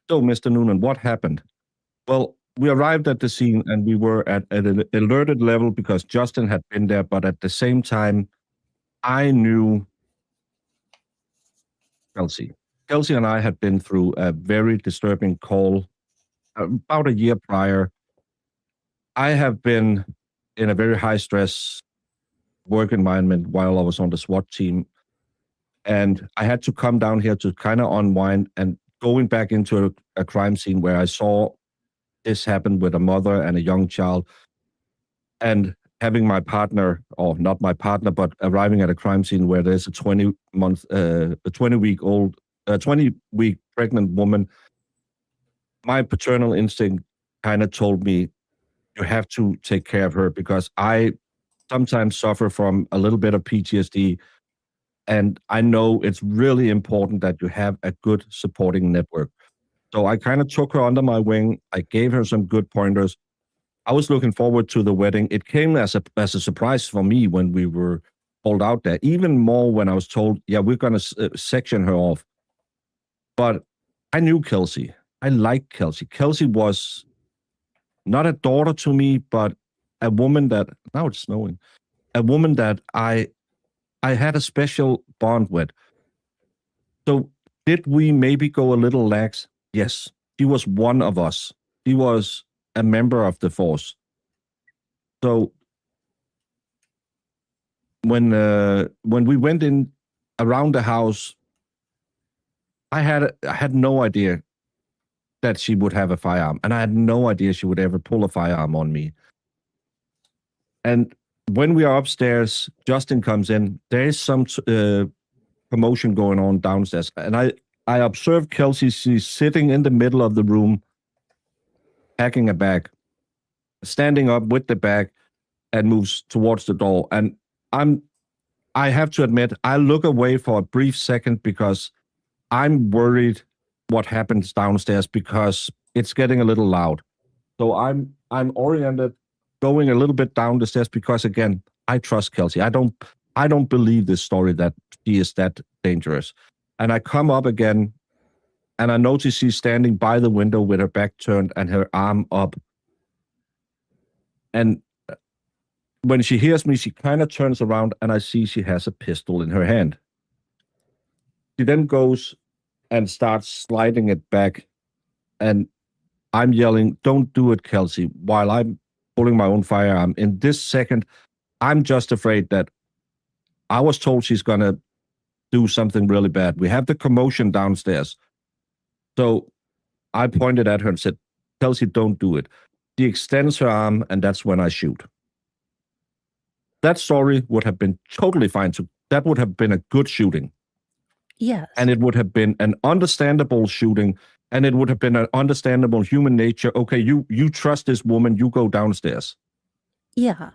So, Mr. Noonan, what happened? Well, we arrived at the scene and we were at an alerted level because Justin had been there, but at the same time, I knew Kelsey. Kelsey and I had been through a very disturbing call about a year prior. I have been in a very high stress work environment while I was on the SWAT team. And I had to come down here to kind of unwind and going back into a crime scene where I saw this happen with a mother and a young child, and having my partner, or not my partner, but arriving at a crime scene where there's a 20-week pregnant woman. My paternal instinct kind of told me, you have to take care of her, because I sometimes suffer from a little bit of PTSD. And I know it's really important that you have a good supporting network. So I kind of took her under my wing. I gave her some good pointers. I was looking forward to the wedding. It came as a surprise for me when we were pulled out there, even more when I was told, yeah, we're going to section her off. But I knew Kelsey. I liked Kelsey. Kelsey was not a daughter to me, but a woman that, now it's snowing, a woman that I had a special bond with. So did we maybe go a little lax? Yes. She was one of us. She was a member of the force. So when we went in around the house, I had no idea that she would have a firearm, and I had no idea she would ever pull a firearm on me. And when we are upstairs, Justin comes in. There is some commotion going on downstairs, and I observed Kelsey. She's sitting in the middle of the room, packing a bag, standing up with the bag, and moves towards the door. And I have to admit, I look away for a brief second because I'm worried what happens downstairs because it's getting a little loud. So I'm oriented, going a little bit down the stairs because, again, I trust Kelsey. I don't believe this story that she is that dangerous. And I come up again, and I notice she's standing by the window with her back turned and her arm up. And when she hears me, she kind of turns around, and I see she has a pistol in her hand. She then goes and starts sliding it back, and I'm yelling, "Don't do it, Kelsey," while I'm pulling my own firearm. In this second, I'm just afraid that I was told she's going to do something really bad. We have the commotion downstairs. So I pointed at her and said, "Kelsey, don't do it." She extends her arm, and that's when I shoot. That story would have been totally fine. So that would have been a good shooting. Yes. And it would have been an understandable shooting, and it would have been an understandable human nature. Okay, you trust this woman, you go downstairs. Yeah.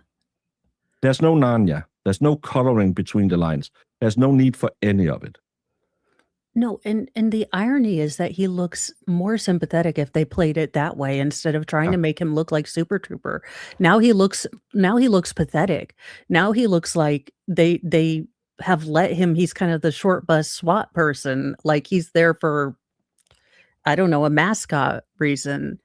There's no Narnia. There's no coloring between the lines. There's no need for any of it. No, and the irony is that he looks more sympathetic if they played it that way instead of trying to make him look like Super Trooper. Now he looks pathetic. Now he looks like they have let him, he's kind of the short bus SWAT person, like he's there for, I don't know, a mascot reason.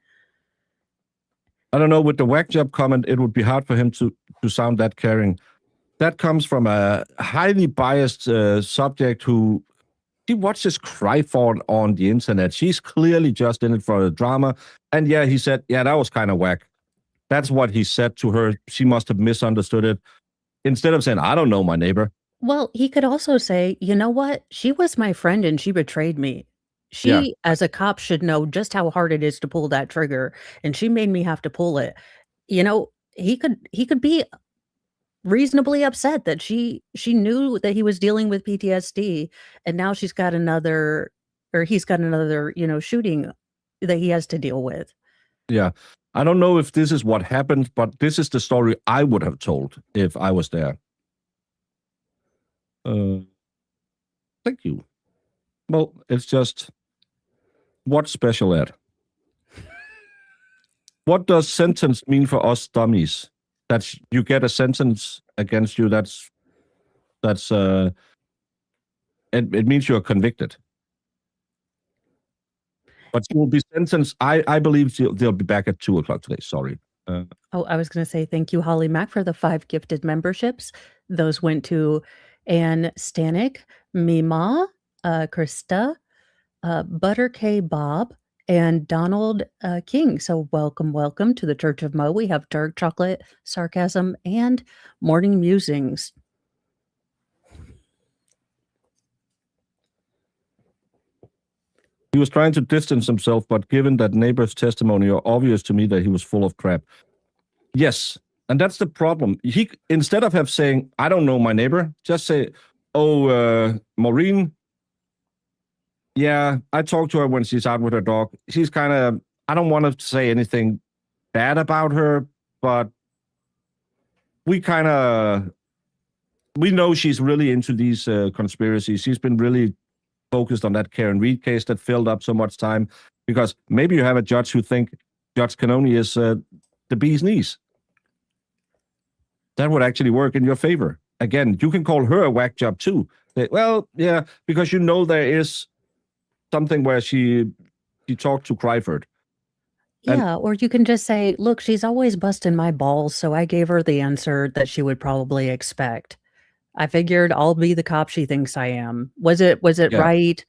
I don't know, with the whack job comment, it would be hard for him to sound that caring. That comes from a highly biased subject who she watches cry porn on the internet. She's clearly just in it for the drama. And yeah, he said, yeah, that was kind of whack. That's what he said to her. She must have misunderstood it. Instead of saying, I don't know my neighbor. Well, he could also say, you know what? She was my friend and she betrayed me. She, as a cop, should know just how hard it is to pull that trigger, and she made me have to pull it. You know, he could be reasonably upset that she knew that he was dealing with PTSD, and now he's got another, you know, shooting that he has to deal with. Yeah. I don't know if this is what happened, but this is the story I would have told if I was there. Thank you. Well, it's just, what's special, Ed? What does sentence mean for us dummies? That you get a sentence against you, it means you're convicted. But you will be sentenced. I believe they'll be back at 2:00 today. Sorry. I was going to say thank you, Holly Mack, for the 5 gifted memberships. Those went to Anne Stanek, Mima, Krista, Butter K Bob, and Donald King. So welcome to the Church of Mo. We have dark chocolate, sarcasm, and morning musings. He was trying to distance himself, but given that neighbor's testimony, it's obvious to me that he was full of crap. Yes, and that's the problem. He, instead of saying, I don't know my neighbor, just say, Maureen, yeah, I talked to her when she's out with her dog. She's kind of, I don't want to say anything bad about her, but we know she's really into these conspiracies. She's been really focused on that Karen Reed case that filled up so much time, because maybe you have a judge who think Judge Canoni is the bee's knees. That would actually work in your favor. Again, you can call her a whack job too. Say, well, yeah, because you know there is something where she talked to Cryford. Yeah, or you can just say, look, she's always busting my balls, so I gave her the answer that she would probably expect. I figured I'll be the cop she thinks I am. Was it right?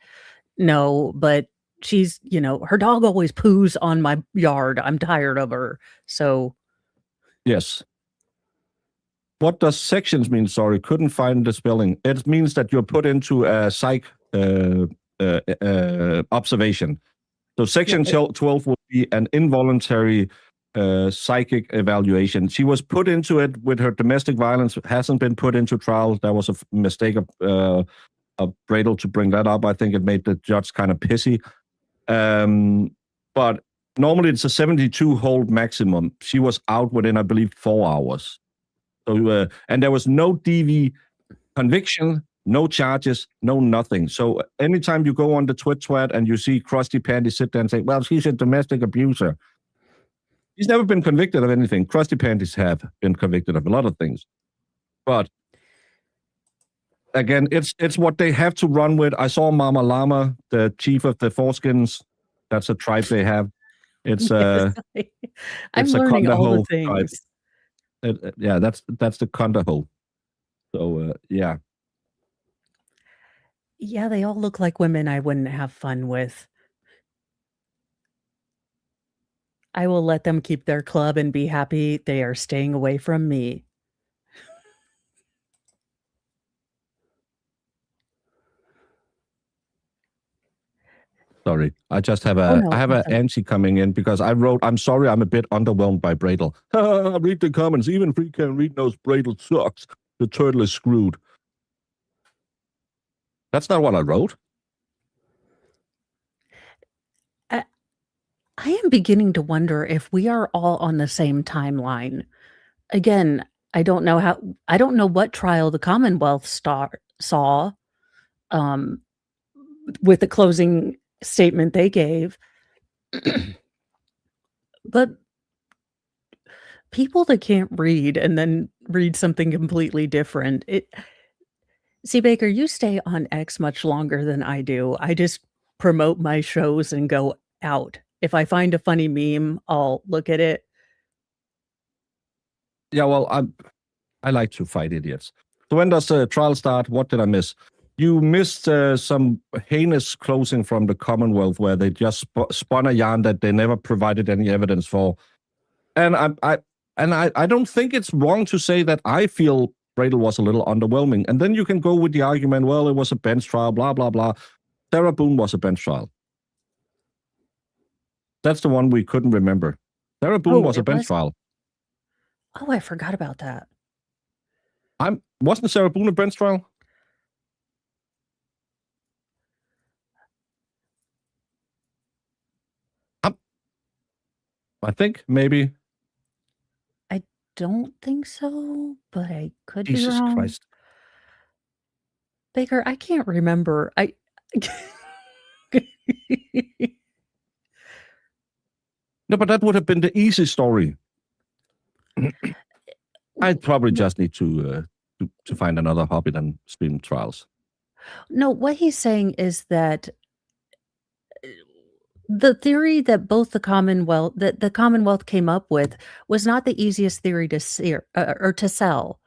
No, but she's, you know, her dog always poos on my yard. I'm tired of her. So yes. What does sections mean? Sorry, couldn't find the spelling. It means that you're put into a psych observation. So section 12 would be an involuntary psychic evaluation. She was put into it with her domestic violence, hasn't been put into trial. That was a mistake of Bradel to bring that up. I think it made the judge kind of pissy. But normally it's a 72 hold maximum. She was out within, I believe, 4 hours. So, and there was no DV conviction, no charges, no nothing. So anytime you go on the twit and you see Krusty Panty sit there and say, well, she's a domestic abuser. He's never been convicted of anything. Krusty Panties have been convicted of a lot of things. But again, it's what they have to run with. I saw Mama Llama, the chief of the foreskins. That's a tribe they have. It's I'm it's a learning all the Condaho tribe. things. Yeah, that's the Condaho. So yeah. Yeah, they all look like women I wouldn't have fun with. I will let them keep their club and be happy they are staying away from me. Sorry, I just have Oh, no, I have I'm an sorry. Angie coming in because I wrote, I'm sorry, I'm a bit underwhelmed by Bradel. Read the comments. Even if we can read those, Bradel sucks. The turtle is screwed. That's not what I wrote. I am beginning to wonder if we are all on the same timeline. Again, I don't know what trial the Commonwealth saw with the closing statement they gave. But people that can't read and then read something completely different. See, Baker, you stay on X much longer than I do. I just promote my shows and go out. If I find a funny meme, I'll look at it. Yeah, well, I like to fight idiots. So when does the trial start? What did I miss? You missed some heinous closing from the Commonwealth where they just spun a yarn that they never provided any evidence for. And I don't think it's wrong to say that I feel Bradel was a little underwhelming. And then you can go with the argument, well, it was a bench trial, blah, blah, blah. Sarah Boone was a bench trial. That's the one we couldn't remember. Sarah Boone was a bench trial. Oh, I forgot about that. Wasn't Sarah Boone a bench trial? I think maybe. I don't think so, but I could Jesus be wrong. Christ. Baker, I can't remember. No, but that would have been the easy story. I'd probably just need to find another hobby than stream trials. No, what he's saying is that the theory that the Commonwealth came up with was not the easiest theory to see or to sell.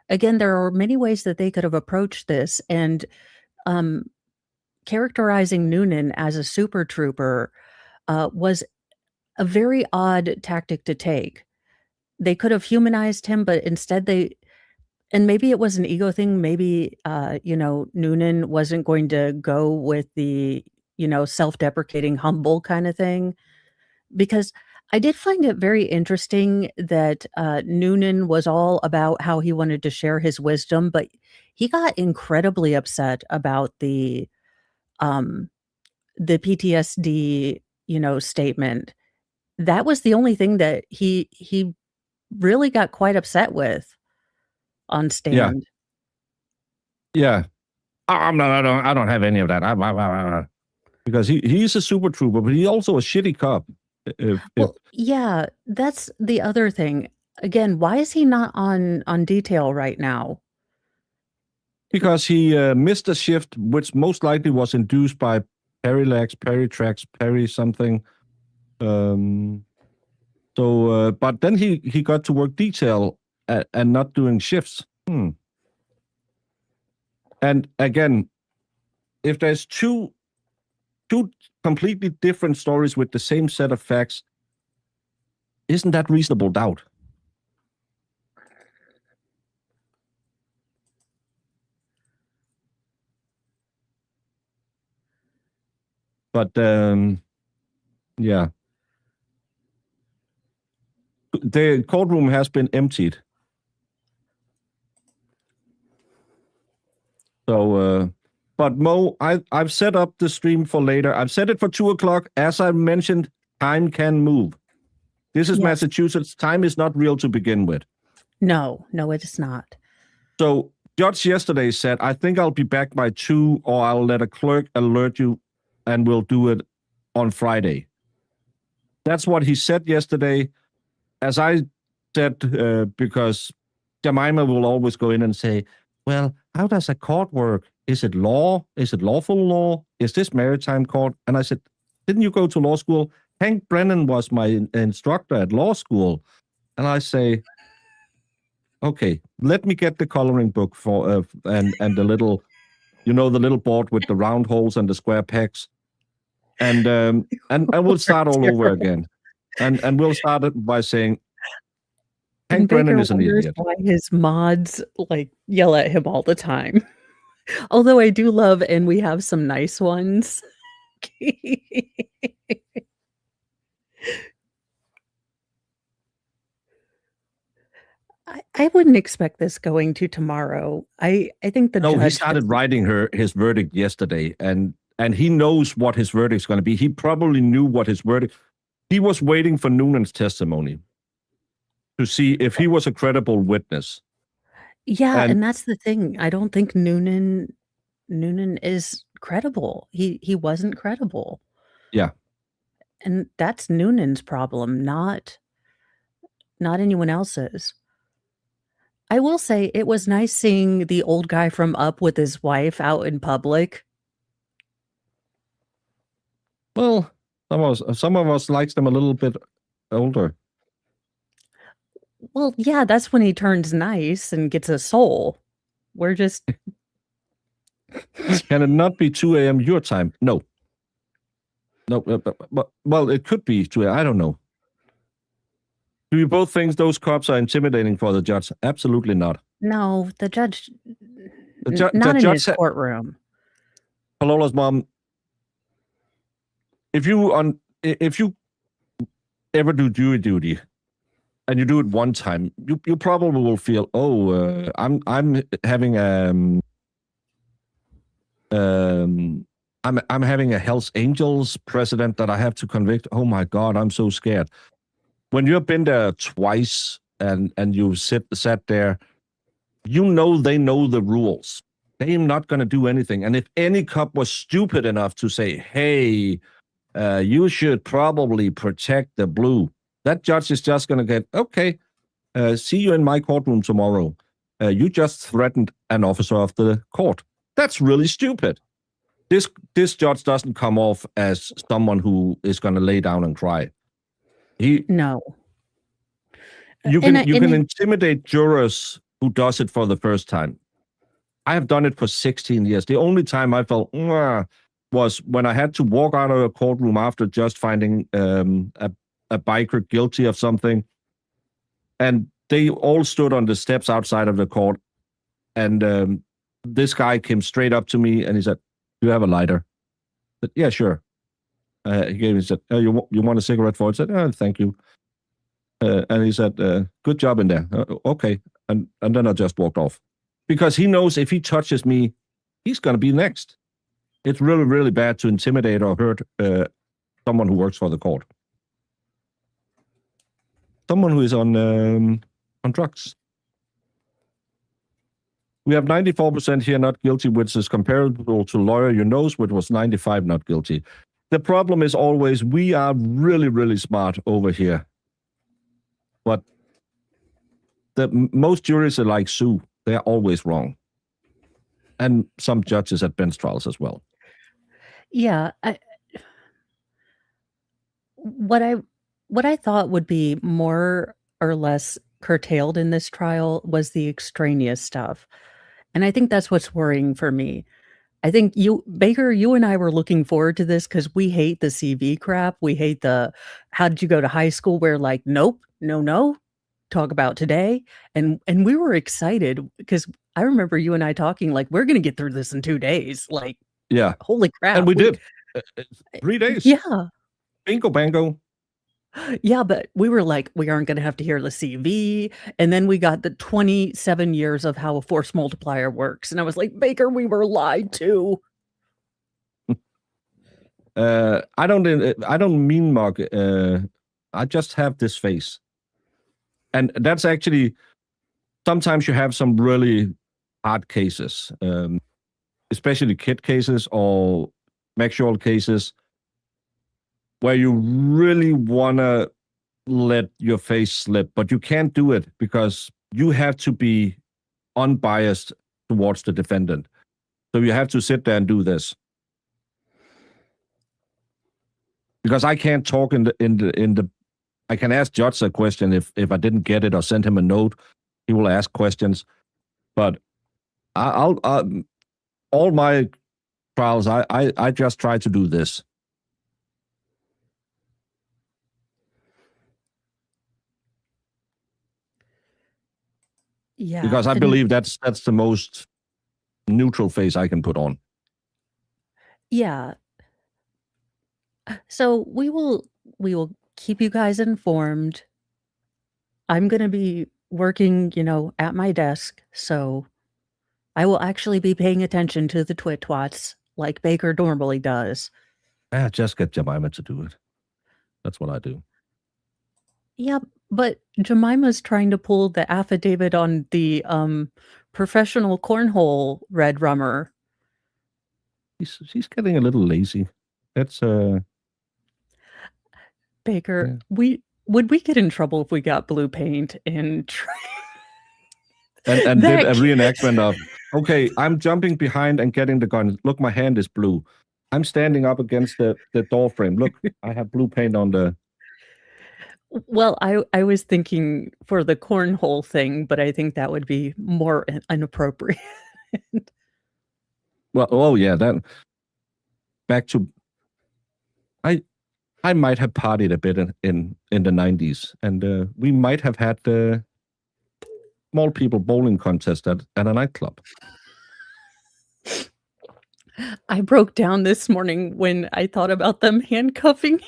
Again, there are many ways that they could have approached this, and characterizing Noonan as a super trooper was a very odd tactic to take. They could have humanized him, but instead and maybe it was an ego thing. Maybe, Noonan wasn't going to go with the, self-deprecating, humble kind of thing. Because I did find it very interesting that Noonan was all about how he wanted to share his wisdom, but he got incredibly upset about the PTSD, statement. That was the only thing that he really got quite upset with on stand. Yeah. I don't have any of that. Because he's a super trooper, but he's also a shitty cop. Yeah, that's the other thing. Again, why is he not on detail right now? Because he missed a shift, which most likely was induced by perilax, peritrax, peri something. But then he got to work detail and not doing shifts. And again, if there's two completely different stories with the same set of facts, isn't that reasonable doubt? But yeah, the courtroom has been emptied. So, but Mo, I've set up the stream for later. I've set it for 2:00. As I mentioned, time can move. This is Yes. Massachusetts. Time is not real to begin with. No, it is not. So, Judge yesterday said, I think I'll be back by 2, or I'll let a clerk alert you, and we'll do it on Friday. That's what he said yesterday. As I said, because Jemima will always go in and say, well, how does a court work? Is it law? Is it lawful law? Is this maritime court? And I said, didn't you go to law school? Hank Brennan was my instructor at law school. And I say, okay, let me get the coloring book for and the little, the little board with the round holes and the square pegs, and we'll start all over again, and we'll start it by saying, Hank Brennan is an idiot. Why his mods yell at him all the time. Although I do love, and we have some nice ones. I wouldn't expect this going to tomorrow. I think the judge he started writing his verdict yesterday, and he knows what his verdict's going to be. He probably knew what his verdict. He was waiting for Noonan's testimony to see if he was a credible witness. Yeah, and that's the thing. I don't think Noonan is credible. He wasn't credible. Yeah. And that's Noonan's problem, not anyone else's. I will say it was nice seeing the old guy from Up with his wife out in public. Well, some of us likes them a little bit older. Well, yeah, that's when he turns nice and gets a soul. We're just... Can it not be 2 a.m. your time? No. No, but well, it could be 2 a.m. I don't know. Do you both think those cops are intimidating for the judge? Absolutely not. No, the judge... The not in judge his courtroom. Palola's mom, if you ever do jury duty, and you do it one time, you probably will feel, I'm having I'm having a Hells Angels president that I have to convict. Oh my God, I'm so scared. When you've been there twice and you sat there, they know the rules. They're not going to do anything. And if any cop was stupid enough to say, hey, you should probably protect the blue, that judge is just going to get, okay, see you in my courtroom tomorrow. You just threatened an officer of the court. That's really stupid. This judge doesn't come off as someone who is going to lay down and cry. No. You can intimidate jurors who does it for the first time. I have done it for 16 years. The only time I felt was when I had to walk out of a courtroom after just finding a biker guilty of something, and they all stood on the steps outside of the court, and this guy came straight up to me and he said, "Do you have a lighter?" I said, "Yeah, sure." He said, "You want a cigarette for it?" I said, "Oh, thank you." And he said, "Good job in there." Okay. And then I just walked off. Because he knows if he touches me, he's going to be next. It's really, really bad to intimidate or hurt someone who works for the court. Someone who is on drugs. We have 94% here not guilty, which is comparable to lawyer you knows, which was 95 not guilty. The problem is always we are really, really smart over here. But most juries are like Sue. They're always wrong. And some judges at bench trials as well. Yeah. What I thought would be more or less curtailed in this trial was the extraneous stuff. And I think that's what's worrying for me. I think Baker, you and I were looking forward to this because we hate the CV crap. We hate the, how did you go to high school? We're like, nope, no. Talk about today. And we were excited because I remember you and I talking like, we're going to get through this in 2 days. Like, yeah, holy crap. And we did. 3 days. Yeah. Bingo bango. Yeah, but we were like, we aren't going to have to hear the CV. And then we got the 27 years of how a force multiplier works. And I was like, Baker, we were lied to. I don't mean mug. I just have this face. And that's actually, sometimes you have some really hard cases, especially kid cases or sexual cases, where you really want to let your face slip, but you can't do it because you have to be unbiased towards the defendant. So you have to sit there and do this. Because I can't talk in the I can ask Judge a question if I didn't get it or send him a note. He will ask questions. But I'll all my trials, I just try to do this. Yeah. Because I and- believe that's the most neutral face I can put on. Yeah. So we will keep you guys informed. I'm going to be working, at my desk, so I will actually be paying attention to the twit-twats like Baker normally does. Just get Jemima to do it. That's what I do. Yeah, but Jemima's trying to pull the affidavit on the professional cornhole red rummer. She's getting a little lazy. That's Baker, would we get in trouble if we got blue paint and and That did a ca- reenactment of, okay, I'm jumping behind and getting the gun. Look, my hand is blue. I'm standing up against the door frame. Look, I have blue paint on the. Well, I was thinking for the cornhole thing, but I think that would be more inappropriate. Well, oh yeah, that. Back to. I might have partied a bit in the 90s, and we might have had the small people bowling contest at a nightclub. I broke down this morning when I thought about them handcuffing.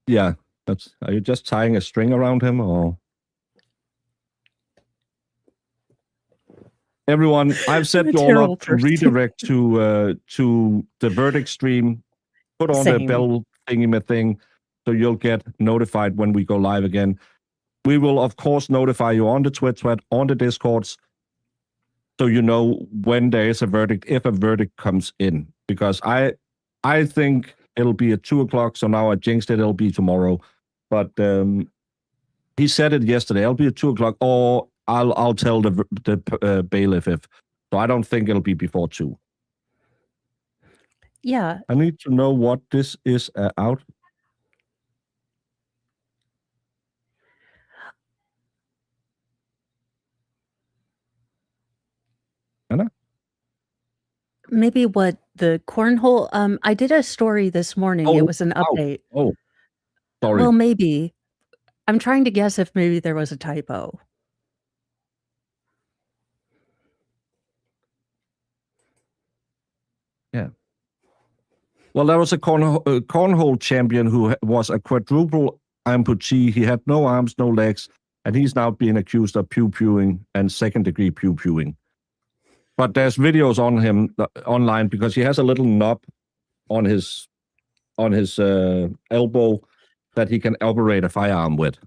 Yeah, are you just tying a string around him, or? Everyone, I've set I'm a you all terrible up to person. redirect to the verdict stream. Put on the Same. bell thing, so you'll get notified when we go live again. We will, of course, notify you on the Twit, on the Discords, so you know when there is a verdict, if a verdict comes in. Because I think it'll be at 2:00, so now I jinxed it. It'll be tomorrow, but he said it yesterday. It'll be at 2:00, or I'll tell the bailiff if. So I don't think it'll be before 2. Yeah, I need to know what this is out. Anna? maybe what the cornhole. I did a story this morning. Oh, It was an wow. update. Oh, sorry. Well, maybe. I'm trying to guess if maybe there was a typo. Yeah. Well, there was a cornhole champion who was a quadruple amputee. He had no arms, no legs, and he's now being accused of pew-pewing and second-degree pew-pewing. But there's videos on him online because he has a little knob on his elbow that he can operate a firearm with.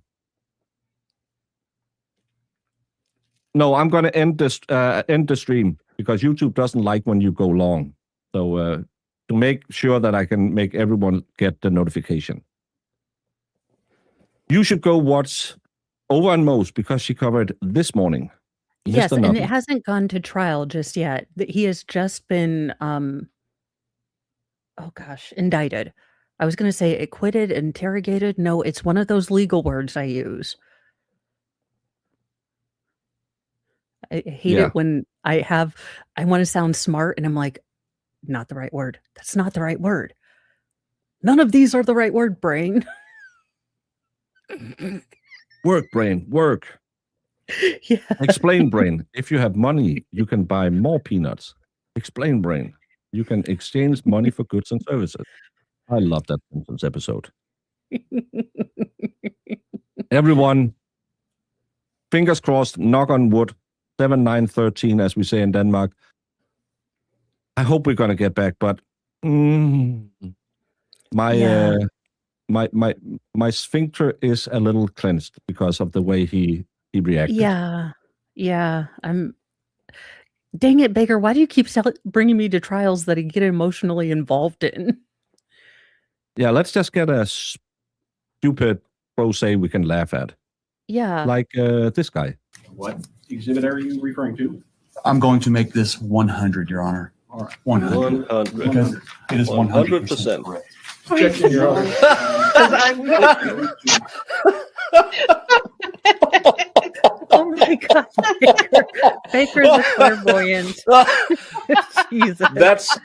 No, I'm going to end the stream because YouTube doesn't like when you go long. So to make sure that I can make everyone get the notification. You should go watch Over and Most because she covered this morning. Yes, Mr. and Nothing. it hasn't gone to trial just yet. He has just been, indicted. I was going to say acquitted, interrogated. No, it's one of those legal words I use. I hate Yeah. it when I want to sound smart and I'm like, not the right word. That's not the right word. None of these are the right word, brain. Work, brain, work. Yeah. Explain, brain. If you have money, you can buy more peanuts. Explain brain. You can exchange money for goods and services. I love that Simpsons episode. Everyone, fingers crossed, knock on wood, 7, 9, 13, as we say in Denmark. I hope we're going to get back, but my sphincter is a little clenched because of the way he reacted. Yeah. Dang it, Baker. Why do you keep bringing me to trials that I get emotionally involved in? Yeah, let's just get a stupid pro se we can laugh at. Yeah. Like this guy. What exhibit are you referring to? I'm going to make this 100, Your Honor. All right. 100. 100. Because it is 100%. 100%. correct. Objection, Your Honor. Oh my God, Baker. Baker's a clairvoyant. Jesus. That's